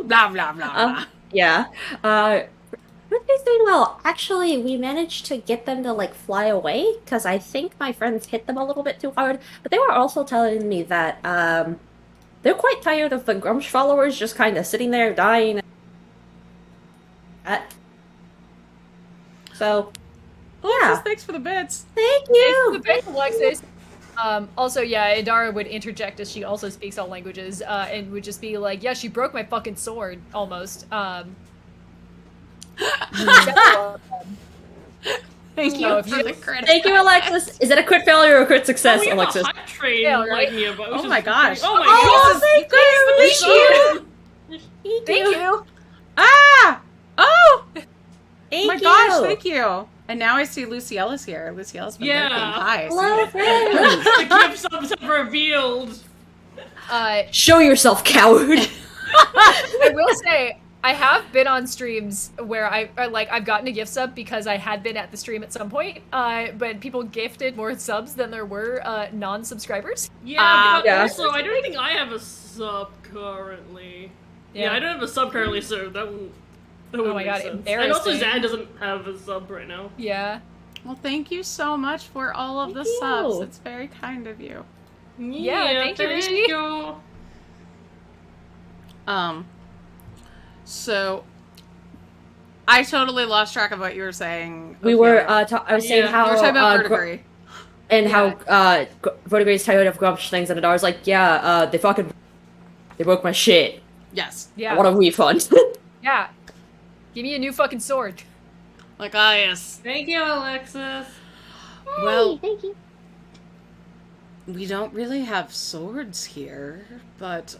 blah, blah, blah. yeah. What they saying? Well, actually, we managed to get them to, fly away, because I think my friends hit them a little bit too hard, but they were also telling me that, they're quite tired of the Grumsh followers just kind of sitting there dying. So, yeah. Thanks for the bits. Thank you! Thanks, Alexis. Also, yeah, Idara would interject as she also speaks all languages, and would just be like, yeah, she broke my fucking sword, almost. Thank So you if for you- the credit. Thank you, Alexis! Is it a crit failure or a crit success, we have Alexis? a hype train Yeah, right? right nearby. Oh my gosh. Oh my Oh, god. thank you! Thank you! Ah! Oh! Thank my you! gosh, thank you. And now I see Luciella's here. Luciella's been Yeah. lurking. Hi. Hello, friends! The gift subs have revealed. Show yourself, coward! I will say, I have been on streams where I've gotten a gift sub because I had been at the stream at some point, but people gifted more subs than there were non-subscribers. Yeah, but Yeah. also, I don't think I have a sub currently. Yeah, I don't have a sub currently, so that wouldn't... Oh my god, And also embarrassing. Zan doesn't have a sub right now. Yeah. Well, thank you so much for all of the subs. It's very kind of you. Yeah, thank you, Rishi. you. So I totally lost track of what you were saying. We were, I was saying how... You were talking about verdigris. How verdigris is tired of grumsh things, and Adara's like, yeah, they broke my shit. Yes. Yeah. I want a refund. Yeah. Give me a new fucking sword. Like, ah, yes. Thank you, Alexis. Well, thank you. we don't really have swords here, but,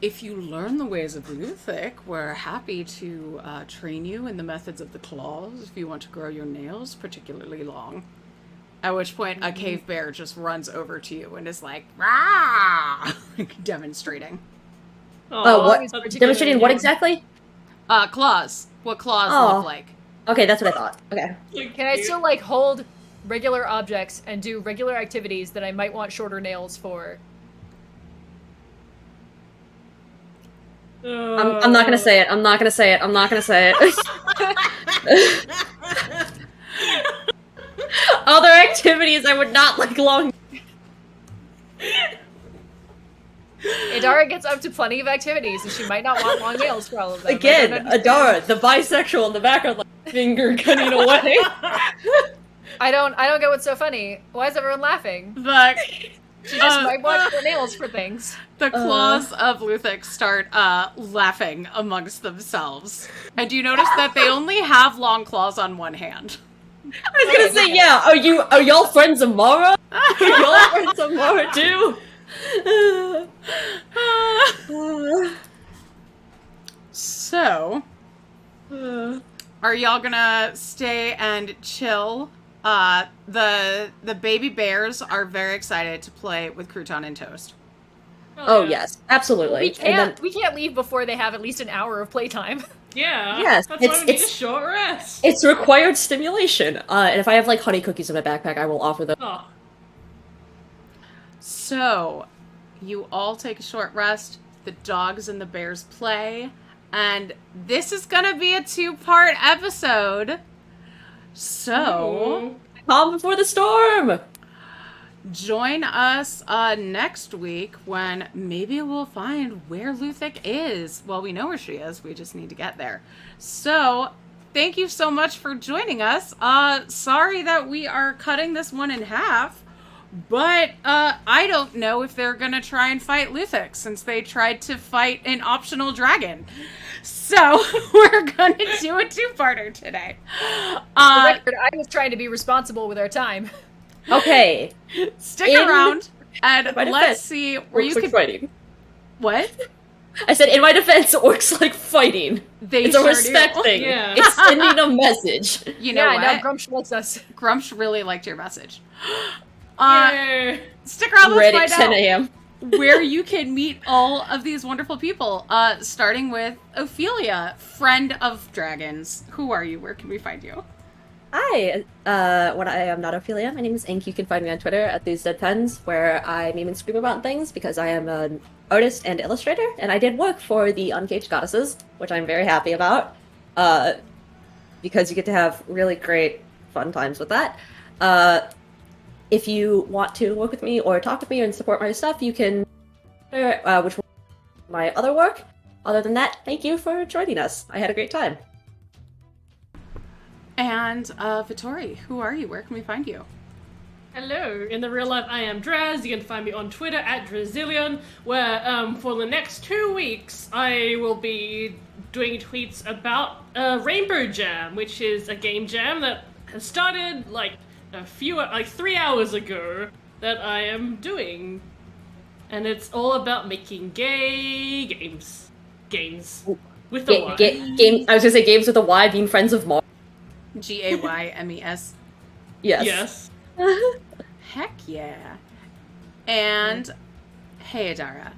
if you learn the ways of Luthic, we're happy to train you in the methods of the claws if you want to grow your nails particularly long. At which point, a cave bear just runs over to you and is like, rah! Demonstrating. What? Demonstrating what exactly? Claws. What claws look like. Okay, that's what I thought. Okay. Can I still, like, hold regular objects and do regular activities that I might want shorter nails for? I'm not gonna say it. I'm not gonna say it. I'm not gonna say it. Other activities I would not like long. Adara gets up to plenty of activities, and she might not want long nails for all of them. Again, Adara, the bisexual in the background, like finger cutting away. I don't get what's so funny. Why is everyone laughing? But She just might want her nails for things. the claws of Luthic start laughing amongst themselves. And you notice that they only have long claws on one hand. I was gonna say, yeah. Are y'all friends of Mara? Are y'all friends of Mara too? So, are y'all gonna stay and chill? The baby bears are very excited to play with crouton and toast. Oh yes, absolutely. We can't leave before they have at least an hour of playtime. Yeah. Yes, That's why we need a short rest. It's required stimulation. And if I have like honey cookies in my backpack, I will offer them. Oh. So, you all take a short rest. The dogs and the bears play, and this is gonna be a 2-part episode. So, calm before the storm. Join us next week when maybe we'll find where Luthic is. Well, we know where she is. We just need to get there. So, thank you so much for joining us. Sorry that we are cutting this one in half, but I don't know if they're going to try and fight Luthic since they tried to fight an optional dragon. So, we're going to do a 2-parter today. I was trying to be responsible with our time. Okay. Stick around and let's see where you can fighting. What? I said, in my defense, orcs like fighting. It's a respect thing. Yeah. It's sending a message. You know what? Now Grumsh likes us. Grumsh really liked your message. Stick around, Reddit, let's 10 find a.m. out where you can meet all of these wonderful people. Starting with Ophelia, friend of dragons. Who are you? Where can we find you? Hi, when I am not Ophelia, my name is Ink. You can find me on Twitter at These Dead Pens, where I meme and scream about things because I am an artist and illustrator, and I did work for the Uncaged Goddesses, which I'm very happy about, because you get to have really great fun times with that. If you want to work with me or talk with me and support my stuff, you can, which will be my other work. Other than that, thank you for joining us. I had a great time. And Vittori, who are you? Where can we find you? Hello, in the real life I am Draz. You can find me on Twitter at Drazillion, where for the next 2 weeks I will be doing tweets about Rainbow Jam, which is a game jam that has started like 3 hours ago that I am doing. And it's all about making gay games. Games. With a Y. I was gonna say games with a Y, being friends of Mars. Gaymes. Yes. Yes. Heck yeah. And hey, Adara.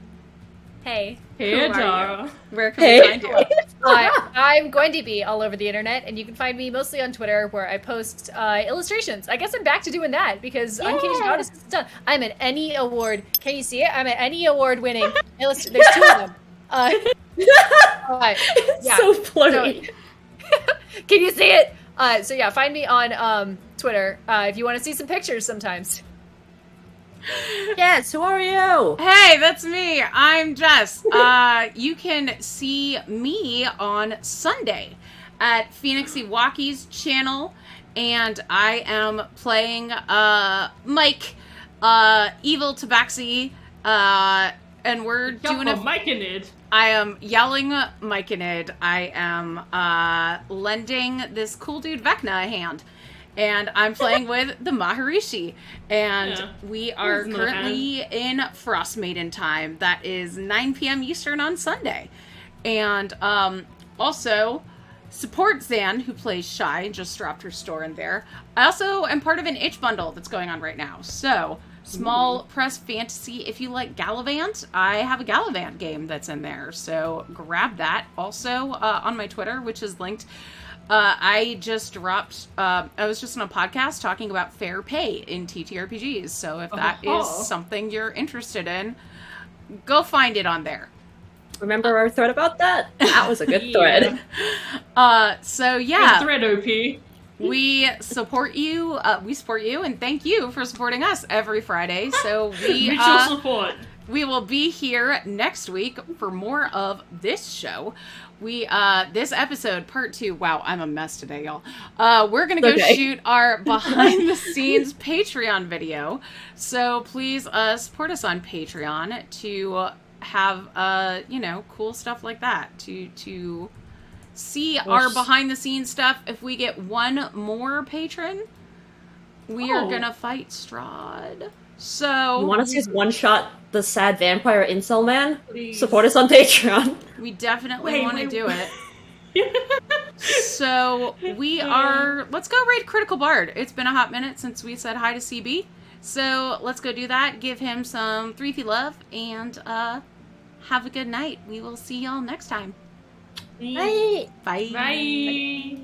Hey. Hey, Who are Adara. you? Where can we find you? I'm going to be all over the internet, and you can find me mostly on Twitter, where I post illustrations. I guess I'm back to doing that, because Uncaged Goddess is done. I'm an Any Award. Can you see it? I'm an Any Award winning illustrator. There's 2 of them. Yeah. So flirty. Can you see it? So yeah, find me on Twitter if you want to see some pictures sometimes. Yes, who are you? Hey, that's me. I'm Jess. You can see me on Sunday at Phoenix Iwaki's channel, and I am playing Mike, Evil Tabaxi, and we're doing a Myconid. I am yelling Myconid. I am lending this cool dude Vecna a hand. And I'm playing with the Maharishi. And we are currently in Frost Maiden time. That is 9 p.m. Eastern on Sunday. And also, support Zan, who plays Shy, and just dropped her store in there. I also am part of an itch bundle that's going on right now. So, small press fantasy. If you like Gallivant, I have a Gallivant game that's in there. So, grab that. Also, on my Twitter, which is linked... I just dropped, I was just on a podcast talking about fair pay in TTRPGs, so if that is something you're interested in, go find it on there. Remember our thread about that? That was a good thread. So yeah. Thread OP. We support you, and thank you for supporting us every Friday, so we, mutual support. We will be here next week for more of this show. This episode, part 2, wow, I'm a mess today, y'all. We're gonna go shoot our behind the scenes Patreon video. So please, support us on Patreon to have, cool stuff like that. To see our behind the scenes stuff. If we get one more patron, we are gonna fight Strahd. So you want to see us one-shot the sad vampire incel man? Please. Support us on Patreon. We definitely want to do it. So we are... Let's go raid Critical Bard. It's been a hot minute since we said hi to CB. So let's go do that. Give him some Threefy love. And have a good night. We will see y'all next time. Bye. Bye. Bye.